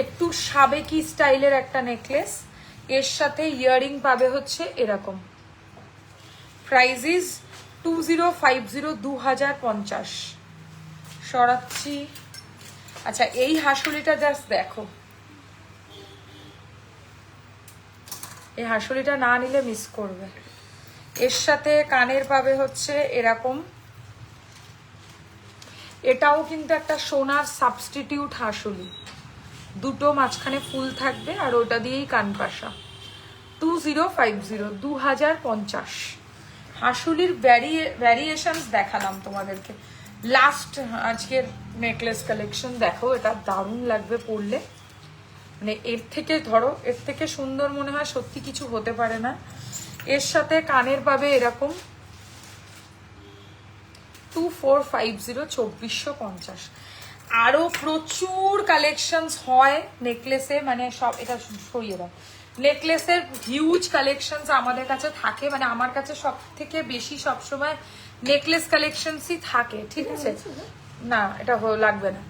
একটু সাবেকি স্টাইলের একটা নেকলেস, এর সাথে ইয়ারিং পাবে হচ্ছে এরকম। Price is 2050, 2050 সরাচ্ছি। আচ্ছা, এই হাসুলিটা জাস্ট দেখো, এই হাসুলিটা না নিলে মিস করবে। এর সাথে কানের পাবে হচ্ছে এরকম, এটাও কিন্তু একটা সোনার সাবস্টিটিউট হাসুলি, দুটো মাঝখানে ফুল থাকবে আর ওটা দিয়েই কান পাশা। 2050, 2050 হাসুলির ভ্যারিয়েশনস দেখালাম তোমাদেরকে। লাস্ট আজকের নেকলেস কালেকশন দেখো, এটা দারুণ লাগবে পরলে, মানে এর থেকে ধরো, এর থেকে সুন্দর মনে হয় সত্যি কিছু হতে পারে না। এর সাথে কানের পাবে এরকম 2450, 2450। আরো প্রচুর কালেকশনস হয় নেকলেসে, মানে সব, এটা সরিয়ে দাও, নেকলেসের হিউজ কালেকশনস আমাদের কাছে থাকে, মানে আমার কাছে সব থেকে বেশি সবসময় নেকলেস কালেকশনসই থাকে, ঠিক আছে? না, এটা লাগবে না,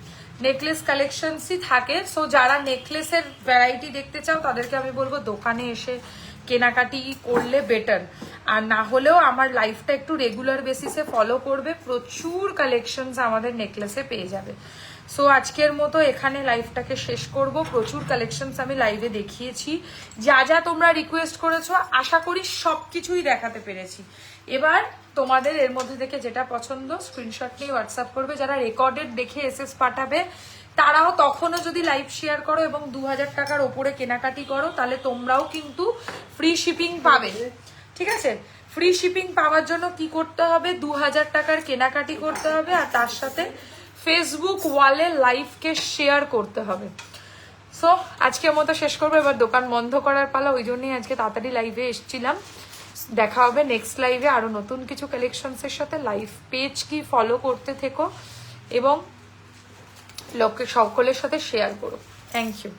নেকলেস কালেকশনসই থাকে। সো যারা নেকলেসের ভ্যারাইটি দেখতে চাও তাদেরকে আমি বলবো দোকানে এসে কেনাকাটি করলে বেটার, আর না হলেও আমার লাইফটা একটু রেগুলার বেসিসে ফলো করবে, প্রচুর কালেকশনস আমাদের নেকলেসে পেয়ে যাবে। সো আজকের মতো এখানে লাইভটাকে শেষ করব। প্রচুর কালেকশনস আমি লাইভে দেখিয়েছি, যা যা তোমরা রিকোয়েস্ট করেছো আশা করি সবকিছুই দেখাতে পেরেছি। এবার তোমাদের এর মধ্যে থেকে যেটা পছন্দ স্ক্রিনশট নিয়ে হোয়াটসঅ্যাপ করবে, যারা রেকর্ডেড দেখে এসএস পাঠাবে তারাও তখনও যদি লাইভ শেয়ার করো এবং 2000 টাকার ওপরে কেনাকাটি করো তাহলে তোমরাও কিন্তু ফ্রি শিপিং পাবে, ঠিক আছে? ফ্রি শিপিং পাওয়ার জন্য কি করতে হবে, 2000 টাকার কেনাকাটি করতে হবে আর তার সাথে ফেসবুক ওয়ালে লাইভকে শেয়ার করতে হবে। সো আজকের মতো শেষ করবো, এবার দোকান বন্ধ করার পালা, ওই জন্যই আজকে তাড়াতাড়ি লাইভে এসেছিলাম। দেখা হবে নেক্সট লাইভে আরো নতুন কিছু কালেকশনসের সাথে। লাইভ পেজ কি ফলো করতে থেকো এবং লোককে সকলের সাথে শেয়ার করো। Thank you.